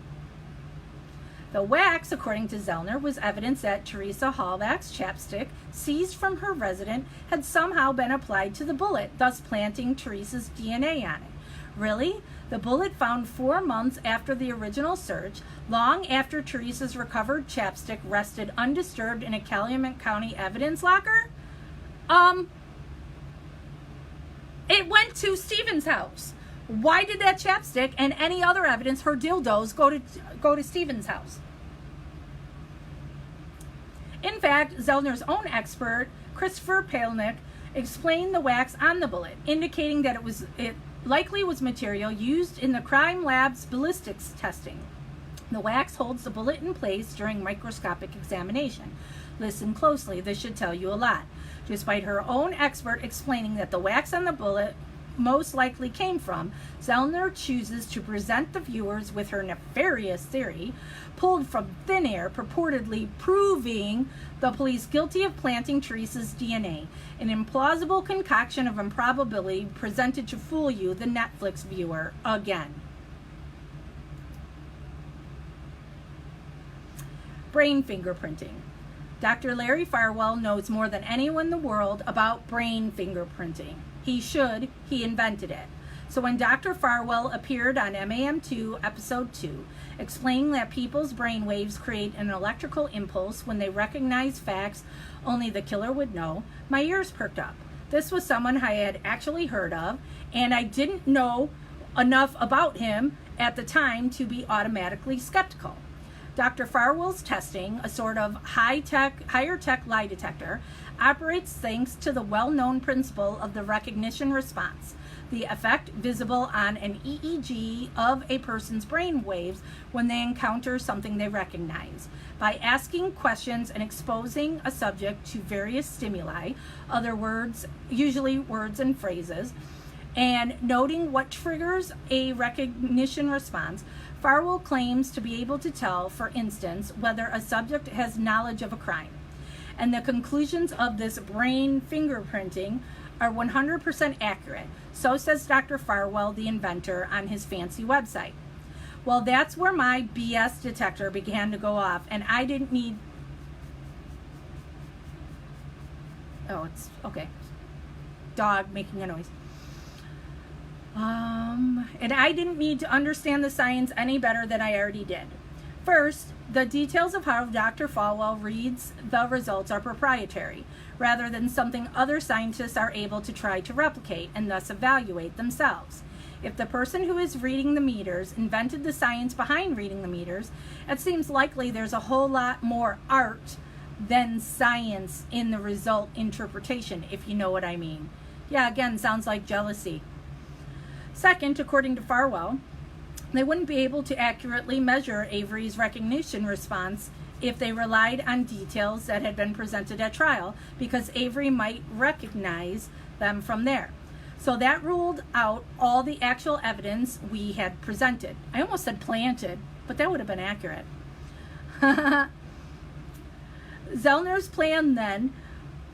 The wax, according to Zellner, was evidence that Teresa Hallback's chapstick, seized from her resident, had somehow been applied to the bullet, thus planting Teresa's DNA on it. Really? The bullet found 4 months after the original search, long after Teresa's recovered chapstick rested undisturbed in a Calumet County evidence locker? It went to Stephen's house. Why did that chapstick and any other evidence, her dildos, go to Stephen's house? In fact, Zellner's own expert, Christopher Paleniuk, explained the wax on the bullet, indicating that it likely was material used in the crime lab's ballistics testing. The wax holds the bullet in place during microscopic examination. Listen closely, this should tell you a lot. Despite her own expert explaining that the wax on the bullet most likely came from, Zellner chooses to present the viewers with her nefarious theory, pulled from thin air, purportedly proving the police guilty of planting Teresa's DNA, an implausible concoction of improbability presented to fool you, the Netflix viewer, again. Brain fingerprinting. Dr. Larry Farwell knows more than anyone in the world about brain fingerprinting. He should. He invented it. So when Dr. Farwell appeared on MAM2 episode 2, explaining that people's brain waves create an electrical impulse when they recognize facts only the killer would know, my ears perked up. This was someone I had actually heard of, and I didn't know enough about him at the time to be automatically skeptical. Dr. Farwell's testing, a sort of higher tech lie detector, operates thanks to the well-known principle of the recognition response, the effect visible on an EEG of a person's brain waves when they encounter something they recognize. By asking questions and exposing a subject to various stimuli, other words, usually words and phrases, and noting what triggers a recognition response, Farwell claims to be able to tell, for instance, whether a subject has knowledge of a crime. And the conclusions of this brain fingerprinting are 100% accurate. So says Dr. Farwell, the inventor, on his fancy website. Well, that's where my BS detector began to go off, and I didn't need... Oh, it's okay. Dog making a noise. And I didn't need to understand the science any better than I already did. First, the details of how Dr. Farwell reads the results are proprietary, rather than something other scientists are able to try to replicate and thus evaluate themselves. If the person who is reading the meters invented the science behind reading the meters, it seems likely there's a whole lot more art than science in the result interpretation, if you know what I mean. Yeah, again, sounds like jealousy. Second, according to Farwell, they wouldn't be able to accurately measure Avery's recognition response if they relied on details that had been presented at trial, because Avery might recognize them from there. So that ruled out all the actual evidence we had presented. I almost said planted, but that would have been accurate. Zellner's plan then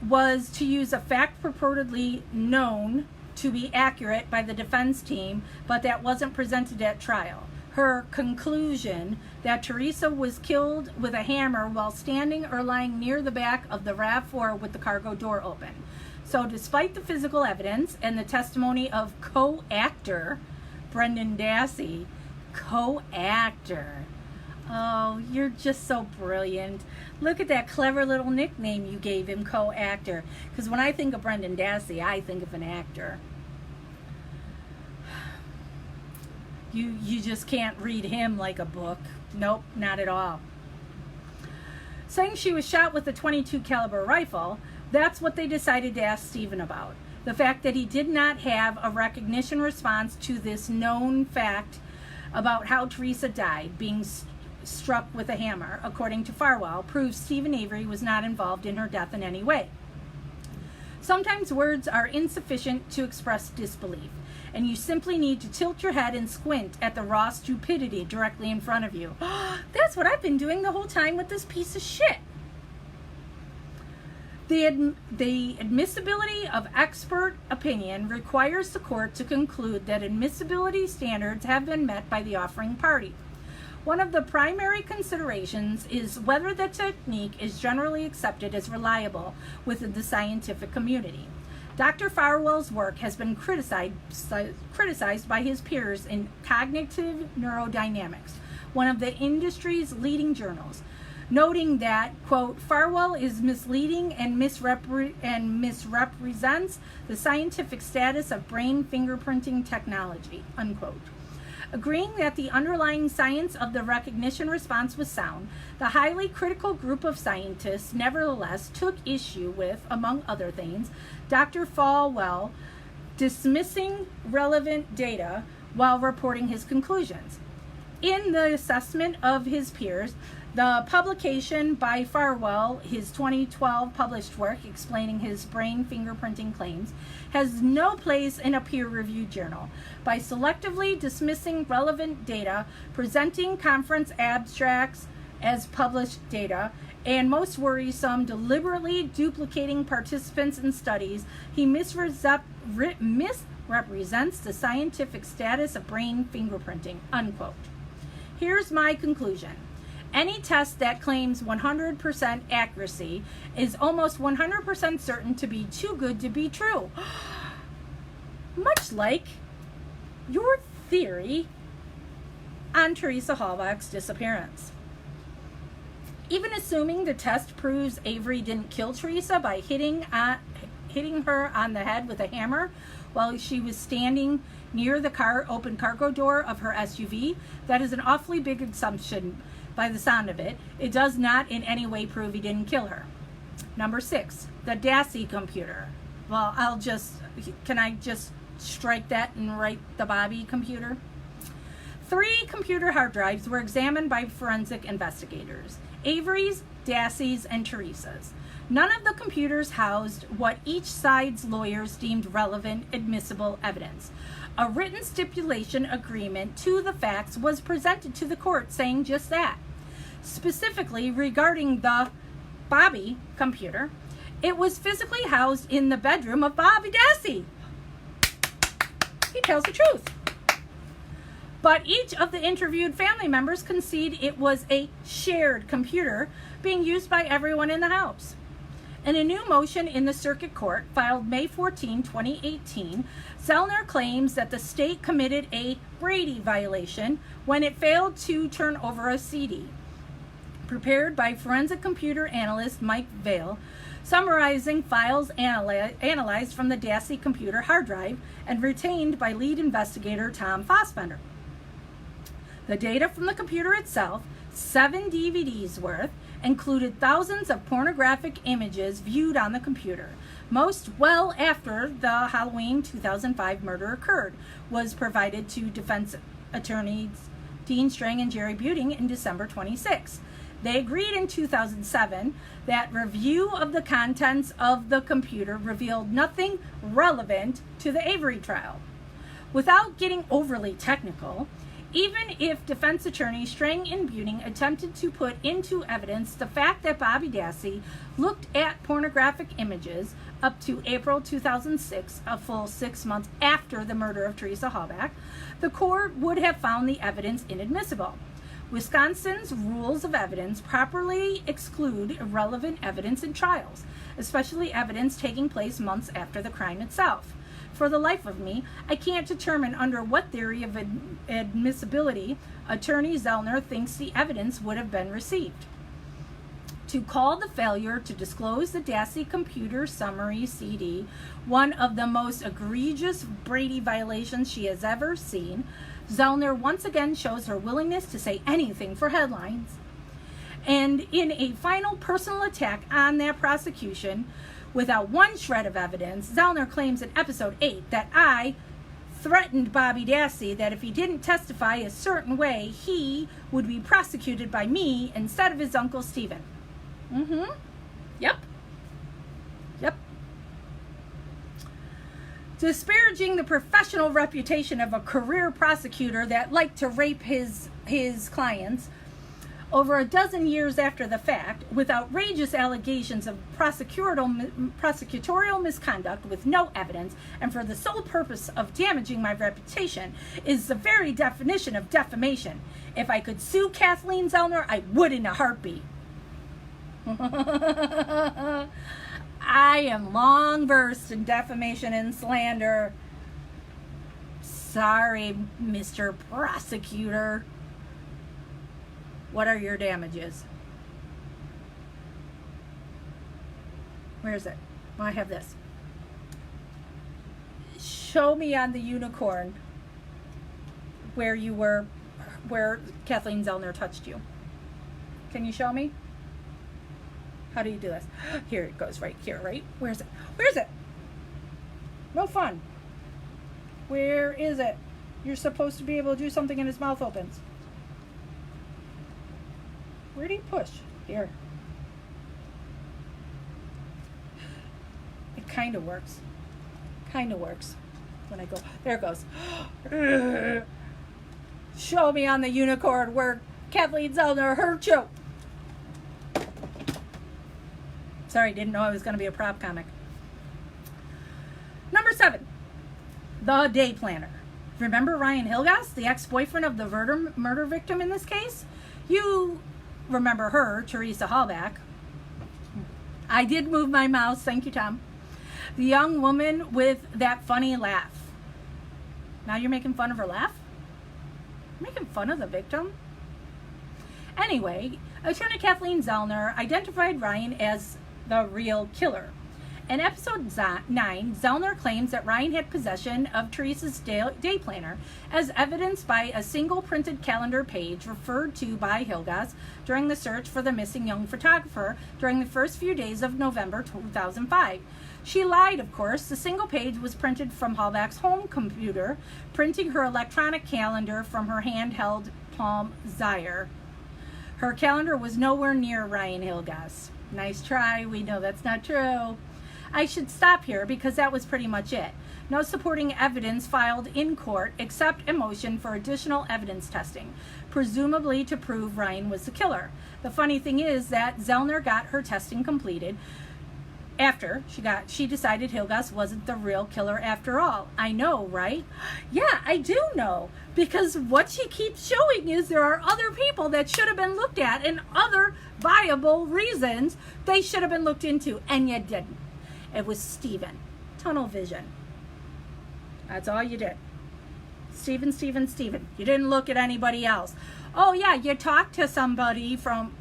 was to use a fact purportedly known to be accurate by the defense team, but that wasn't presented at trial. Her conclusion that Teresa was killed with a hammer while standing or lying near the back of the RAV4 with the cargo door open. So despite the physical evidence and the testimony of co-actor Brendan Dassey, co-actor. Oh, you're just so brilliant. Look at that clever little nickname you gave him, co-actor. Because when I think of Brendan Dassey, I think of an actor. You just can't read him like a book. Nope, not at all. Saying she was shot with a .22 caliber rifle, that's what they decided to ask Stephen about. The fact that he did not have a recognition response to this known fact about how Teresa died, being struck with a hammer, according to Farwell, proves Stephen Avery was not involved in her death in any way. Sometimes words are insufficient to express disbelief, and you simply need to tilt your head and squint at the raw stupidity directly in front of you. That's what I've been doing the whole time with this piece of shit. The admissibility of expert opinion requires the court to conclude that admissibility standards have been met by the offering party. One of the primary considerations is whether the technique is generally accepted as reliable within the scientific community. Dr. Farwell's work has been criticized by his peers in Cognitive Neurodynamics, one of the industry's leading journals, noting that, quote, Farwell is misleading and misrepresents the scientific status of brain fingerprinting technology, unquote. Agreeing that the underlying science of the recognition response was sound, the highly critical group of scientists nevertheless took issue with, among other things, Dr. Farwell dismissing relevant data while reporting his conclusions. In the assessment of his peers, the publication by Farwell, his 2012 published work explaining his brain fingerprinting claims, has no place in a peer-reviewed journal. By selectively dismissing relevant data, presenting conference abstracts as published data, and most worrisome, deliberately duplicating participants in studies, he misrepresents the scientific status of brain fingerprinting, unquote. Here's my conclusion. Any test that claims 100% accuracy is almost 100% certain to be too good to be true. Much like your theory on Teresa Halbach's disappearance. Even assuming the test proves Avery didn't kill Teresa by hitting her on the head with a hammer while she was standing near the open cargo door of her SUV, that is an awfully big assumption. By the sound of it, it does not in any way prove he didn't kill her. Number 6, the Dassey computer. Well, can I just strike that and write the Bobby computer? 3 computer hard drives were examined by forensic investigators. Avery's, Dassey's, and Teresa's. None of the computers housed what each side's lawyers deemed relevant, admissible evidence. A written stipulation agreement to the facts was presented to the court saying just that. Specifically regarding the Bobby computer, it was physically housed in the bedroom of Bobby Dassey. He tells the truth. But each of the interviewed family members concede it was a shared computer being used by everyone in the house. In a new motion in the circuit court filed May 14, 2018, Zellner claims that the state committed a Brady violation when it failed to turn over a CD prepared by forensic computer analyst Mike Vail, summarizing files analyzed from the Dassey computer hard drive and retained by lead investigator Tom Fassbender. The data from the computer itself, 7 DVDs worth, included thousands of pornographic images viewed on the computer, most well after the Halloween 2005 murder occurred, was provided to defense attorneys Dean Strang and Jerry Buting in December 26. They agreed in 2007 that review of the contents of the computer revealed nothing relevant to the Avery trial. Without getting overly technical, even if defense attorney Strang and Buting attempted to put into evidence the fact that Bobby Dassey looked at pornographic images up to April 2006, a full 6 months after the murder of Teresa Halbach, the court would have found the evidence inadmissible. Wisconsin's rules of evidence properly exclude irrelevant evidence in trials, especially evidence taking place months after the crime itself. For the life of me, I can't determine under what theory of admissibility Attorney Zellner thinks the evidence would have been received. to call the failure to disclose the Dassey computer summary CD one of the most egregious Brady violations she has ever seen, Zellner once again shows her willingness to say anything for headlines. And in a final personal attack on that prosecution, without one shred of evidence, Zellner claims in episode 8 that I threatened Bobby Dassey that if he didn't testify a certain way, he would be prosecuted by me instead of his uncle Stephen. Yep. Disparaging the professional reputation of a career prosecutor that liked to rape his clients over a dozen years after the fact, with outrageous allegations of prosecutorial misconduct with no evidence, and for the sole purpose of damaging my reputation, is the very definition of defamation. If I could sue Kathleen Zellner, I would in a heartbeat. I am long versed in defamation and slander. Sorry, Mr. Prosecutor. What are your damages? Where is it? Oh, I have this. Show me on the unicorn where you were, where Kathleen Zellner touched you. Can you show me? How do you do this? Here it goes, right here, right? Where's it? Where's it? No fun. Where is it? You're supposed to be able to do something and his mouth opens. Where do you push? Here. It kind of works. Kind of works. When I go, there it goes. Show me on the unicorn where Kathleen Zellner hurt you. Sorry, didn't know I was going to be a prop comic. Number 7, the day planner. Remember Ryan Hilgas, the ex-boyfriend of the murder victim in this case? You remember her, Teresa Hallback. I did move my mouse, thank you, Tom. The young woman with that funny laugh. Now you're making fun of her laugh? You're making fun of the victim? Anyway, attorney Kathleen Zellner identified Ryan as the real killer. In episode 9, Zellner claims that Ryan had possession of Teresa's day planner, as evidenced by a single printed calendar page referred to by Hilgas during the search for the missing young photographer during the first few days of November 2005. She lied, of course. The single page was printed from Hallback's home computer, printing her electronic calendar from her handheld Palm Zaire. Her calendar was nowhere near Ryan Hilgas. Nice try. We know that's not true. I should stop here because that was pretty much it. No supporting evidence filed in court except a motion for additional evidence testing, presumably to prove Ryan was the killer. The funny thing is that Zellner got her testing completed after she decided Hilgas wasn't the real killer after all. I know, right? Yeah, I do know. Because what she keeps showing is there are other people that should have been looked at and other viable reasons they should have been looked into, and you didn't. It was Stephen. Tunnel vision. That's all you did. Stephen. You didn't look at anybody else. Oh yeah, you talked to somebody from,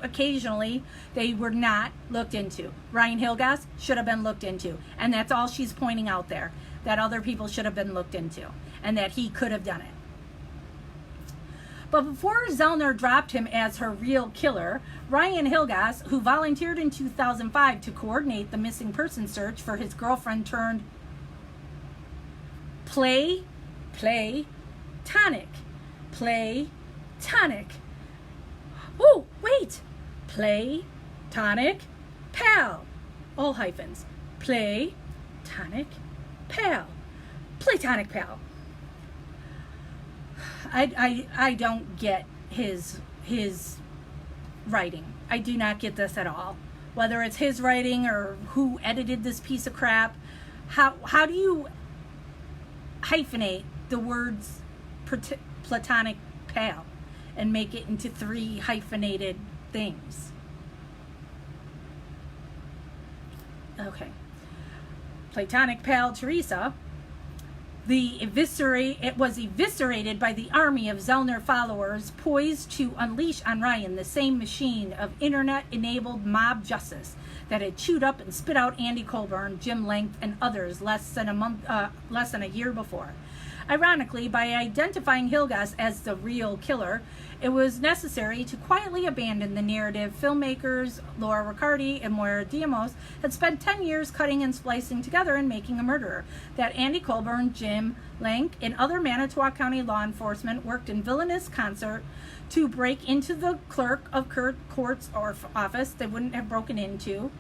occasionally. They were not looked into. Ryan Hilgas should have been looked into. And that's all she's pointing out there. That other people should have been looked into. And that he could have done it. But before Zellner dropped him as her real killer, Ryan Hilgas, who volunteered in 2005 to coordinate the missing person search for his girlfriend turned Platonic. Oh, wait. Platonic pal. All hyphens. Platonic pal. Platonic pal. I don't get his writing. I do not get this at all. Whether it's his writing or who edited this piece of crap, how do you hyphenate the words platonic pal and make it into 3 hyphenated things? Okay. Platonic pal Teresa It was eviscerated by the army of Zellner followers poised to unleash on Ryan the same machine of internet-enabled mob justice that had chewed up and spit out Andy Colburn, Jim Lenk, and others less than a year before. Ironically, by identifying Hilgas as the real killer, it was necessary to quietly abandon the narrative filmmakers Laura Riccardi and Moira Diamos had spent 10 years cutting and splicing together and making a murderer. That Andy Colburn, Jim Lenk, and other Manitowoc County law enforcement worked in villainous concert to break into the clerk of court's office they wouldn't have broken into,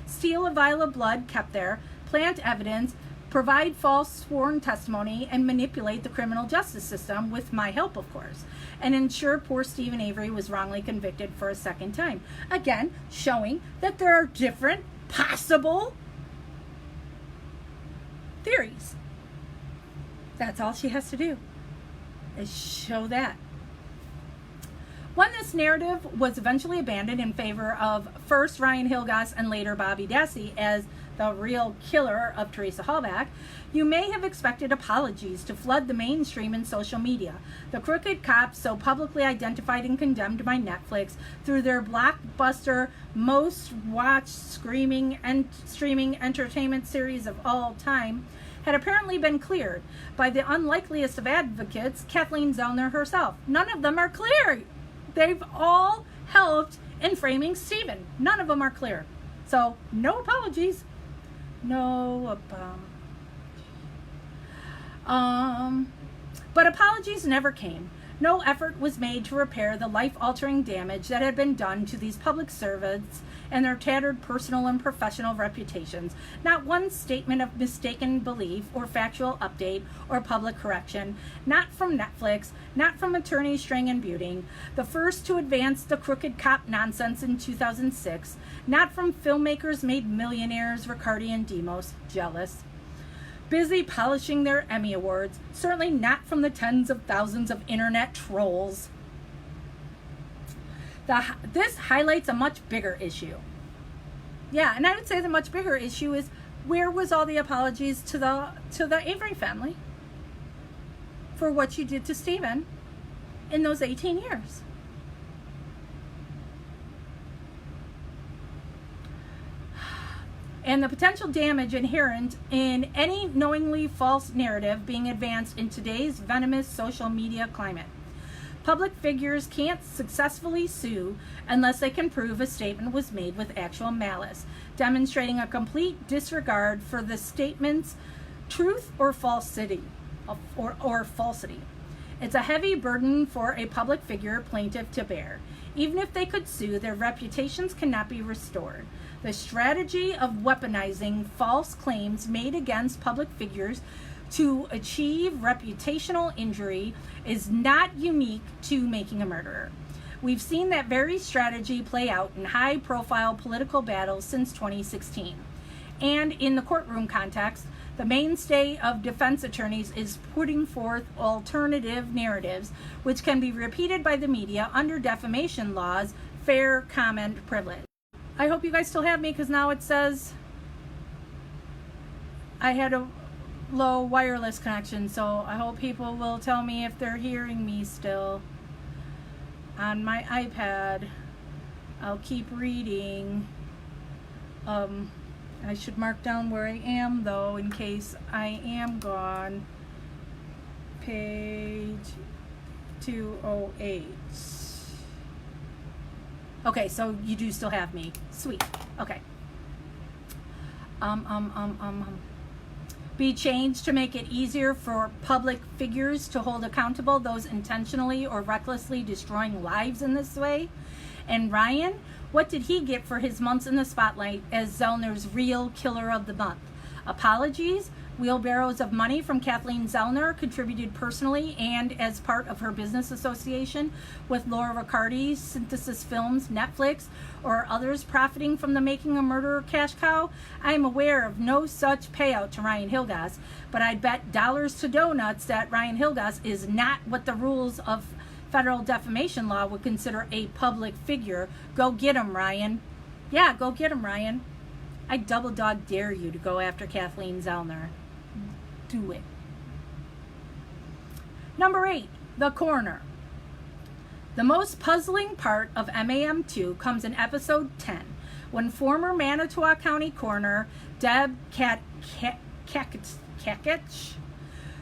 steal a vial of blood kept there, plant evidence, provide false sworn testimony, and manipulate the criminal justice system, with my help, of course, and ensure poor Stephen Avery was wrongly convicted for a second time. Again, showing that there are different possible theories. That's all she has to do, is show that. When this narrative was eventually abandoned in favor of first Ryan Hilgas and later Bobby Dassey as the real killer of Teresa Halbach, you may have expected apologies to flood the mainstream and social media. The crooked cops, so publicly identified and condemned by Netflix through their blockbuster, most watched streaming entertainment series of all time, had apparently been cleared by the unlikeliest of advocates, Kathleen Zellner herself. None of them are clear. They've all helped in framing Stephen. None of them are clear. So, no apologies. No apologies. But apologies never came. No effort was made to repair the life-altering damage that had been done to these public servants and their tattered personal and professional reputations. Not one statement of mistaken belief or factual update or public correction. Not from Netflix, not from attorneys Strang and Buting, the first to advance the crooked cop nonsense in 2006. Not from filmmakers made millionaires Riccardi and Demos, jealous, busy polishing their Emmy Awards. Certainly not from the tens of thousands of internet trolls. This highlights a much bigger issue. Yeah, and I would say the much bigger issue is, where was all the apologies to the Avery family for what you did to Stephen in those 18 years? And the potential damage inherent in any knowingly false narrative being advanced in today's venomous social media climate. Public figures can't successfully sue unless they can prove a statement was made with actual malice, demonstrating a complete disregard for the statement's truth or falsity. It's a heavy burden for a public figure plaintiff to bear. Even if they could sue, their reputations cannot be restored. The strategy of weaponizing false claims made against public figures to achieve reputational injury is not unique to Making a Murderer. We've seen that very strategy play out in high-profile political battles since 2016. And in the courtroom context, the mainstay of defense attorneys is putting forth alternative narratives which can be repeated by the media under defamation law's fair comment privilege. I hope you guys still have me, because now it says I had a low wireless connection, so I hope people will tell me if they're hearing me still. On my iPad, I'll keep reading. I should mark down where I am, though, in case I am gone. Page 208. Okay, so you do still have me. Sweet. Okay. Be changed to make it easier for public figures to hold accountable those intentionally or recklessly destroying lives in this way. And Ryan, what did he get for his months in the spotlight as Zellner's real killer of the month? Apologies, wheelbarrows of money from Kathleen Zellner, contributed personally and as part of her business association with Laura Riccardi, Synthesis Films, Netflix, or others profiting from the Making a Murderer cash cow. I am aware of no such payout to Ryan Hilgas, but I'd bet dollars to donuts that Ryan Hilgas is not what the rules of federal defamation law would consider a public figure. Go get him, Ryan. Yeah, go get him, Ryan. I double dog dare you to go after Kathleen Zellner. do it. Number 8, the coroner. The most puzzling part of MAM2 comes in episode 10, when former Manitowoc County Coroner Deb Kakich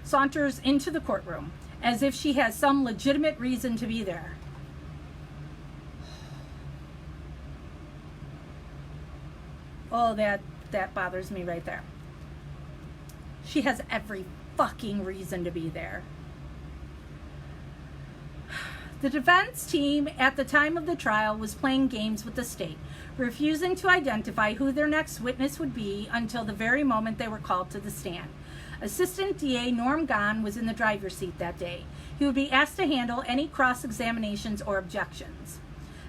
saunters into the courtroom as if she has some legitimate reason to be there. Oh, that bothers me right there. She has every fucking reason to be there. The defense team at the time of the trial was playing games with the state, refusing to identify who their next witness would be until the very moment they were called to the stand. Assistant DA Norm Gahn was in the driver's seat that day. He would be asked to handle any cross-examinations or objections.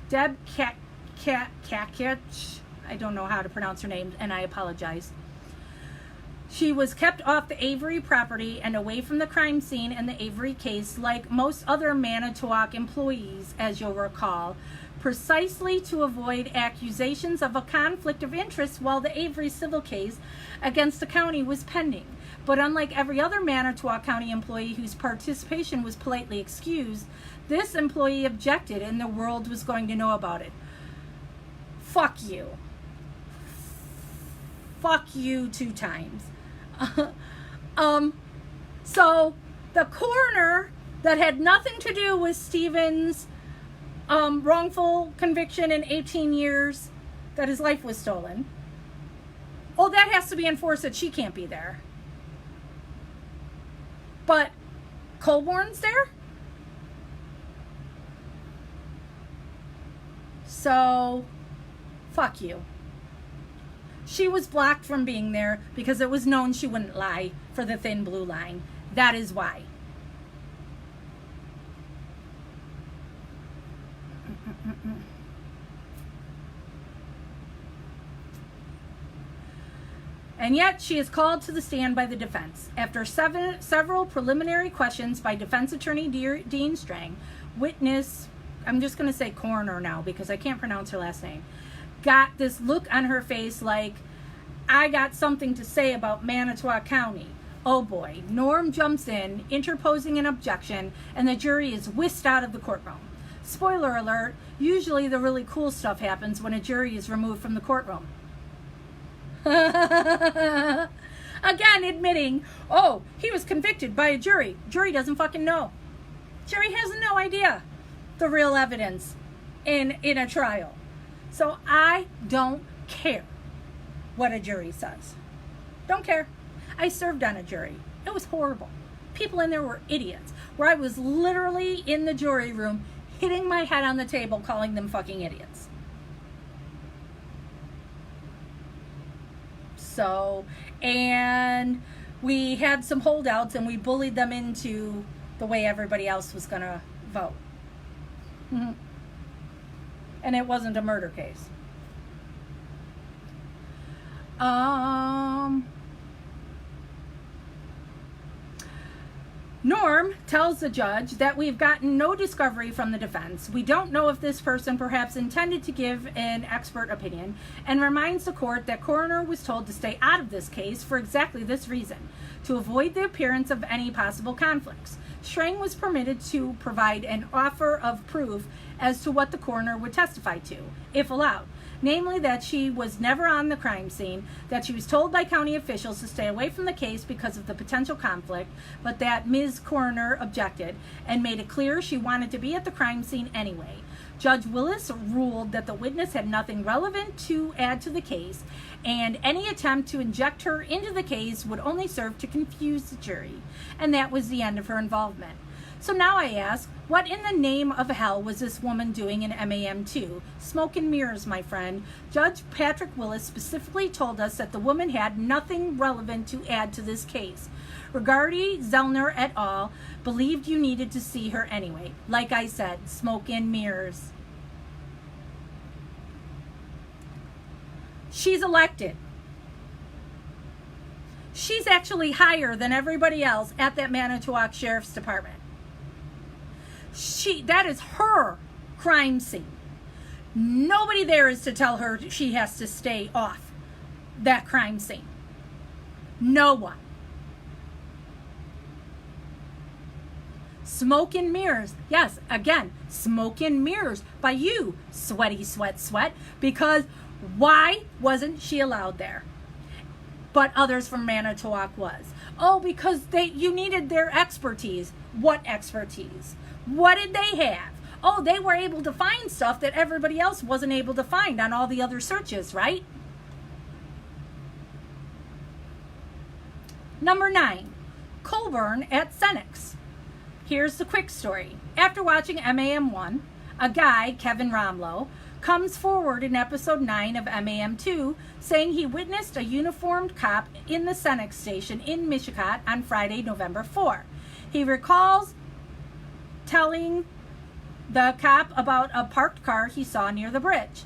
Deb Kakich, I don't know how to pronounce her name, and I apologize. She was kept off the Avery property and away from the crime scene in the Avery case, like most other Manitowoc employees, as you'll recall, precisely to avoid accusations of a conflict of interest while the Avery civil case against the county was pending. But unlike every other Manitowoc County employee whose participation was politely excused, this employee objected and the world was going to know about it. Fuck you. Fuck you 2 times. So the coroner that had nothing to do with Stephen's wrongful conviction in 18 years that his life was stolen. Oh, that has to be enforced that she can't be there. But Colborne's there? So, fuck you. She was blocked from being there because it was known she wouldn't lie for the thin blue line. That is why. And yet she is called to the stand by the defense. After several preliminary questions by defense attorney Dean Strang, witness, I'm just going to say coroner now because I can't pronounce her last name, got this look on her face like, I got something to say about Manitowoc County. Oh boy. Norm jumps in, interposing an objection, and the jury is whisked out of the courtroom. Spoiler alert, usually the really cool stuff happens when a jury is removed from the courtroom. Again, admitting, oh, he was convicted by a jury. Jury doesn't fucking know. Jury has no idea the real evidence in a trial. So I don't care what a jury says. Don't care. I served on a jury. It was horrible. People in there were idiots. Where I was literally in the jury room hitting my head on the table calling them fucking idiots. So, and we had some holdouts and we bullied them into the way everybody else was going to vote. Mm-hmm. And it wasn't a murder case. Norm tells the judge that we've gotten no discovery from the defense. We don't know if this person perhaps intended to give an expert opinion, and reminds the court that coroner was told to stay out of this case for exactly this reason, to avoid the appearance of any possible conflicts. Strang was permitted to provide an offer of proof as to what the coroner would testify to, if allowed. Namely, that she was never on the crime scene, that she was told by county officials to stay away from the case because of the potential conflict, but that Ms. Coroner objected and made it clear she wanted to be at the crime scene anyway. Judge Willis ruled that the witness had nothing relevant to add to the case, and any attempt to inject her into the case would only serve to confuse the jury, and that was the end of her involvement. So now I ask, what in the name of hell was this woman doing in MAM2? Smoke and mirrors, my friend. Judge Patrick Willis specifically told us that the woman had nothing relevant to add to this case. Regardi Zellner et al. Believed you needed to see her anyway. Like I said, smoke and mirrors. She's elected. She's actually higher than everybody else at that Manitowoc Sheriff's Department. That is her crime scene. Nobody there is to tell her she has to stay off that crime scene. No one. Smoke and mirrors. Yes, again, smoke and mirrors by you, sweaty sweat. Because why wasn't she allowed there? But others from Manitowoc was. Oh, because you needed their expertise. What expertise? What did they have? Oh, they were able to find stuff that everybody else wasn't able to find on all the other searches, right? Number 9, Colburn at Senex. Here's the quick story. After watching MAM1, a guy, Kevin Romlow, comes forward in episode 9 of MAM2 saying he witnessed a uniformed cop in the Senex station in Mishicot on Friday, November 4. He recalls telling the cop about a parked car he saw near the bridge.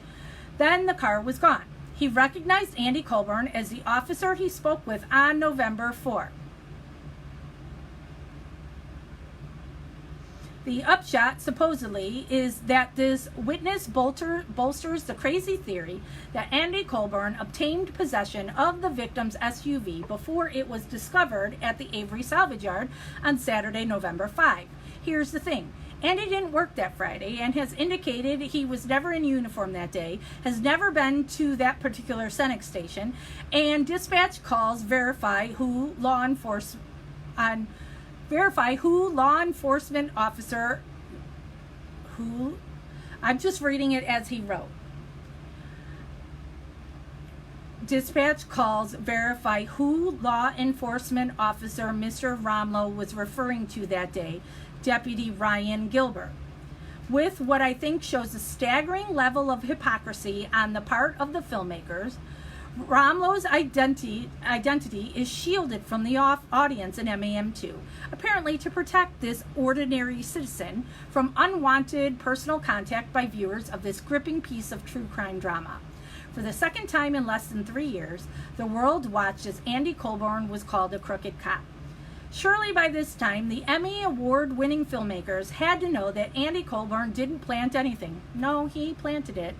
Then the car was gone. He recognized Andy Colburn as the officer he spoke with on November 4. The upshot, supposedly, is that this witness bolsters the crazy theory that Andy Colburn obtained possession of the victim's SUV before it was discovered at the Avery Salvage Yard on Saturday, November 5. Here's the thing. Andy didn't work that Friday and has indicated he was never in uniform that day, has never been to that particular Senex station, and dispatch calls verify who law enforcement officer who, I'm just reading it as he wrote. Dispatch calls verify who law enforcement officer Mr. Romlow was referring to that day, Deputy Ryan Gilbert. With what I think shows a staggering level of hypocrisy on the part of the filmmakers, Romlow's identity is shielded from the audience in MAM2, apparently to protect this ordinary citizen from unwanted personal contact by viewers of this gripping piece of true crime drama. For the second time in less than 3 years, the world watched as Andy Colburn was called a crooked cop. Surely by this time, the Emmy Award-winning filmmakers had to know that Andy Colburn didn't plant anything. No, he planted it.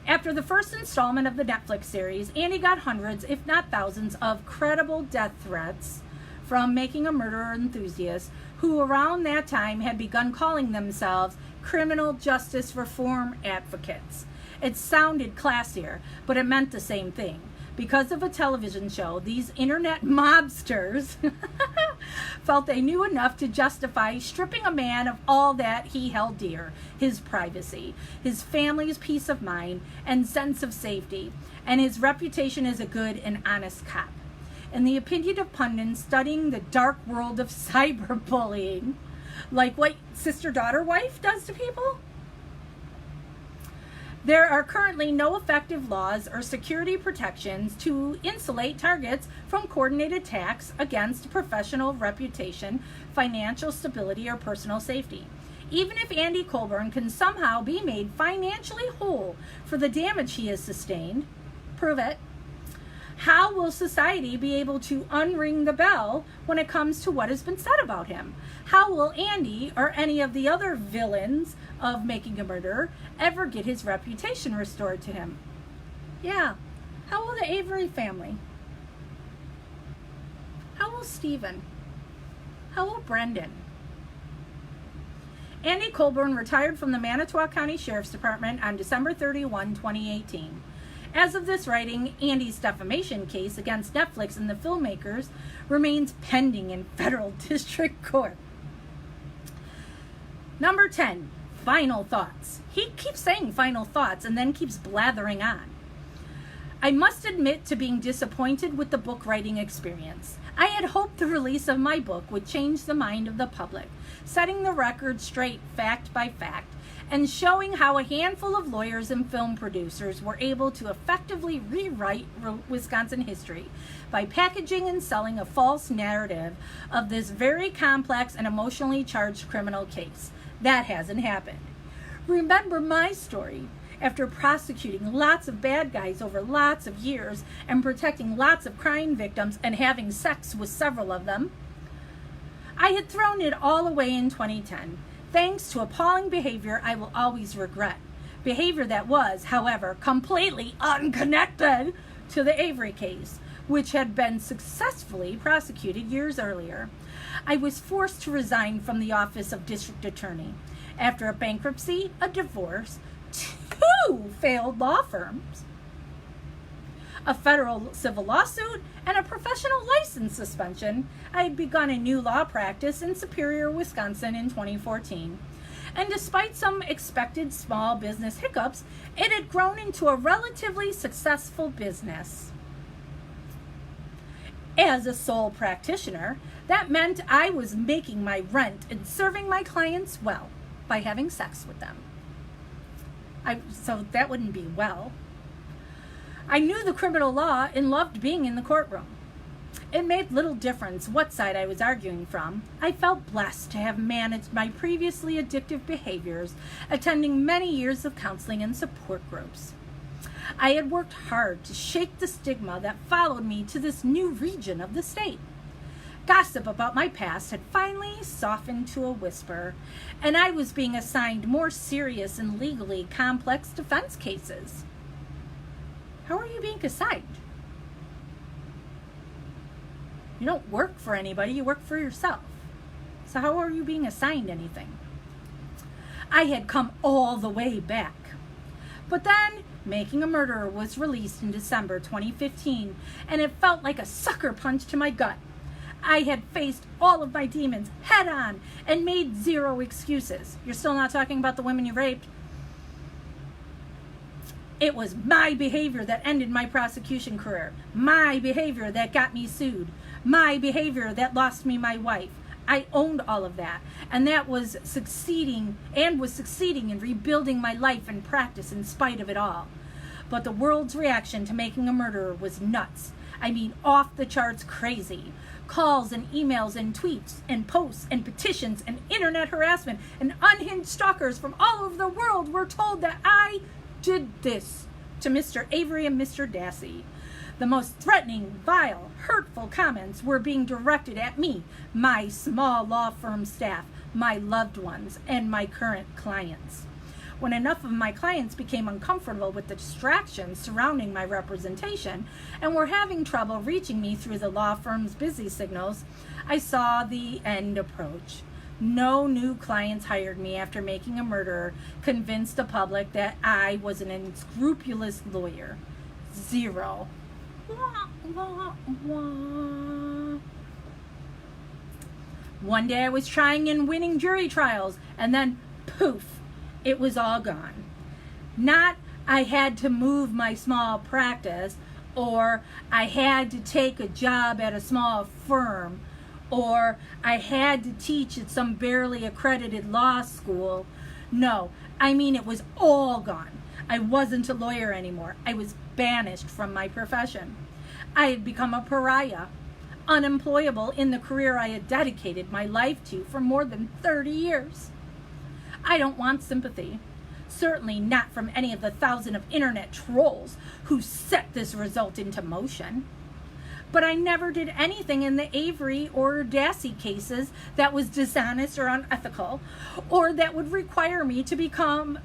After the first installment of the Netflix series, Andy got hundreds, if not thousands, of credible death threats from Making a Murderer enthusiasts who around that time had begun calling themselves criminal justice reform advocates. It sounded classier, but it meant the same thing. Because of a television show, these internet mobsters felt they knew enough to justify stripping a man of all that he held dear, his privacy, his family's peace of mind and sense of safety, and his reputation as a good and honest cop. In the opinion of pundits studying the dark world of cyberbullying, like what sister-daughter wife does to people, there are currently no effective laws or security protections to insulate targets from coordinated attacks against professional reputation, financial stability, or personal safety. Even if Andy Colburn can somehow be made financially whole for the damage he has sustained, prove it. How will society be able to unring the bell when it comes to what has been said about him? How will Andy or any of the other villains of Making a Murderer ever get his reputation restored to him? Yeah. How will the Avery family? How will Stephen? How will Brendan? Andy Colburn retired from the Manitowoc County Sheriff's Department on December 31, 2018. As of this writing, Andy's defamation case against Netflix and the filmmakers remains pending in federal district court. Number 10, final thoughts. He keeps saying final thoughts and then keeps blathering on. I must admit to being disappointed with the book writing experience. I had hoped the release of my book would change the mind of the public, setting the record straight fact by fact, and showing how a handful of lawyers and film producers were able to effectively rewrite Wisconsin history by packaging and selling a false narrative of this very complex and emotionally charged criminal case. That hasn't happened. Remember my story. After prosecuting lots of bad guys over lots of years and protecting lots of crime victims and having sex with several of them, I had thrown it all away in 2010. Thanks to appalling behavior I will always regret. Behavior that was, however, completely unconnected to the Avery case. which had been successfully prosecuted years earlier. I was forced to resign from the office of district attorney. After a bankruptcy, a divorce, 2 failed law firms, a federal civil lawsuit, and a professional license suspension, I had begun a new law practice in Superior, Wisconsin in 2014. And despite some expected small business hiccups, it had grown into a relatively successful business. As a sole practitioner, that meant I was making my rent and serving my clients well by having sex with them. So that wouldn't be well. I knew the criminal law and loved being in the courtroom. It made little difference what side I was arguing from. I felt blessed to have managed my previously addictive behaviors, attending many years of counseling and support groups. I had worked hard to shake the stigma that followed me to this new region of the state. Gossip about my past had finally softened to a whisper, and I was being assigned more serious and legally complex defense cases. How are you being assigned? You don't work for anybody, you work for yourself. So how are you being assigned anything? I had come all the way back. But then, Making a Murderer was released in December 2015, and it felt like a sucker punch to my gut. I had faced all of my demons head on and made 0 excuses. You're still not talking about the women you raped? It was my behavior that ended my prosecution career. My behavior that got me sued. My behavior that lost me my wife. I owned all of that, and that was succeeding in rebuilding my life and practice in spite of it all. But the world's reaction to Making a Murderer was nuts. I mean, off the charts crazy. Calls and emails and tweets and posts and petitions and internet harassment and unhinged stalkers from all over the world were told that I did this to Mr. Avery and Mr. Dassey. The most threatening, vile, hurtful comments were being directed at me, my small law firm staff, my loved ones, and my current clients. When enough of my clients became uncomfortable with the distractions surrounding my representation and were having trouble reaching me through the law firm's busy signals, I saw the end approach. No new clients hired me after Making a Murderer convinced the public that I was an unscrupulous lawyer. 0. Wah, wah, wah. One day I was trying and winning jury trials, and then poof, it was all gone. Not I had to move my small practice, or I had to take a job at a small firm, or I had to teach at some barely accredited law school. No, I mean it was all gone. I wasn't a lawyer anymore. I was banished from my profession. I had become a pariah, unemployable in the career I had dedicated my life to for more than 30 years. I don't want sympathy, certainly not from any of the thousands of internet trolls who set this result into motion. But I never did anything in the Avery or Dassey cases that was dishonest or unethical, or that would require me to become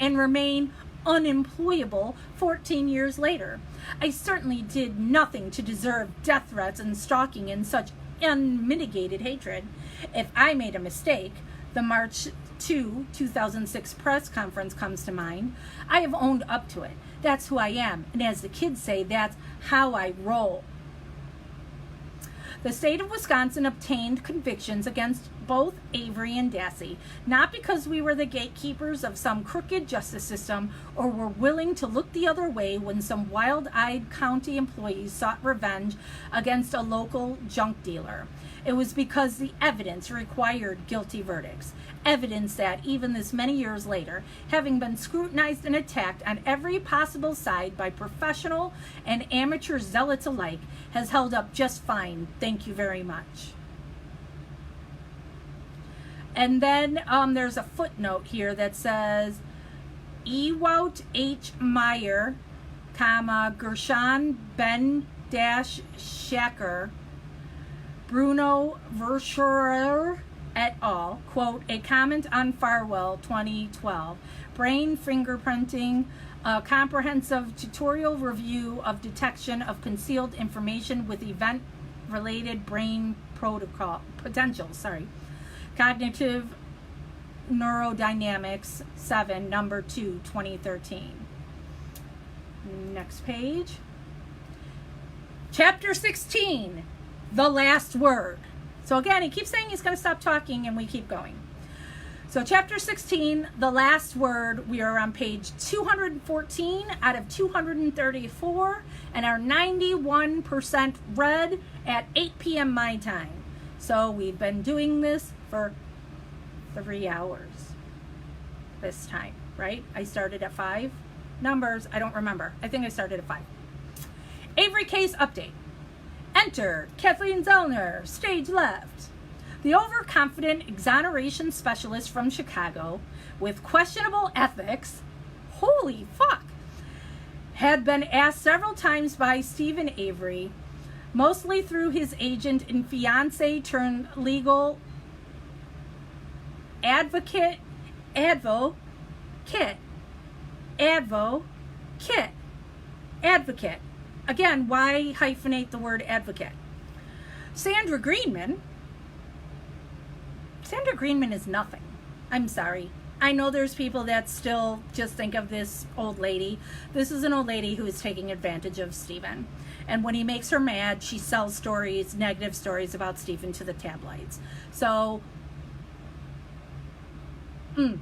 and remain unemployable 14 years later. I certainly did nothing to deserve death threats and stalking and such unmitigated hatred. If I made a mistake, the March 2, 2006 press conference comes to mind. I have owned up to it. That's who I am. And as the kids say, that's how I roll. The state of Wisconsin obtained convictions against both Avery and Dassey, not because we were the gatekeepers of some crooked justice system or were willing to look the other way when some wild-eyed county employees sought revenge against a local junk dealer. It was because the evidence required guilty verdicts. Evidence that, even this many years later, having been scrutinized and attacked on every possible side by professional and amateur zealots alike, has held up just fine. Thank you very much. And then there's a footnote here that says, Ewout H. Meyer, Gershon Ben Shacker, Bruno Verschurer et al., quote, a comment on Farwell 2012, brain fingerprinting a comprehensive tutorial review of detection of concealed information with event-related brain potential. Cognitive Neurodynamics 7, number 2, 2013. Next page. Chapter 16, The Last Word. So again, he keeps saying he's going to stop talking, and we keep going. So chapter 16, The Last Word, we are on page 214 out of 234, and are 91% read at 8 p.m. my time. So we've been doing this for 3 hours this time, right? I started at 5. Numbers, I don't remember. I think I started at 5. Avery case update. Enter Kathleen Zellner, stage left. The overconfident exoneration specialist from Chicago with questionable ethics, holy fuck, had been asked several times by Stephen Avery, mostly through his agent and fiance turned legal advocate, Again, why hyphenate the word advocate? Sandra Greenman is nothing. I'm sorry. I know there's people that still just think of this old lady. This is an old lady who is taking advantage of Stephen. And when he makes her mad, she sells stories, negative stories about Stephen to the tabloids. So, and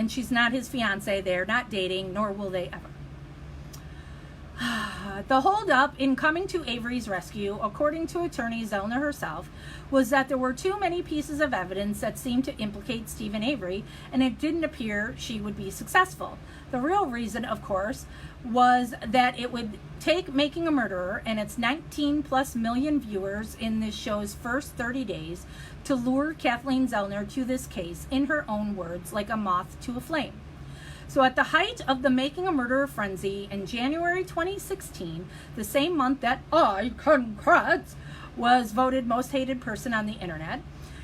she's not his fiance. They're not dating, nor will they ever. The holdup in coming to Avery's rescue, according to attorney Zellner herself, was that there were too many pieces of evidence that seemed to implicate Stephen Avery, and it didn't appear she would be successful. The real reason, of course, was that it would take Making a Murderer and its 19+ million viewers in this show's first 30 days to lure Kathleen Zellner to this case, in her own words, like a moth to a flame. So at the height of the Making a Murderer frenzy in January 2016, the same month that Congrats was voted most hated person on the internet,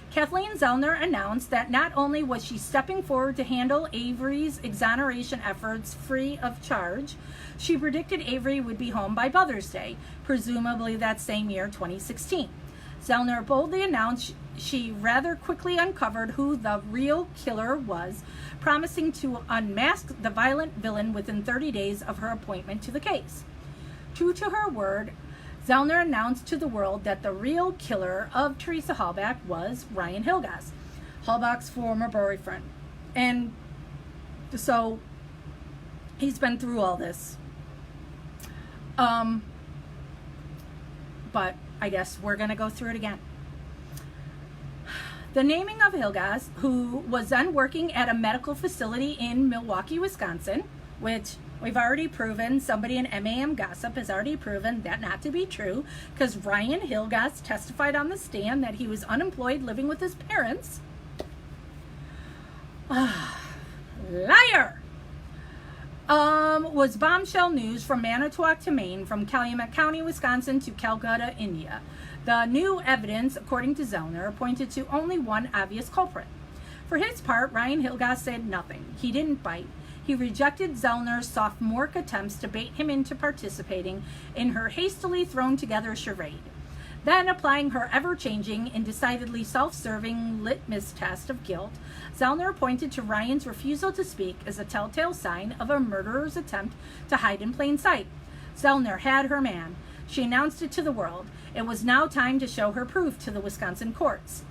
Kathleen Zellner announced that not only was she stepping forward to handle Avery's exoneration efforts free of charge, she predicted Avery would be home by Mother's Day, presumably that same year, 2016. Zellner boldly announced she rather quickly uncovered who the real killer was, promising to unmask the violent villain within 30 days of her appointment to the case. True to her word, Zellner announced to the world that the real killer of Teresa Halbach was Ryan Hilgas, Halbach's former boyfriend. And so he's been through all this. But I guess we're going to go through it again. The naming of Hilgas, who was then working at a medical facility in Milwaukee, Wisconsin, which we've already proven, somebody in MAM Gossip has already proven that not to be true, because Ryan Hilgas testified on the stand that he was unemployed living with his parents. Liar! Was bombshell news from Manitowoc to Maine, from Calumet County, Wisconsin to Calcutta, India. The new evidence, according to Zellner, pointed to only one obvious culprit. For his part, Ryan Hilgas said nothing. He didn't bite. He rejected Zellner's sophomoric attempts to bait him into participating in her hastily thrown together charade. Then, applying her ever-changing and decidedly self-serving litmus test of guilt, Zellner pointed to Ryan's refusal to speak as a telltale sign of a murderer's attempt to hide in plain sight. Zellner had her man. She announced it to the world. It was now time to show her proof to the Wisconsin courts.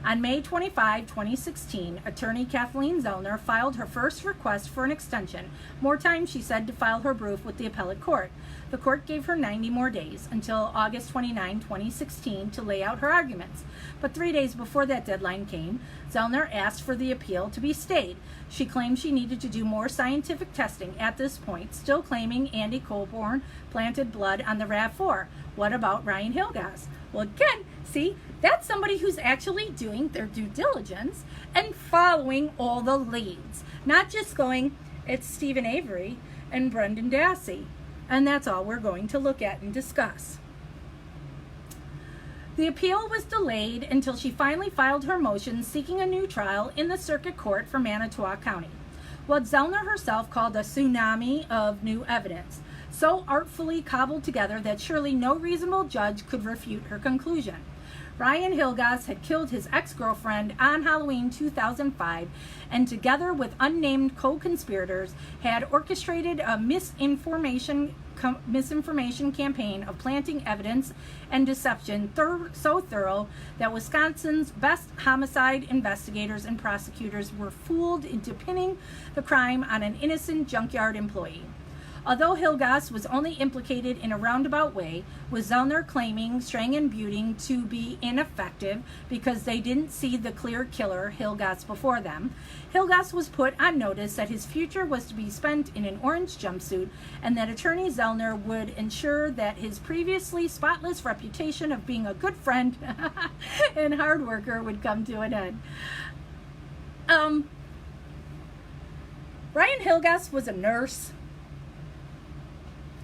On May 25, 2016, attorney Kathleen Zellner filed her first request for an extension. More time, she said, to file her proof with the appellate court. The court gave her 90 more days, until August 29, 2016, to lay out her arguments. But 3 days before that deadline came, Zellner asked for the appeal to be stayed. She claimed she needed to do more scientific testing at this point, still claiming Andy Colborn planted blood on the RAV4. What about Ryan Hilgas? Well, again, see, that's somebody who's actually doing their due diligence and following all the leads. Not just going, it's Stephen Avery and Brendan Dassey. And that's all we're going to look at and discuss. The appeal was delayed until she finally filed her motion seeking a new trial in the circuit court for Manitowoc County. what Zellner herself called a tsunami of new evidence, so artfully cobbled together that surely no reasonable judge could refute her conclusion. Ryan Hilgas had killed his ex-girlfriend on Halloween 2005 and together with unnamed co-conspirators had orchestrated a misinformation campaign of planting evidence and deception so thorough that Wisconsin's best homicide investigators and prosecutors were fooled into pinning the crime on an innocent junkyard employee. Although Hilgas was only implicated in a roundabout way, with Zellner claiming Strang and Buting to be ineffective because they didn't see the clear killer, Hilgas, before them, Hilgas was put on notice that his future was to be spent in an orange jumpsuit and that attorney Zellner would ensure that his previously spotless reputation of being a good friend and hard worker would come to an end. Ryan Hilgas was a nurse.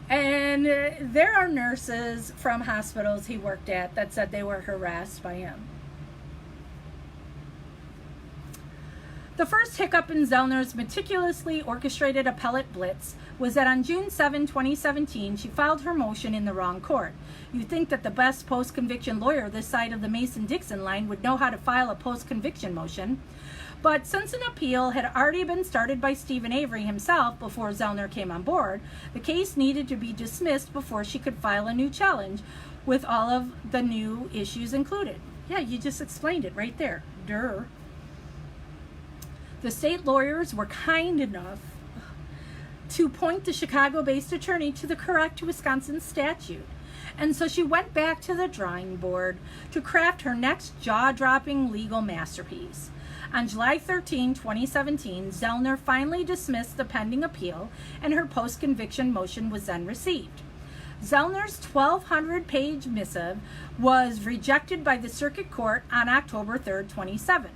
And there are nurses from hospitals he worked at that said they were harassed by him. The first hiccup in Zellner's meticulously orchestrated appellate blitz was that on June 7, 2017, she filed her motion in the wrong court. You'd think that the best post-conviction lawyer this side of the Mason-Dixon line would know how to file a post-conviction motion. But since an appeal had already been started by Stephen Avery himself before Zellner came on board, the case needed to be dismissed before she could file a new challenge with all of the new issues included. Yeah, you just explained it right there. Durr. The state lawyers were kind enough to point the Chicago-based attorney to the correct Wisconsin statute. And so she went back to the drawing board to craft her next jaw-dropping legal masterpiece. On July 13, 2017, Zellner finally dismissed the pending appeal, and her post-conviction motion was then received. Zellner's 1,200-page missive was rejected by the Circuit Court on October 3, 2017.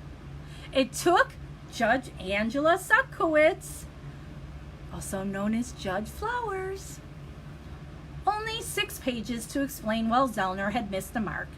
It took Judge Angela Suckowitz, also known as Judge Flowers, only 6 pages to explain why Zellner had missed the mark.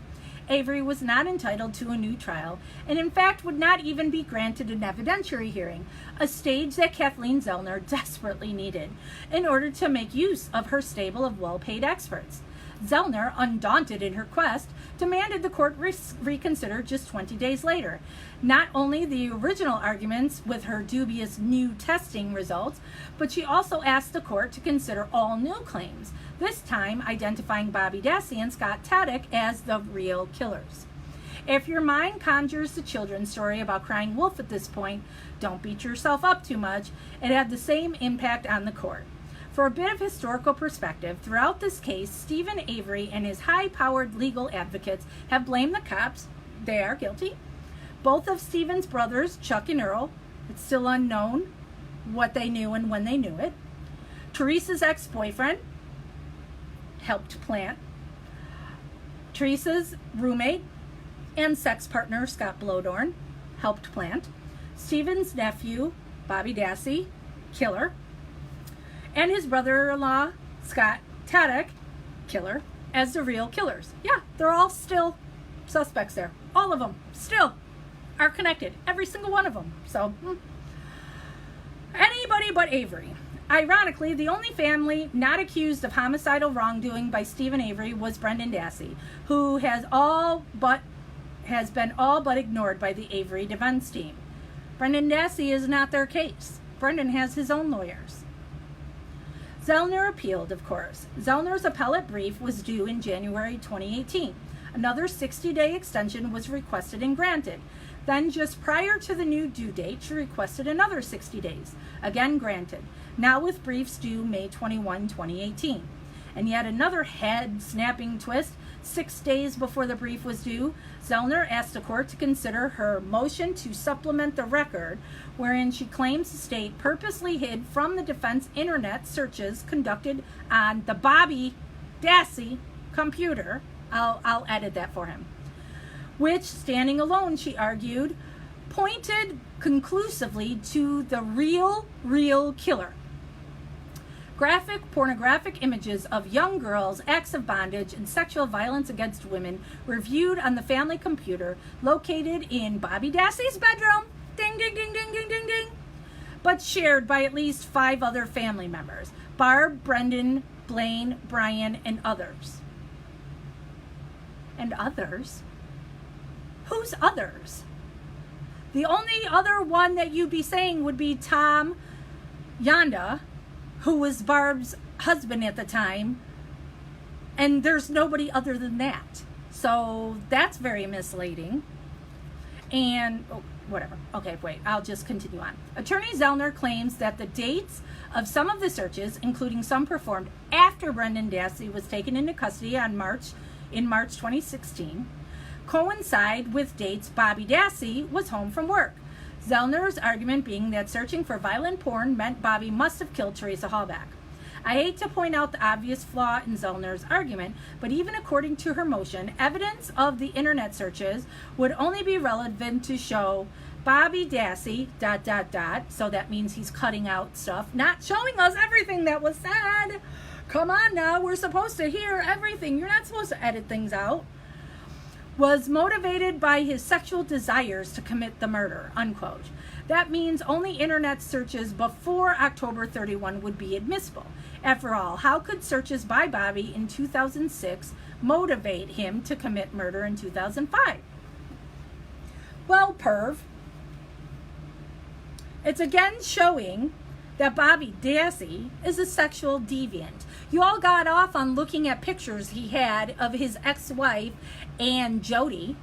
Avery was not entitled to a new trial, and in fact would not even be granted an evidentiary hearing, a stage that Kathleen Zellner desperately needed in order to make use of her stable of well-paid experts. Zellner, undaunted in her quest, demanded the court reconsider just 20 days later. Not only the original arguments with her dubious new testing results, but she also asked the court to consider all new claims, this time identifying Bobby Dassey and Scott Taddick as the real killers. If your mind conjures the children's story about crying wolf at this point, don't beat yourself up too much. It had the same impact on the court. For a bit of historical perspective, throughout this case, Stephen Avery and his high-powered legal advocates have blamed the cops. They are guilty. Both of Stephen's brothers, Chuck and Earl, it's still unknown what they knew and when they knew it. Teresa's ex-boyfriend helped plant. Teresa's roommate and sex partner, Scott Blodorn, helped plant. Stephen's nephew, Bobby Dassey, killer. And his brother-in-law, Scott Taddick, killer, as the real killers. Yeah, they're all still suspects there. All of them still are connected. Every single one of them. So, anybody but Avery. Ironically, the only family not accused of homicidal wrongdoing by Stephen Avery was Brendan Dassey, who has been all but ignored by the Avery defense team. Brendan Dassey is not their case. Brendan has his own lawyers. Zellner appealed, of course. Zellner's appellate brief was due in January 2018. Another 60-day extension was requested and granted. Then, just prior to the new due date, she requested another 60 days, again granted, now with briefs due May 21, 2018. And yet another head-snapping twist, 6 days before the brief was due, Zellner asked the court to consider her motion to supplement the record, wherein she claims the state purposely hid from the defense internet searches conducted on the Bobby Dassey computer. I'll edit that for him. Which, standing alone, she argued, pointed conclusively to the real killer. Graphic, pornographic images of young girls, acts of bondage, and sexual violence against women were viewed on the family computer located in Bobby Dassey's bedroom. Ding, ding, ding, ding, ding, ding, ding. but shared by at least 5 other family members: Barb, Brendan, Blaine, Brian, and others. And others? Who's others? The only other one that you'd be saying would be Tom Yonda, who was Barb's husband at the time, and there's nobody other than that. So that's very misleading. And whatever. Okay, wait, I'll just continue on. Attorney Zellner claims that the dates of some of the searches, including some performed after Brendan Dassey was taken into custody in March 2016, coincide with dates Bobby Dassey was home from work. Zellner's argument being that searching for violent porn meant Bobby must have killed Teresa Hallback. I hate to point out the obvious flaw in Zellner's argument, but even according to her motion, evidence of the internet searches would only be relevant to show Bobby Dassey, ... So that means he's cutting out stuff, not showing us everything that was said. Come on now, we're supposed to hear everything. You're not supposed to edit things out. Was motivated by his sexual desires to commit the murder, unquote. That means only internet searches before October 31 would be admissible. After all, how could searches by Bobby in 2006 motivate him to commit murder in 2005? Well, perv, it's again showing that Bobby Dassey is a sexual deviant. You all got off on looking at pictures he had of his ex-wife, Ann Jody,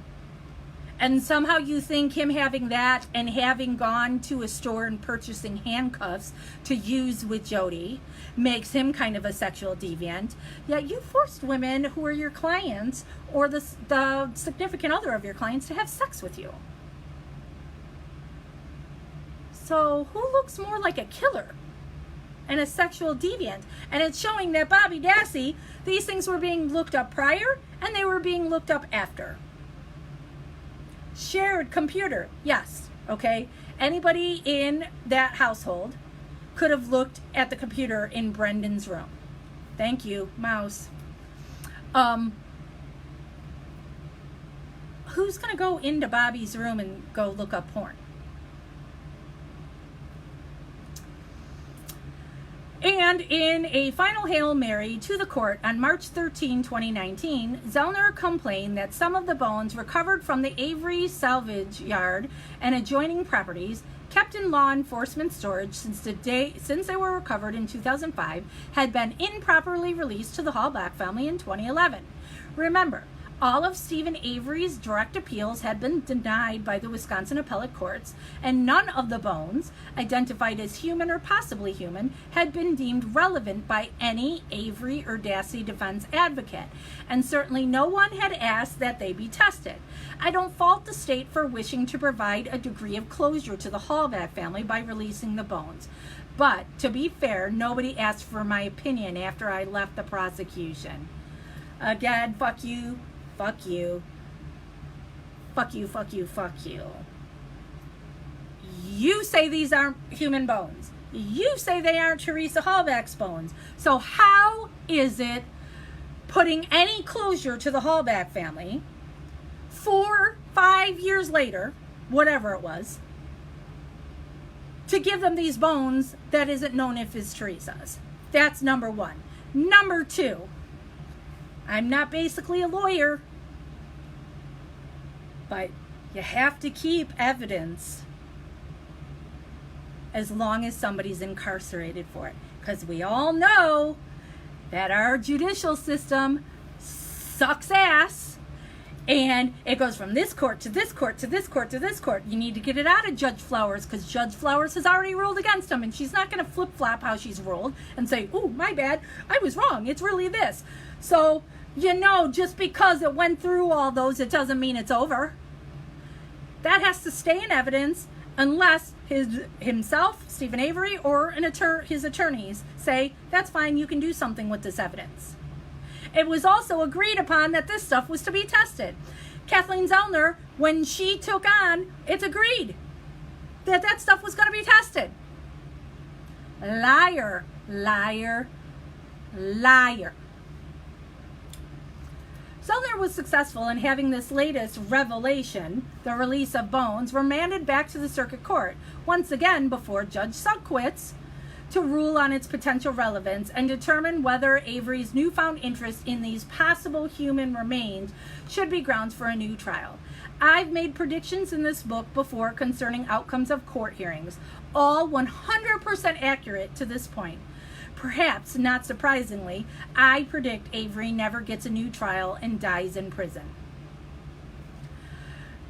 and somehow you think him having that and having gone to a store and purchasing handcuffs to use with Jody makes him kind of a sexual deviant. Yet you forced women who are your clients or the significant other of your clients to have sex with you. So who looks more like a killer and a sexual deviant? And it's showing that Bobby Dassey, these things were being looked up prior and they were being looked up after. Shared computer, yes, okay. Anybody in that household could have looked at the computer in Brendan's room. Thank you, mouse. Who's gonna go into Bobby's room and go look up porn? And in a final Hail Mary to the court on March 13, 2019, Zellner complained that some of the bones recovered from the Avery salvage yard and adjoining properties, kept in law enforcement storage since they were recovered in 2005, had been improperly released to the Hallback family in 2011. Remember, all of Stephen Avery's direct appeals had been denied by the Wisconsin appellate courts, and none of the bones, identified as human or possibly human, had been deemed relevant by any Avery or Dassey defense advocate, and certainly no one had asked that they be tested. I don't fault the state for wishing to provide a degree of closure to the Hallback family by releasing the bones. But, to be fair, nobody asked for my opinion after I left the prosecution. Again, fuck you. Fuck you. Fuck you, fuck you, fuck you. You say these aren't human bones. You say they aren't Teresa Hallback's bones. So how is it putting any closure to the Hallback family 4-5 years later, whatever it was, to give them these bones that isn't known if it's Teresa's? That's number one. Number two, I'm not basically a lawyer, but you have to keep evidence as long as somebody's incarcerated for it. Because we all know that our judicial system sucks ass. And it goes from this court to this court to this court to this court. You need to get it out of Judge Flowers because Judge Flowers has already ruled against him. And she's not going to flip-flop how she's ruled and say, "Ooh, my bad, I was wrong. It's really this." So, you know, just because it went through all those, it doesn't mean it's over. That has to stay in evidence unless himself, Stephen Avery, or his attorneys say, "That's fine, you can do something with this evidence." It was also agreed upon that this stuff was to be tested. Kathleen Zellner, when she took on, it's agreed that that stuff was going to be tested. Liar, liar, liar. Zellner murderer was successful in having this latest revelation, the release of bones, remanded back to the circuit court, once again before Judge Suckwitz, to rule on its potential relevance and determine whether Avery's newfound interest in these possible human remains should be grounds for a new trial. I've made predictions in this book before concerning outcomes of court hearings, all 100% accurate to this point. Perhaps, not surprisingly, I predict Avery never gets a new trial and dies in prison.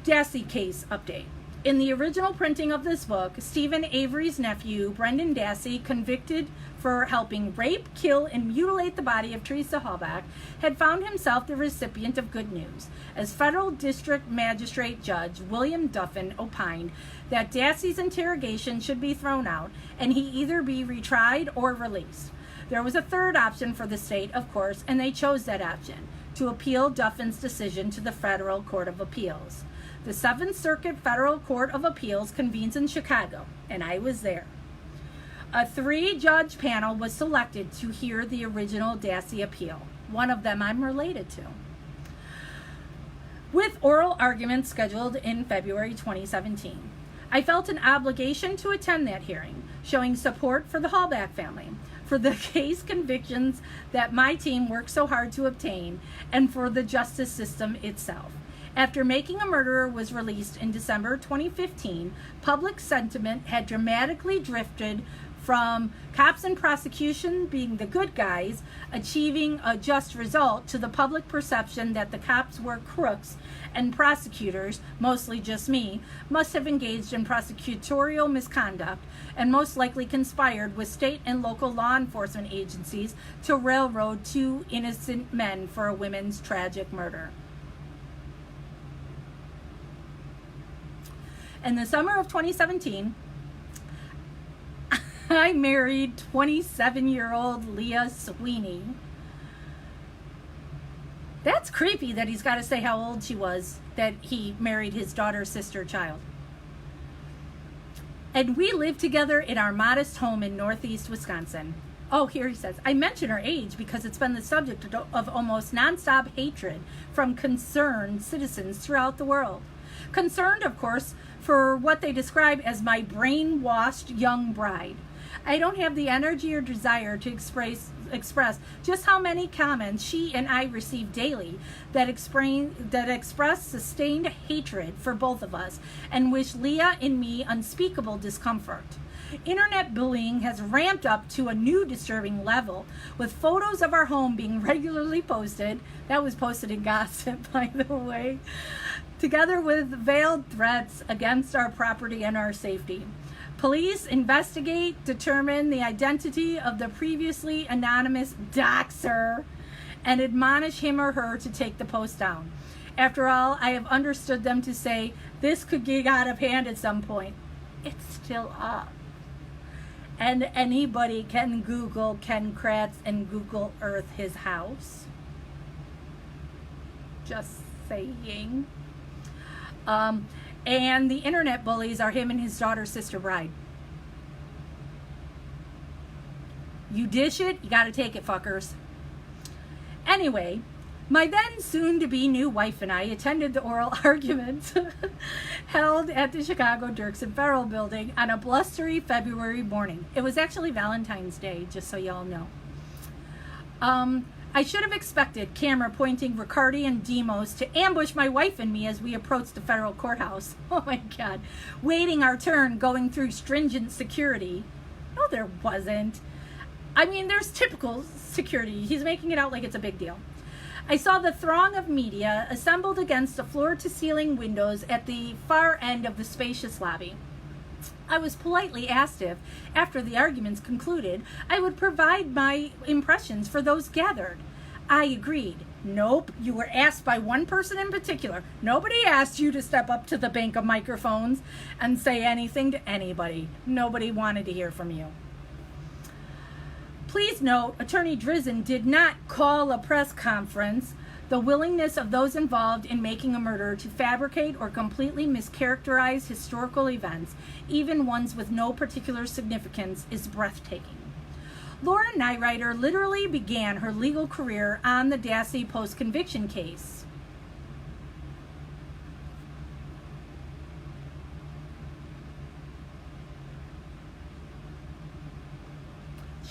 Dassey case update. In the original printing of this book, Stephen Avery's nephew, Brendan Dassey, convicted for helping rape, kill, and mutilate the body of Teresa Halbach, had found himself the recipient of good news, as Federal District Magistrate Judge William Duffin opined that Dassey's interrogation should be thrown out and he either be retried or released. There was a third option for the state, of course, and they chose that option, to appeal Duffin's decision to the Federal Court of Appeals. The Seventh Circuit Federal Court of Appeals convenes in Chicago, and I was there. A 3-judge panel was selected to hear the original Dassey appeal. One of them I'm related to. With oral arguments scheduled in February 2017. I felt an obligation to attend that hearing, showing support for the Halbach family, for the case convictions that my team worked so hard to obtain, and for the justice system itself. After Making a Murderer was released in December 2015, public sentiment had dramatically drifted from cops and prosecution being the good guys, achieving a just result, to the public perception that the cops were crooks and prosecutors, mostly just me, must have engaged in prosecutorial misconduct and most likely conspired with state and local law enforcement agencies to railroad 2 innocent men for a woman's tragic murder. In the summer of 2017, I married 27-year-old Leah Sweeney. That's creepy that he's got to say how old she was, that he married his daughter's sister child. And we lived together in our modest home in northeast Wisconsin. Oh, here he says, I mention her age because it's been the subject of almost nonstop hatred from concerned citizens throughout the world. Concerned, of course, for what they describe as my brainwashed young bride. I don't have the energy or desire to express just how many comments she and I receive daily that express sustained hatred for both of us and wish Leah and me unspeakable discomfort. Internet bullying has ramped up to a new disturbing level, with photos of our home being regularly posted. That was posted in Gossip, by the way, together with veiled threats against our property and our safety. Police investigate, determine the identity of the previously anonymous doxer, and admonish him or her to take the post down. After all, I have understood them to say this could get out of hand at some point. It's still up. And anybody can Google Ken Kratz and Google Earth his house. Just saying. And the internet bullies are him and his daughter's sister bride. You dish it, you gotta take it, fuckers. Anyway, my then soon-to-be new wife and I attended the oral arguments held at the Chicago Dirksen Federal Building on a blustery February morning. It was actually Valentine's Day, just so y'all know. I should have expected camera pointing Riccardi and Demos to ambush my wife and me as we approached the federal courthouse. Oh my God. Waiting our turn, going through stringent security. No, there wasn't. I mean, there's typical security. He's making it out like it's a big deal. I saw the throng of media assembled against the floor-to-ceiling windows at the far end of the spacious lobby. I was politely asked if, after the arguments concluded, I would provide my impressions for those gathered. I agreed. Nope, you were asked by one person in particular. Nobody asked you to step up to the bank of microphones and say anything to anybody. Nobody wanted to hear from you. Please note, Attorney Drizzen did not call a press conference. The willingness of those involved in making a murder to fabricate or completely mischaracterize historical events, even ones with no particular significance, is breathtaking. Laura Nyrider literally began her legal career on the Dassey post-conviction case.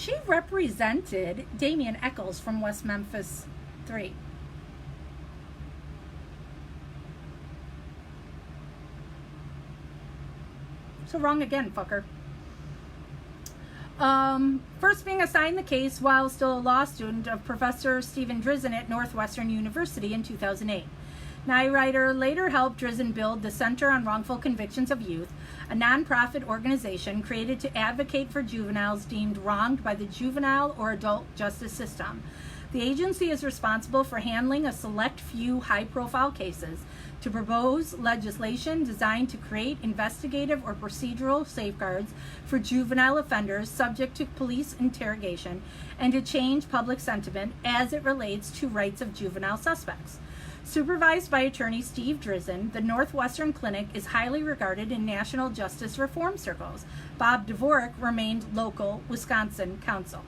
She represented Damian Eccles from West Memphis 3. So wrong again, fucker. First being assigned the case while still a law student of Professor Stephen Drizzen at Northwestern University in 2008. Nyrider later helped Drizzen build the Center on Wrongful Convictions of Youth, a nonprofit organization created to advocate for juveniles deemed wronged by the juvenile or adult justice system. The agency is responsible for handling a select few high-profile cases, to propose legislation designed to create investigative or procedural safeguards for juvenile offenders subject to police interrogation, and to change public sentiment as it relates to rights of juvenile suspects. Supervised by attorney Steve Drizzen, the Northwestern Clinic is highly regarded in national justice reform circles. Bob Dvorak remained local Wisconsin counsel.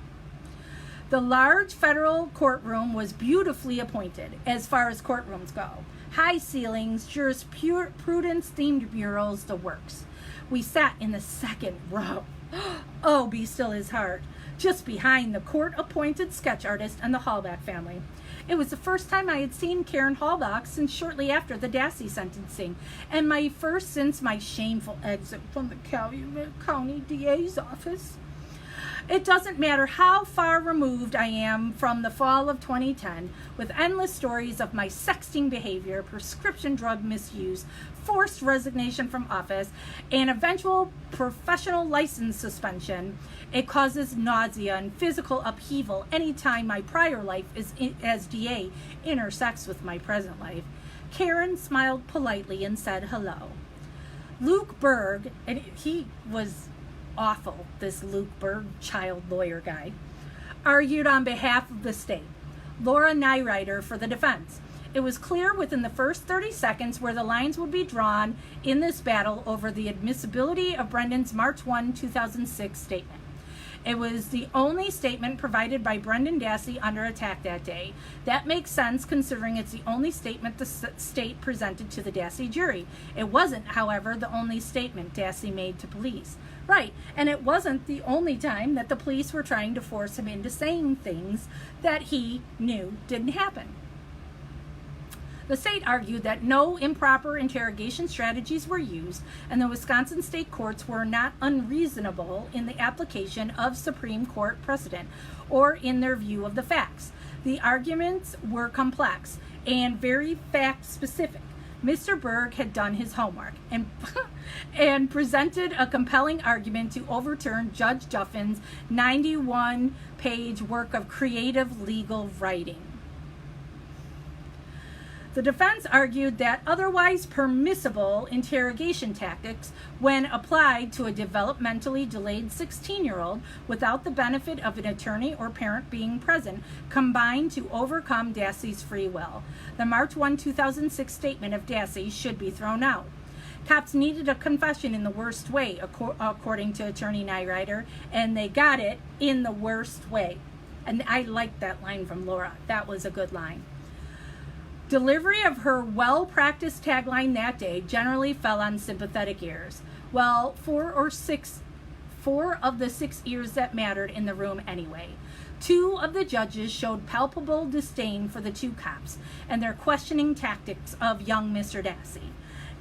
The large federal courtroom was beautifully appointed as far as courtrooms go. High ceilings, jurisprudence-themed murals, the works. We sat in the second row. Oh, be still his heart. Just behind the court-appointed sketch artist and the Hallback family. It was the first time I had seen Karen Hallback since shortly after the Dassey sentencing, and my first since my shameful exit from the county DA's office. It doesn't matter how far removed I am from the fall of 2010, with endless stories of my sexting behavior, prescription drug misuse, forced resignation from office, and eventual professional license suspension. It causes nausea and physical upheaval anytime my prior life as DA intersects with my present life. Karen smiled politely and said hello. Luke Berg, and he was awful, this Luke Berg child lawyer guy, argued on behalf of the state. Laura Nyrider for the defense. It was clear within the first 30 seconds where the lines would be drawn in this battle over the admissibility of Brendan's March 1, 2006 statement. It was the only statement provided by Brendan Dassey under attack that day. That makes sense considering it's the only statement the state presented to the Dassey jury. It wasn't, however, the only statement Dassey made to police. Right, and it wasn't the only time that the police were trying to force him into saying things that he knew didn't happen. The state argued that no improper interrogation strategies were used, and the Wisconsin state courts were not unreasonable in the application of Supreme Court precedent or in their view of the facts. The arguments were complex and very fact-specific. Mr. Berg had done his homework and presented a compelling argument to overturn Judge Duffin's 91-page work of creative legal writing. The defense argued that otherwise permissible interrogation tactics, when applied to a developmentally delayed 16-year-old without the benefit of an attorney or parent being present, combined to overcome Dassey's free will. The March 1, 2006 statement of Dassey should be thrown out. Cops needed a confession in the worst way, according to Attorney Nyrider, and they got it in the worst way. And I liked that line from Laura. That was a good line. Delivery of her well-practiced tagline that day generally fell on sympathetic ears. Well, four of the 6 ears that mattered in the room anyway. 2 of the judges showed palpable disdain for the 2 cops and their questioning tactics of young Mr. Dassey.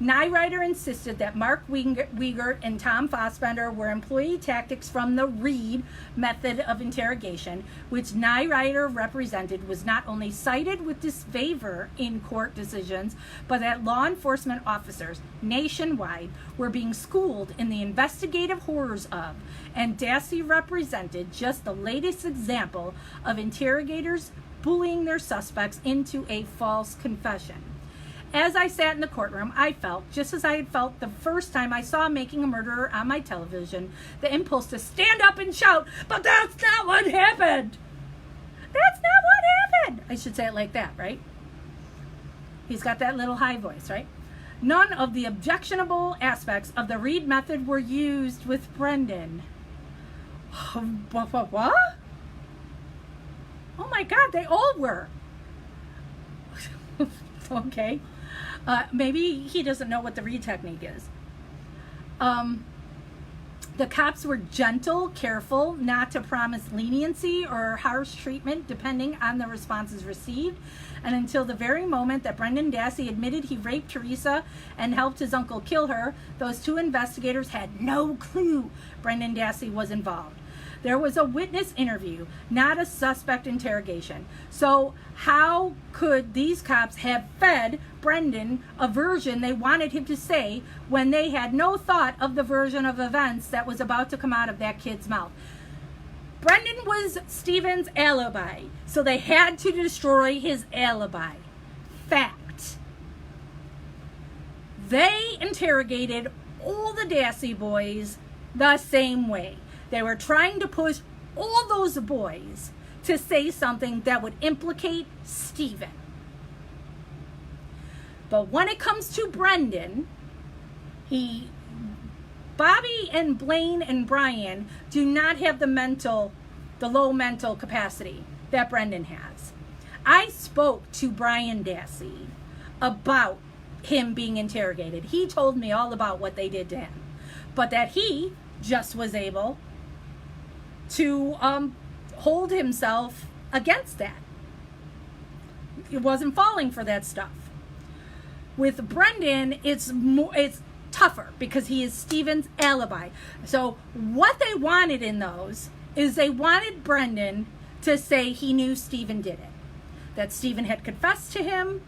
Nyrider insisted that Mark Wiegert and Tom Fassbender were employee tactics from the Reed method of interrogation, which Nyrider represented was not only cited with disfavor in court decisions, but that law enforcement officers nationwide were being schooled in the investigative horrors of, and Dassey represented just the latest example of interrogators bullying their suspects into a false confession. As I sat in the courtroom, I felt, just as I had felt the first time I saw Making a Murderer on my television, the impulse to stand up and shout, "But that's not what happened! That's not what happened!" I should say it like that, right? He's got that little high voice, right? None of the objectionable aspects of the Reed method were used with Brendan. What? Oh my God, they all were. Okay. Maybe he doesn't know what the Reed technique is. The cops were gentle, careful not to promise leniency or harsh treatment depending on the responses received. And until the very moment that Brendan Dassey admitted he raped Teresa and helped his uncle kill her, those two investigators had no clue Brendan Dassey was involved. There was a witness interview, not a suspect interrogation. So how could these cops have fed Brendan a version they wanted him to say when they had no thought of the version of events that was about to come out of that kid's mouth? Brendan was Stephen's alibi, so they had to destroy his alibi. Fact. They interrogated all the Dassey boys the same way. They were trying to push all those boys to say something that would implicate Stephen. But when it comes to Brendan, Bobby and Blaine and Brian do not have the low mental capacity that Brendan has. I spoke to Brian Dassey about him being interrogated. He told me all about what they did to him, but that he just was able to hold himself against that. He wasn't falling for that stuff. With Brendan, it's tougher because he is Stephen's alibi. So what they wanted in those is they wanted Brendan to say he knew Stephen did it, that Stephen had confessed to him.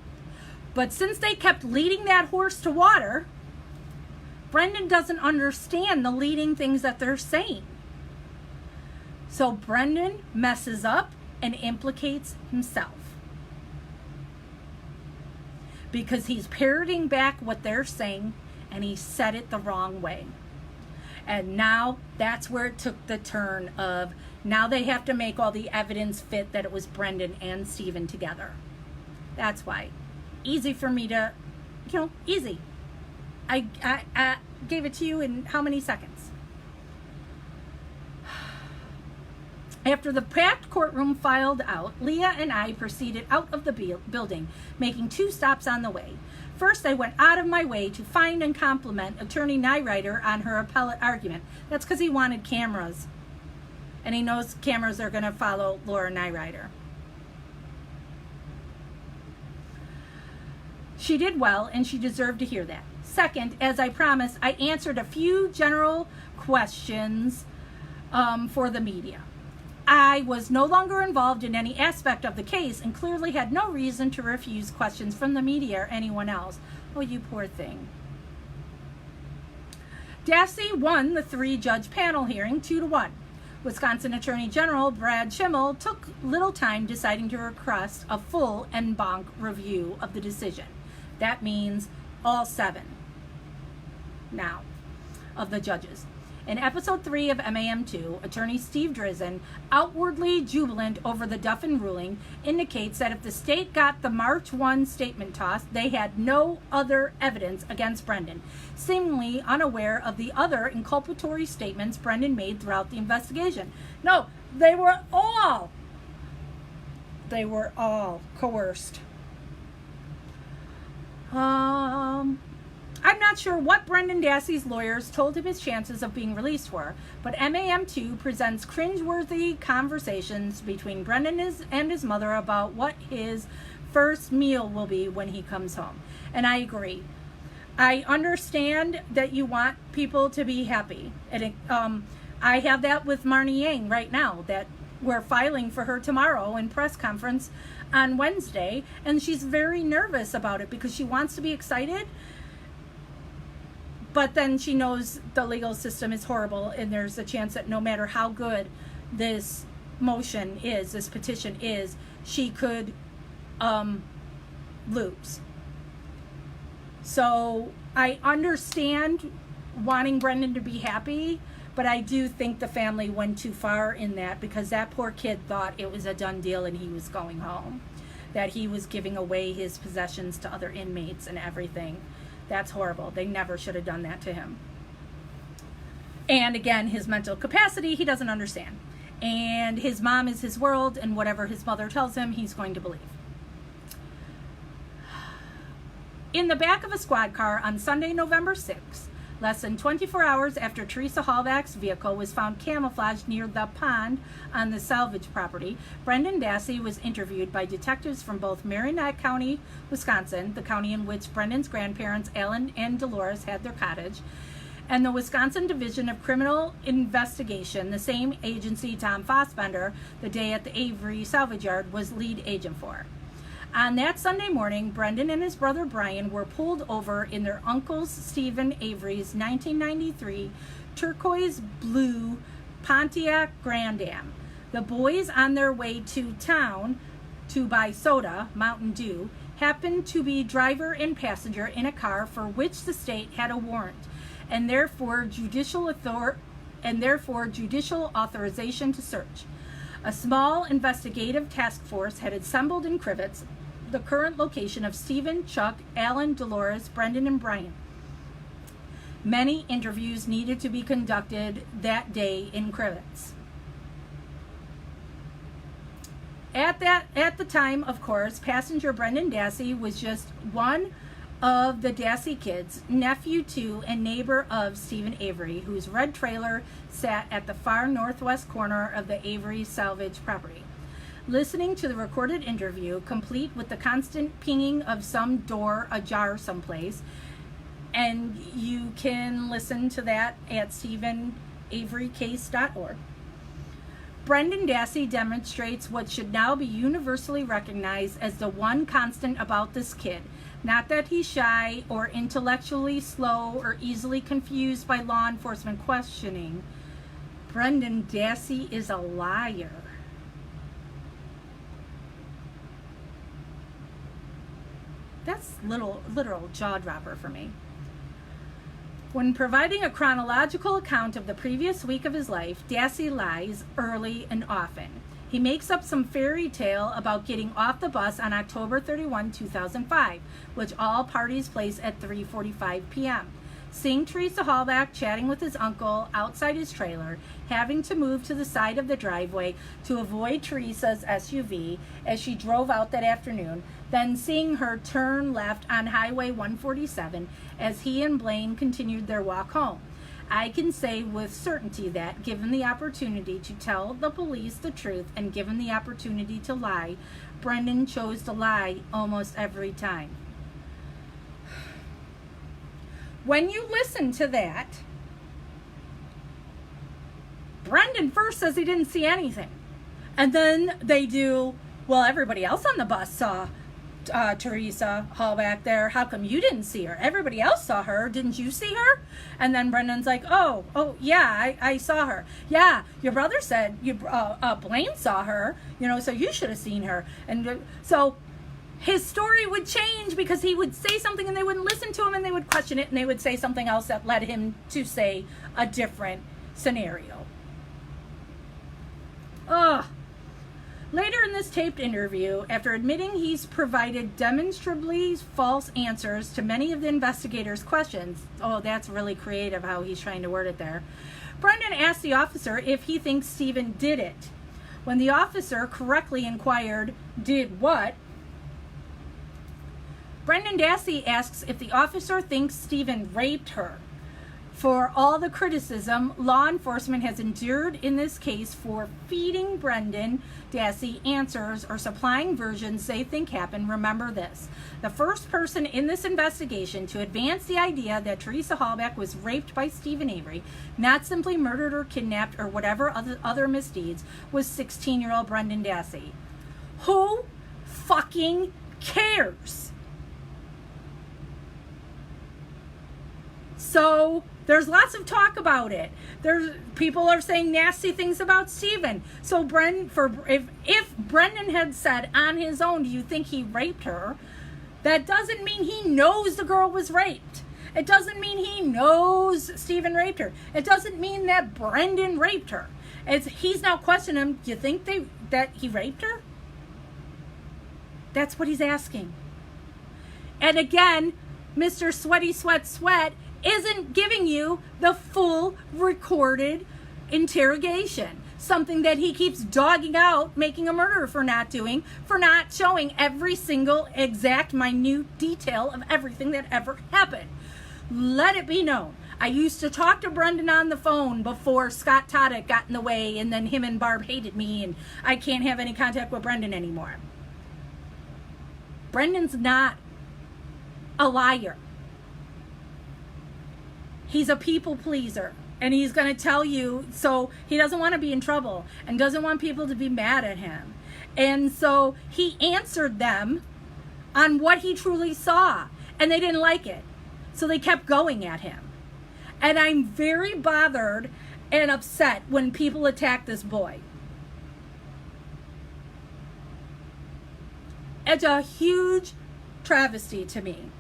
But since they kept leading that horse to water, Brendan doesn't understand the leading things that they're saying. So Brendan messes up and implicates himself because he's parroting back what they're saying and he said it the wrong way. And now that's where it took the turn of now they have to make all the evidence fit that it was Brendan and Stephen together. That's why. Easy for me to, easy. I gave it to you in how many seconds? After the packed courtroom filed out, Leah and I proceeded out of the building, making 2 stops on the way. First, I went out of my way to find and compliment Attorney Nyrider on her appellate argument. That's because he wanted cameras, and he knows cameras are going to follow Laura Nyrider. She did well, and she deserved to hear that. Second, as I promised, I answered a few general questions for the media. I was no longer involved in any aspect of the case and clearly had no reason to refuse questions from the media or anyone else. Oh, you poor thing. Dassey won the 3-judge panel hearing 2-1. Wisconsin Attorney General Brad Schimmel took little time deciding to request a full en banc review of the decision. That means all 7 now of the judges. In episode 3 of MAM2, attorney Steve Drizzen, outwardly jubilant over the Duffin ruling, indicates that if the state got the March 1 statement tossed, they had no other evidence against Brendan, seemingly unaware of the other inculpatory statements Brendan made throughout the investigation. No, they were all coerced. I'm not sure what Brendan Dassey's lawyers told him his chances of being released were, but MAM2 presents cringeworthy conversations between Brendan and his mother about what his first meal will be when he comes home. And I agree. I understand that you want people to be happy. And I have that with Marnie Yang right now, that we're filing for her tomorrow in press conference on Wednesday, and she's very nervous about it because she wants to be excited. But then she knows the legal system is horrible, and there's a chance that no matter how good this this petition is, she could lose. So I understand wanting Brendan to be happy, but I do think the family went too far in that because that poor kid thought it was a done deal and he was going home, that he was giving away his possessions to other inmates and everything. That's horrible. They never should have done that to him. And again, his mental capacity, he doesn't understand. And his mom is his world, and whatever his mother tells him, he's going to believe. In the back of a squad car on Sunday, November 6th, Less than 24 hours after Teresa Hallback's vehicle was found camouflaged near the pond on the salvage property, Brendan Dassey was interviewed by detectives from both Marinette County, Wisconsin, the county in which Brendan's grandparents, Alan and Dolores, had their cottage, and the Wisconsin Division of Criminal Investigation, the same agency Tom Fossbender, the day at the Avery salvage yard, was lead agent for. On that Sunday morning, Brendan and his brother Brian were pulled over in their uncle Stephen Avery's 1993 turquoise blue Pontiac Grand Am. The boys, on their way to town to buy soda, Mountain Dew, happened to be driver and passenger in a car for which the state had a warrant, and therefore judicial authorization to search. A small investigative task force had assembled in Crivets, the current location of Stephen, Chuck, Alan, Dolores, Brendan, and Brian. Many interviews needed to be conducted that day in Crivets. At the time, of course, passenger Brendan Dassey was just one of the Dassey kids, nephew to and neighbor of Stephen Avery, whose red trailer sat at the far northwest corner of the Avery salvage property. Listening to the recorded interview, complete with the constant pinging of some door ajar someplace, and you can listen to that at StephenAveryCase.org. Brendan Dassey demonstrates what should now be universally recognized as the one constant about this kid. Not that he's shy or intellectually slow or easily confused by law enforcement questioning. Brendan Dassey is a liar. That's literal jaw dropper for me. When providing a chronological account of the previous week of his life, Dassey lies early and often. He makes up some fairy tale about getting off the bus on October 31, 2005, which all parties place at 3:45 p.m. Seeing Teresa Hallback chatting with his uncle outside his trailer, having to move to the side of the driveway to avoid Teresa's SUV as she drove out that afternoon, then seeing her turn left on Highway 147 as he and Blaine continued their walk home. I can say with certainty that, given the opportunity to tell the police the truth and given the opportunity to lie, Brendan chose to lie almost every time. When you listen to that, Brendan first says he didn't see anything. And then they do, well, everybody else on the bus saw Teresa Hallback there. How come you didn't see her? Everybody else saw her. Didn't you see her? And then Brendan's like, oh, yeah, I saw her. Yeah, your brother said Blaine saw her, so you should have seen her. And so his story would change because he would say something and they wouldn't listen to him and they would question it and they would say something else that led him to say a different scenario. Ugh. Later in this taped interview, after admitting he's provided demonstrably false answers to many of the investigators' questions, oh, that's really creative how he's trying to word it there, Brendan asked the officer if he thinks Stephen did it. When the officer correctly inquired, did what? Brendan Dassey asks if the officer thinks Stephen raped her. For all the criticism law enforcement has endured in this case for feeding Brendan Dassey answers or supplying versions they think happened, remember this. The first person in this investigation to advance the idea that Teresa Hallback was raped by Stephen Avery, not simply murdered or kidnapped or whatever other misdeeds, was 16-year-old Brendan Dassey. Who fucking cares? So there's lots of talk about it. People are saying nasty things about Stephen. So if Brendan had said on his own, do you think he raped her? That doesn't mean he knows the girl was raped. It doesn't mean he knows Stephen raped her. It doesn't mean that Brendan raped her. He's now questioning him. Do you think that he raped her? That's what he's asking. And again, Mr. Sweaty Sweat isn't giving you the full recorded interrogation. Something that he keeps dogging out, making a murderer for not doing, for not showing every single exact minute detail of everything that ever happened. Let it be known. I used to talk to Brendan on the phone before Scott Toddick got in the way, and then him and Barb hated me, and I can't have any contact with Brendan anymore. Brendan's not a liar. He's a people pleaser, and he's going to tell you, so he doesn't want to be in trouble and doesn't want people to be mad at him. And so he answered them on what he truly saw, and they didn't like it. So they kept going at him. And I'm very bothered and upset when people attack this boy. It's a huge travesty to me.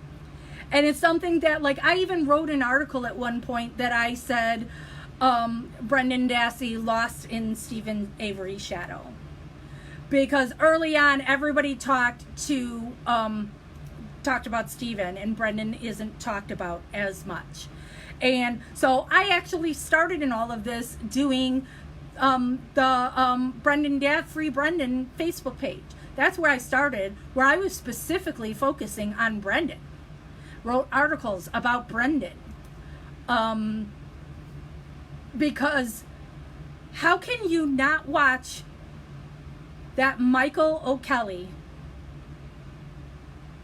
And it's something that, like, I even wrote an article at one point that I said Brendan Dassey lost in Stephen Avery's shadow. Because early on, everybody talked about Stephen, and Brendan isn't talked about as much. And so I actually started in all of this doing the Free Brendan Facebook page. That's where I started, where I was specifically focusing on Brendan. Wrote articles about Brendan. Because how can you not watch that Michael O'Kelly,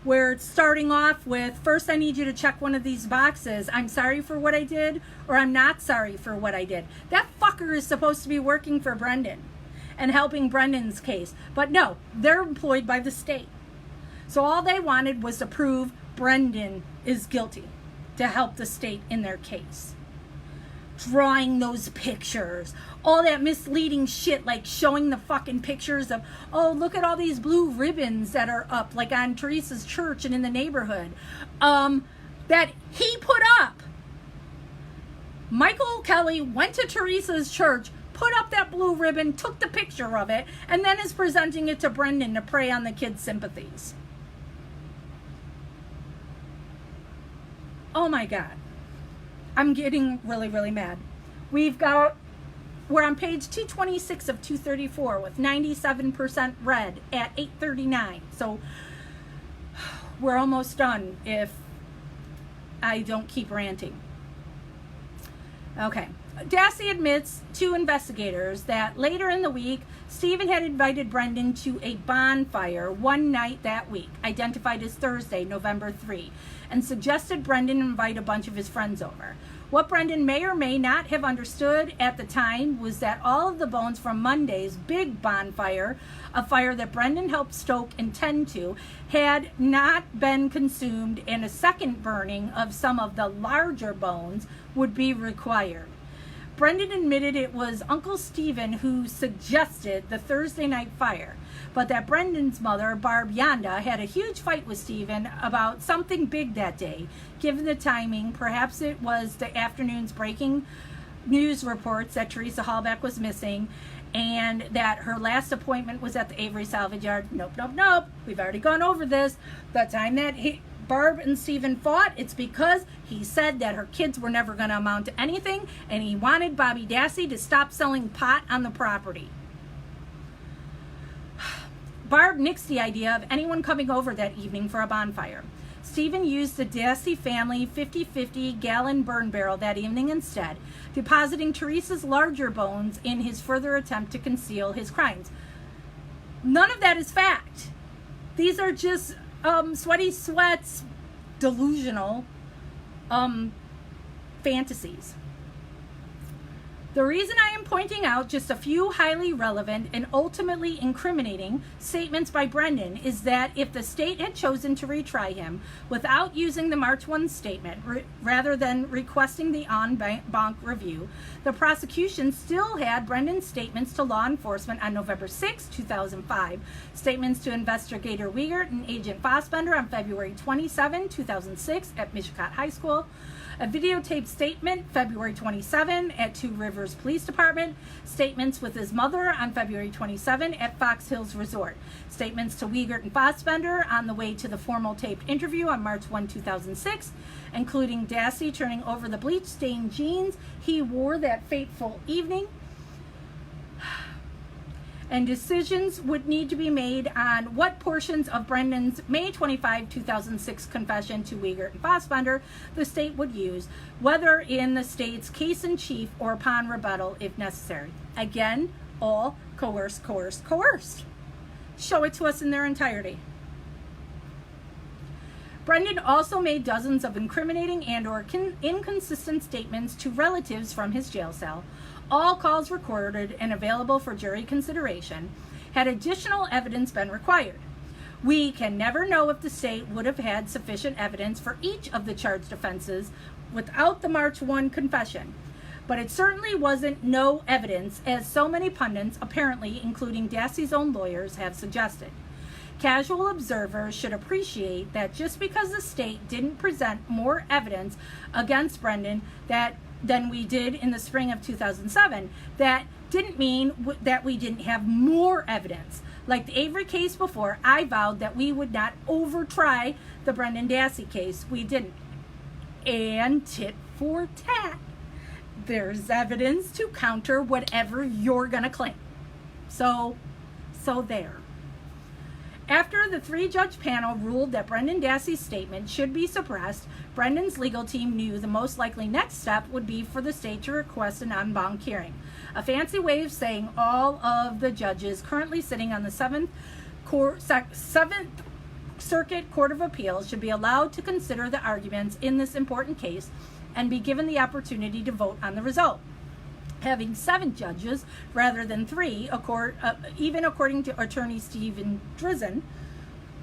where it's starting off with, first I need you to check one of these boxes. I'm sorry for what I did, or I'm not sorry for what I did. That fucker is supposed to be working for Brendan and helping Brendan's case. But no, they're employed by the state. So all they wanted was to prove Brendan is guilty to help the state in their case. Drawing those pictures, all that misleading shit, like showing the fucking pictures of, oh, look at all these blue ribbons that are up, like on Teresa's church and in the neighborhood, that he put up. Michael Kelly went to Teresa's church, put up that blue ribbon, took the picture of it, and then is presenting it to Brendan to prey on the kid's sympathies. Oh my God. I'm getting really, really mad. We're on page 226 of 234 with 97% read at 8:39. So we're almost done if I don't keep ranting. Okay. Dassey admits to investigators that later in the week, Stephen had invited Brendan to a bonfire one night that week, identified as Thursday, November 3, and suggested Brendan invite a bunch of his friends over. What Brendan may or may not have understood at the time was that all of the bones from Monday's big bonfire, a fire that Brendan helped stoke and tend to, had not been consumed, and a second burning of some of the larger bones would be required. Brendan admitted it was Uncle Stephen who suggested the Thursday night fire, but that Brendan's mother, Barb Yonda, had a huge fight with Stephen about something big that day. Given the timing, perhaps it was the afternoon's breaking news reports that Teresa Hallback was missing and that her last appointment was at the Avery Salvage Yard. Nope. We've already gone over this. The time that Barb and Stephen fought, it's because he said that her kids were never going to amount to anything, and he wanted Bobby Dassey to stop selling pot on the property. Barb nixed the idea of anyone coming over that evening for a bonfire. Stephen used the Dassey family 50-50 gallon burn barrel that evening instead, depositing Teresa's larger bones in his further attempt to conceal his crimes. None of that is fact. These are just sweaty sweats, delusional fantasies. The reason I am pointing out just a few highly relevant and ultimately incriminating statements by Brendan is that if the state had chosen to retry him without using the March 1 statement rather than requesting the en banc review, the prosecution still had Brendan's statements to law enforcement on November 6, 2005, statements to investigator Wiegert and Agent Fassbender on February 27, 2006 at Mishicot High School, a videotaped statement February 27 at Two Rivers Police Department, statements with his mother on February 27 at Fox Hills Resort, statements to Wiegert and Fassbender on the way to the formal taped interview on March 1, 2006, including Dassey turning over the bleach-stained jeans he wore that fateful evening, and decisions would need to be made on what portions of Brendan's May 25, 2006 confession to Wiegert and Fassbender the state would use, whether in the state's case in chief or upon rebuttal if necessary. Again, all coerced. Show it to us in their entirety. Brendan also made dozens of incriminating and/or inconsistent statements to relatives from his jail cell, all calls recorded and available for jury consideration, had additional evidence been required. We can never know if the state would have had sufficient evidence for each of the charged offenses without the March 1 confession, but it certainly wasn't no evidence, as so many pundits, apparently including Dassey's own lawyers, have suggested. Casual observers should appreciate that just because the state didn't present more evidence against Brendan than we did in the spring of 2007, that didn't mean that we didn't have more evidence. Like the Avery case before, I vowed that we would not overtry the Brendan Dassey case. We didn't. And tit for tat, there's evidence to counter whatever you're going to claim. So there. After the 3-judge panel ruled that Brendan Dassey's statement should be suppressed, Brendan's legal team knew the most likely next step would be for the state to request an en banc hearing, a fancy way of saying all of the judges currently sitting on the 7th Circuit Court of Appeals should be allowed to consider the arguments in this important case and be given the opportunity to vote on the result. Having 7 judges rather than 3, even according to attorney Stephen Drizzen,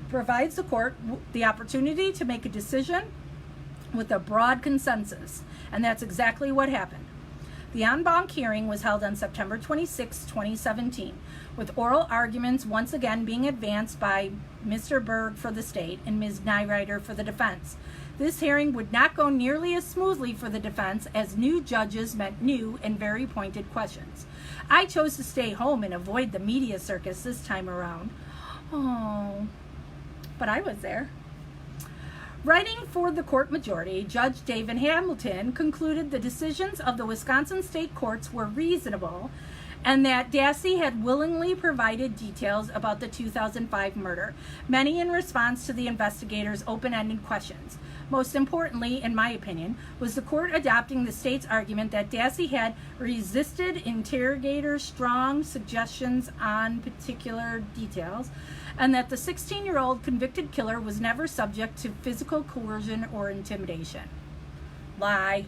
provides the court the opportunity to make a decision with a broad consensus, and that's exactly what happened. The en banc hearing was held on September 26, 2017, with oral arguments once again being advanced by Mr. Berg for the state and Ms. Nyrider for the defense. This hearing would not go nearly as smoothly for the defense, as new judges meant new and very pointed questions. I chose to stay home and avoid the media circus this time around. Oh, but I was there. Writing for the court majority, Judge David Hamilton concluded the decisions of the Wisconsin state courts were reasonable and that Dassey had willingly provided details about the 2005 murder, many in response to the investigators' open-ended questions. Most importantly, in my opinion, was the court adopting the state's argument that Dassey had resisted interrogators' strong suggestions on particular details, and that the 16-year-old convicted killer was never subject to physical coercion or intimidation. Lie.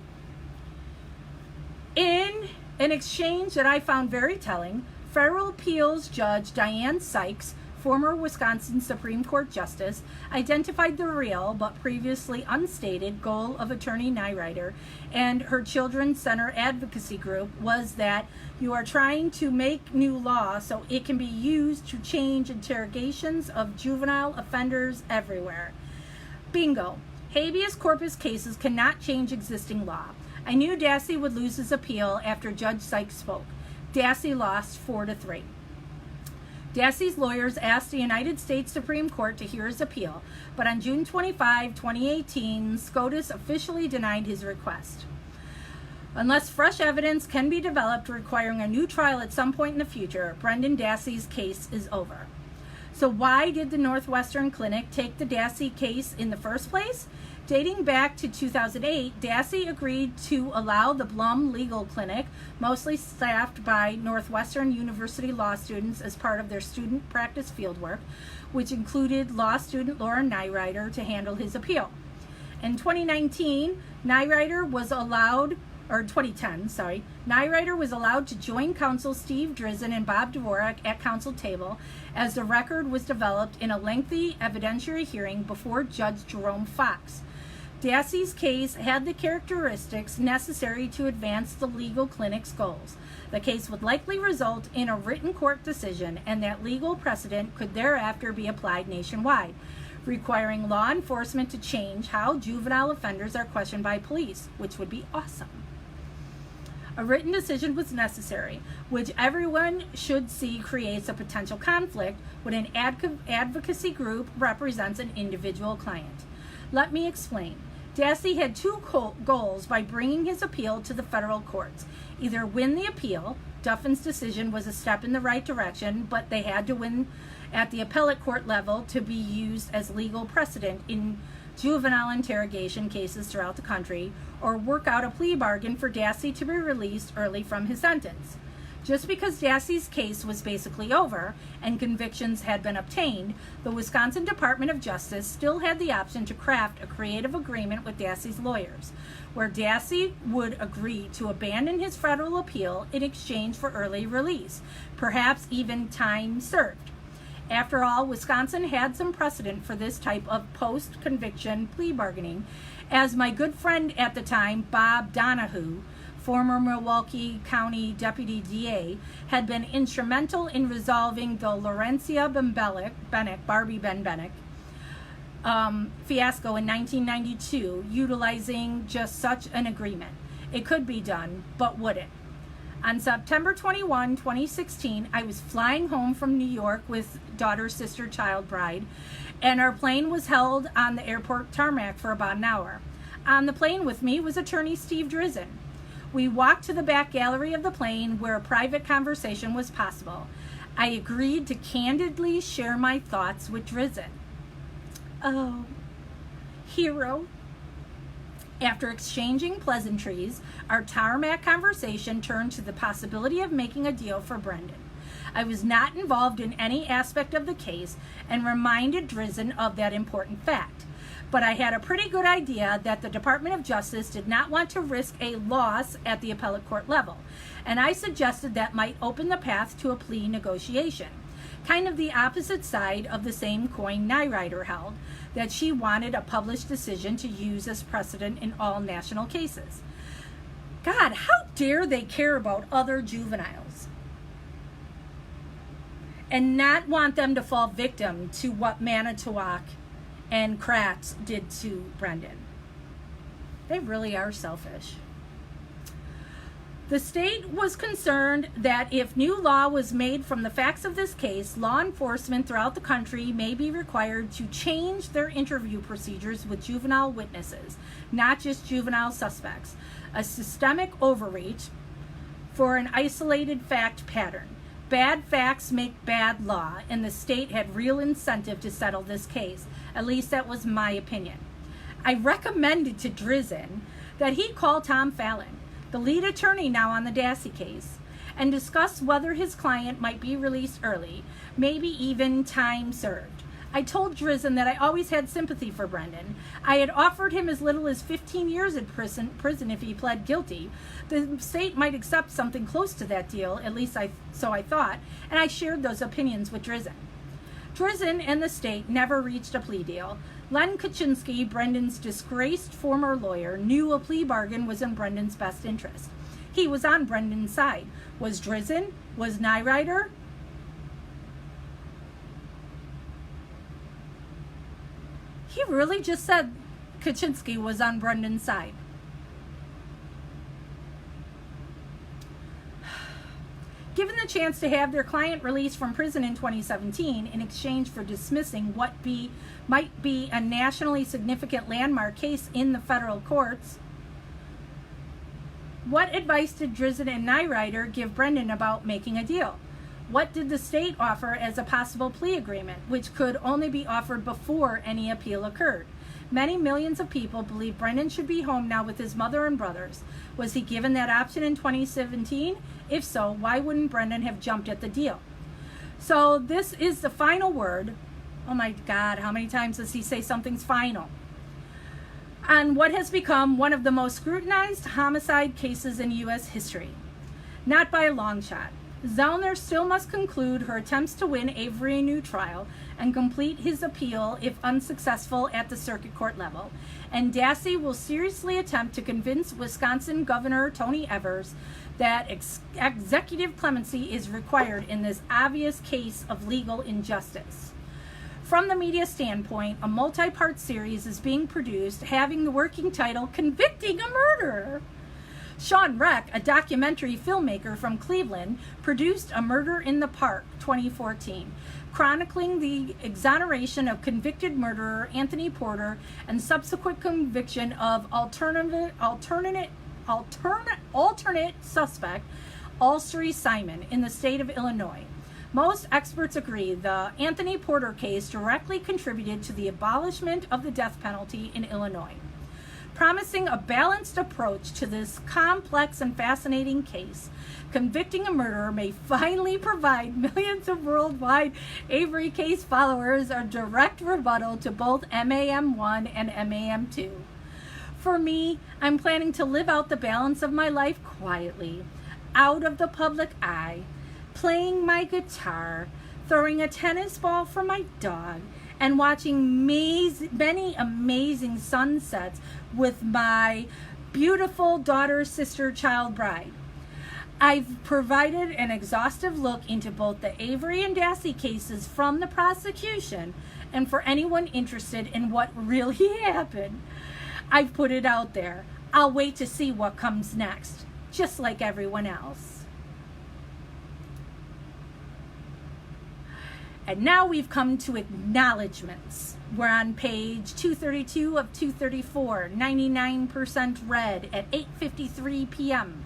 In an exchange that I found very telling, federal appeals judge Diane Sykes, former Wisconsin Supreme Court Justice, identified the real but previously unstated goal of attorney Nyrider and her Children's Center advocacy group was that you are trying to make new law so it can be used to change interrogations of juvenile offenders everywhere. Bingo. Habeas corpus cases cannot change existing law. I knew Dassey would lose his appeal after Judge Sykes spoke. Dassey lost 4-3. Dassey's lawyers asked the United States Supreme Court to hear his appeal, but on June 25, 2018, SCOTUS officially denied his request. Unless fresh evidence can be developed requiring a new trial at some point in the future, Brendan Dassey's case is over. So why did the Northwestern Clinic take the Dassey case in the first place? Dating back to 2008, Dassey agreed to allow the Blum Legal Clinic, mostly staffed by Northwestern University law students as part of their student practice fieldwork, which included law student Laura Nyrider, to handle his appeal. In 2010, Nyrider was allowed to join counsel Steve Drizzen and Bob Dvorak at counsel table as the record was developed in a lengthy evidentiary hearing before Judge Jerome Fox. Dassey's case had the characteristics necessary to advance the legal clinic's goals. The case would likely result in a written court decision, and that legal precedent could thereafter be applied nationwide, requiring law enforcement to change how juvenile offenders are questioned by police, which would be awesome. A written decision was necessary, which everyone should see creates a potential conflict when an advocacy group represents an individual client. Let me explain. Dassey had two goals by bringing his appeal to the federal courts: either win the appeal, Duffin's decision was a step in the right direction, but they had to win at the appellate court level to be used as legal precedent in juvenile interrogation cases throughout the country, or work out a plea bargain for Dassey to be released early from his sentence. Just because Dassey's case was basically over and convictions had been obtained, the Wisconsin Department of Justice still had the option to craft a creative agreement with Dassey's lawyers, where Dassey would agree to abandon his federal appeal in exchange for early release, perhaps even time served. After all, Wisconsin had some precedent for this type of post-conviction plea bargaining, as my good friend at the time, Bob Donahue, former Milwaukee County Deputy DA, had been instrumental in resolving the Laurencia Barbie Benbeck fiasco in 1992, utilizing just such an agreement. It could be done, but would it? On September 21, 2016, I was flying home from New York with daughter, sister, child, bride, and our plane was held on the airport tarmac for about an hour. On the plane with me was attorney Steve Drizin. We walked to the back gallery of the plane where a private conversation was possible. I agreed to candidly share my thoughts with Drizin. Oh, hero. After exchanging pleasantries, our tarmac conversation turned to the possibility of making a deal for Brendan. I was not involved in any aspect of the case and reminded Drizin of that important fact. But I had a pretty good idea that the Department of Justice did not want to risk a loss at the appellate court level, and I suggested that might open the path to a plea negotiation. Kind of the opposite side of the same coin Nyrider held, that she wanted a published decision to use as precedent in all national cases. God, how dare they care about other juveniles and not want them to fall victim to what Manitowoc and Kratz did to Brendan. They really are selfish. The state was concerned that if new law was made from the facts of this case, law enforcement throughout the country may be required to change their interview procedures with juvenile witnesses, not just juvenile suspects, a systemic overreach for an isolated fact pattern. Bad facts make bad law, and the state had real incentive to settle this case. At least that was my opinion. I recommended to Drizin that he call Tom Fallon, the lead attorney now on the Dassey case, and discuss whether his client might be released early, maybe even time served. I told Drizin that I always had sympathy for Brendan. I had offered him as little as 15 years in prison if he pled guilty. The state might accept something close to that deal, at least so I thought, and I shared those opinions with Drizin. Drizin and the state never reached a plea deal. Len Kaczynski, Brendan's disgraced former lawyer, knew a plea bargain was in Brendan's best interest. He was on Brendan's side. Was Drizin? Was Nyrider? He really just said Kaczynski was on Brendan's side. Given the chance to have their client released from prison in 2017 in exchange for dismissing what might be a nationally significant landmark case in the federal courts, what advice did Drizin and Nyrider give Brendan about making a deal? What did the state offer as a possible plea agreement, which could only be offered before any appeal occurred? Many millions of people believe Brendan should be home now with his mother and brothers. Was he given that option in 2017? If so, why wouldn't Brendan have jumped at the deal? So this is the final word. Oh my God, how many times does he say something's final? On what has become one of the most scrutinized homicide cases in U.S. history. Not by a long shot. Zellner still must conclude her attempts to win Avery a new trial and complete his appeal if unsuccessful at the circuit court level. And Dassey will seriously attempt to convince Wisconsin Governor Tony Evers that executive clemency is required in this obvious case of legal injustice. From the media standpoint, a multi-part series is being produced having the working title Convicting a Murderer. Sean Reck, a documentary filmmaker from Cleveland, produced A Murder in the Park 2014, chronicling the exoneration of convicted murderer Anthony Porter and subsequent conviction of alternate suspect Ulster Simon in the state of Illinois. Most experts agree the Anthony Porter case directly contributed to the abolishment of the death penalty in Illinois. Promising a balanced approach to this complex and fascinating case, convicting a murderer may finally provide millions of worldwide Avery case followers a direct rebuttal to both MAM1 and MAM2. For me, I'm planning to live out the balance of my life quietly, out of the public eye, playing my guitar, throwing a tennis ball for my dog, and watching many amazing sunsets with my beautiful daughter, sister, child bride. I've provided an exhaustive look into both the Avery and Dassey cases from the prosecution and for anyone interested in what really happened. I've put it out there. I'll wait to see what comes next, just like everyone else. And now we've come to acknowledgments. We're on page 232 of 234, 99% read at 8:53 p.m.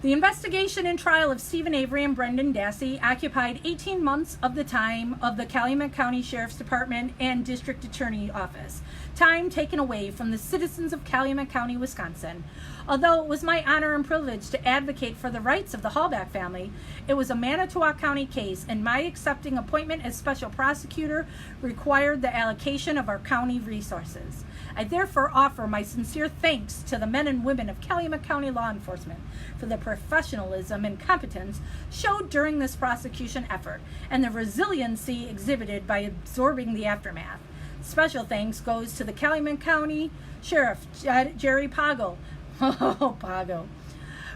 The investigation and trial of Stephen Avery and Brendan Dassey occupied 18 months of the time of the Calumet County Sheriff's Department and District Attorney Office, time taken away from the citizens of Calumet County, Wisconsin. Although it was my honor and privilege to advocate for the rights of the Hallback family, it was a Manitowoc County case, and my accepting appointment as special prosecutor required the allocation of our county resources. I therefore offer my sincere thanks to the men and women of Calumet County law enforcement for the professionalism and competence showed during this prosecution effort and the resiliency exhibited by absorbing the aftermath. Special thanks goes to the Calumet County Sheriff, Jerry Poggle,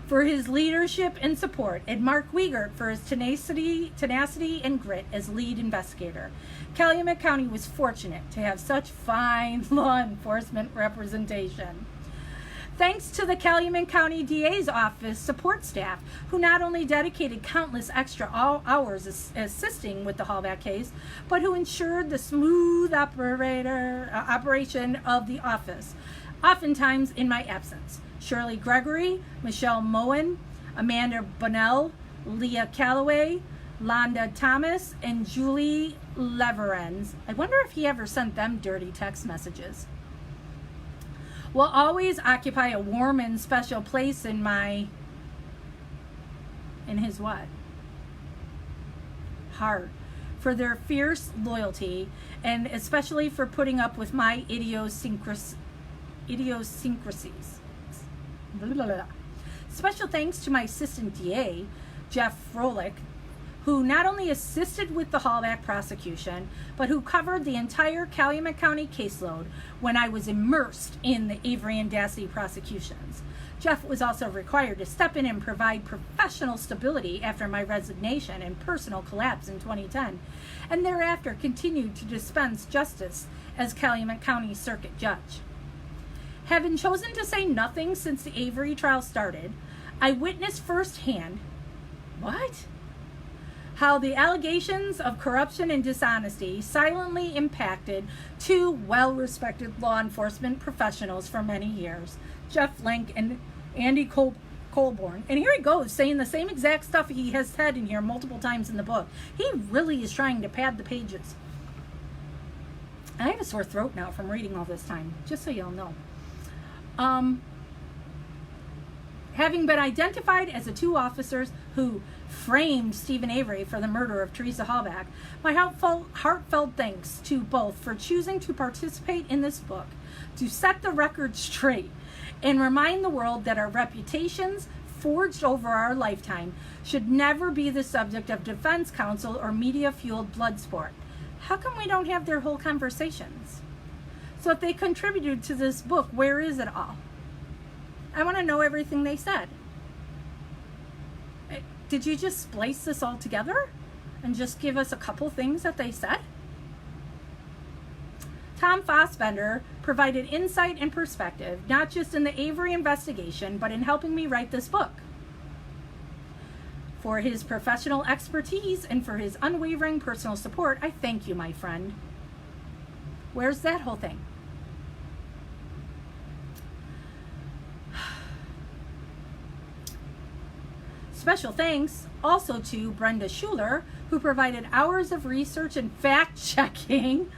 for his leadership and support, and Mark Wiegert for his tenacity and grit as lead investigator. Calumet County was fortunate to have such fine law enforcement representation. Thanks to the Calumet County DA's office support staff, who not only dedicated countless extra hours assisting with the Hallback case, but who ensured the smooth operation of the office, oftentimes in my absence. Shirley Gregory, Michelle Moen, Amanda Bonnell, Leah Calloway, Londa Thomas, and Julie Leverens. I wonder if he ever sent them dirty text messages. Will always occupy a warm and special place in his what? Heart, for their fierce loyalty, and especially for putting up with my idiosyncrasies. Blah, blah, blah. Special thanks to my assistant DA, Jeff Froelich, who not only assisted with the Hallback prosecution, but who covered the entire Calumet County caseload when I was immersed in the Avery and Dassey prosecutions. Jeff was also required to step in and provide professional stability after my resignation and personal collapse in 2010, and thereafter continued to dispense justice as Calumet County Circuit Judge. Having chosen to say nothing since the Avery trial started, I witnessed firsthand how the allegations of corruption and dishonesty silently impacted two well-respected law enforcement professionals for many years, Jeff Link and Andy Colborn. And here he goes, saying the same exact stuff he has said in here multiple times in the book. He really is trying to pad the pages. I have a sore throat now from reading all this time, just so y'all know. Having been identified as the two officers who framed Stephen Avery for the murder of Teresa Hallback, my heartfelt thanks to both for choosing to participate in this book, to set the record straight, and remind the world that our reputations, forged over our lifetime, should never be the subject of defense counsel or media-fueled blood sport. How come we don't have their whole conversations? So if they contributed to this book, where is it all? I want to know everything they said. Did you just splice this all together and just give us a couple things that they said? Tom Fassbender provided insight and perspective, not just in the Avery investigation, but in helping me write this book. For his professional expertise and for his unwavering personal support, I thank you, my friend. Where's that whole thing? Special thanks also to Brenda Schuler, who provided hours of research and fact-checking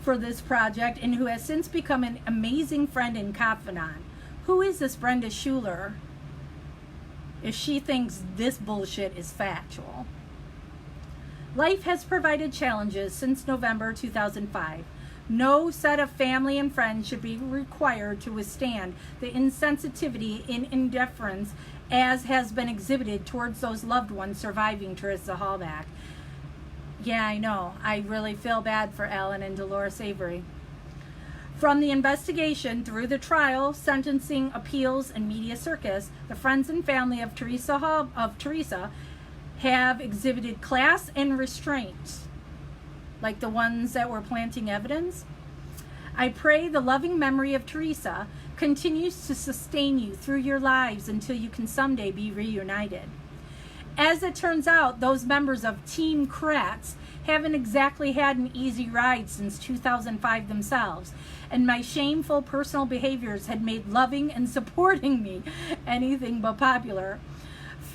for this project and who has since become an amazing friend and confidant. Who is this Brenda Schuler if she thinks this bullshit is factual? Life has provided challenges since November 2005. No set of family and friends should be required to withstand the insensitivity and indifference as has been exhibited towards those loved ones surviving Teresa Halbach. Yeah, I know. I really feel bad for Alan and Dolores Avery. From the investigation through the trial, sentencing, appeals, and media circus, the friends and family of Teresa have exhibited class and restraint, like the ones that were planting evidence. I pray the loving memory of Teresa continues to sustain you through your lives until you can someday be reunited. As it turns out, those members of Team Kratz haven't exactly had an easy ride since 2005 themselves, and my shameful personal behaviors had made loving and supporting me anything but popular.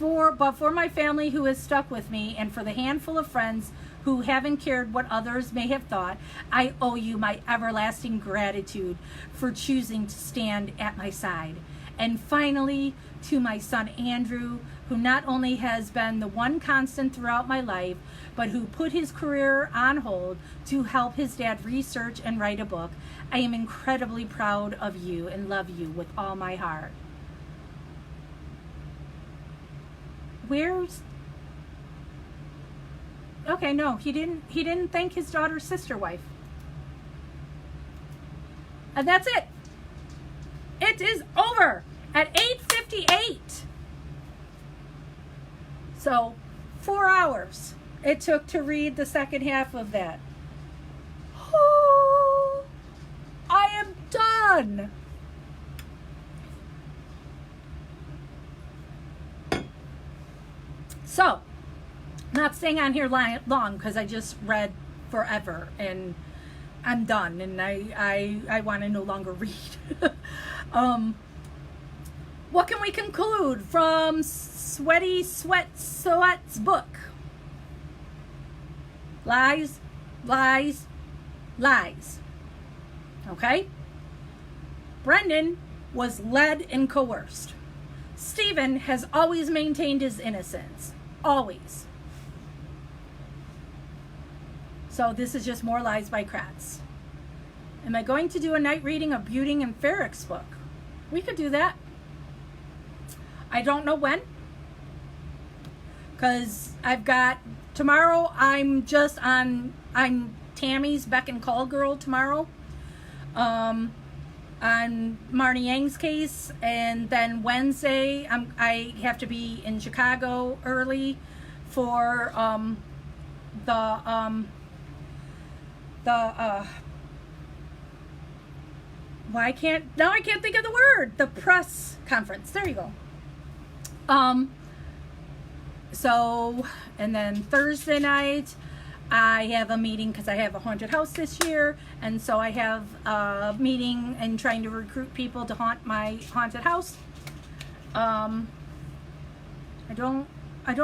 But for my family who has stuck with me, and for the handful of friends who haven't cared what others may have thought, I owe you my everlasting gratitude for choosing to stand at my side. And finally, to my son Andrew, who not only has been the one constant throughout my life, but who put his career on hold to help his dad research and write a book. I am incredibly proud of you and love you with all my heart. Where's... Okay, no, he didn't thank his daughter's sister wife. And that's it. It is over at 8:58. So, 4 hours it took to read the second half of that. Oh, I am done. So, not staying on here long because I just read forever and I'm done and I want to no longer read. What can we conclude from Sweaty Sweat's book? Lies, lies, lies. Okay? Brendan was led and coerced. Stephen has always maintained his innocence. Always. So this is just more lies by Kratz. Am I going to do a night reading of Buting and Farrick's book? We could do that. I don't know when. Because I've got... Tomorrow I'm Tammy's Beck and Call girl tomorrow. On Marnie Yang's case. And then Wednesday I have to be in Chicago early for I can't think of the word. The press conference. There you go. So, and then Thursday night, I have a meeting because I have a haunted house this year. And so I have a meeting and trying to recruit people to haunt my haunted house. I don't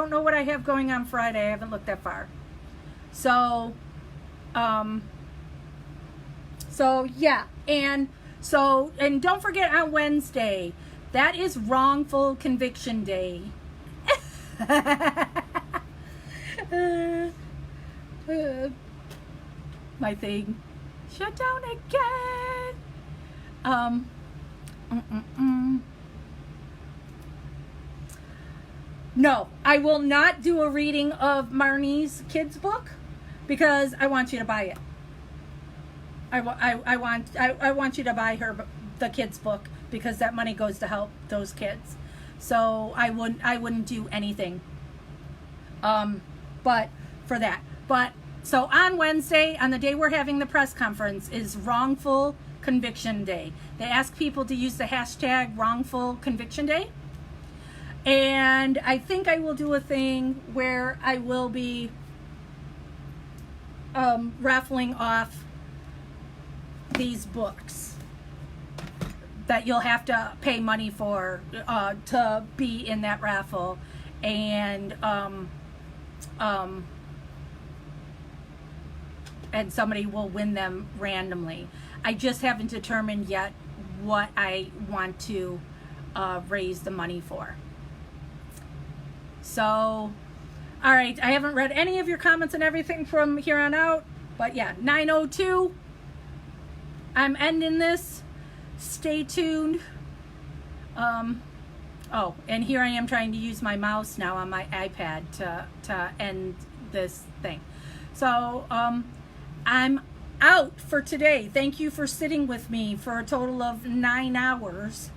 know what I have going on Friday. I haven't looked that far. So yeah. And don't forget on Wednesday, that is wrongful conviction day. My thing shut down again. No, I will not do a reading of Marnie's kids book because I want you to buy it. I want you to buy the kids book because that money goes to help those kids. So I wouldn't do anything. But for that. But so on Wednesday, on the day we're having the press conference, is wrongful conviction day. They ask people to use the hashtag wrongful conviction day. And I think I will do a thing where I will be raffling off these books that you'll have to pay money for to be in that raffle. and somebody will win them randomly. I just haven't determined yet what I want to raise the money for. So, all right, I haven't read any of your comments and everything from here on out, but yeah, 9:02. I'm ending this. Stay tuned. Oh, and here I am trying to use my mouse now on my iPad to end this thing. So, I'm out for today. Thank you for sitting with me for a total of 9 hours.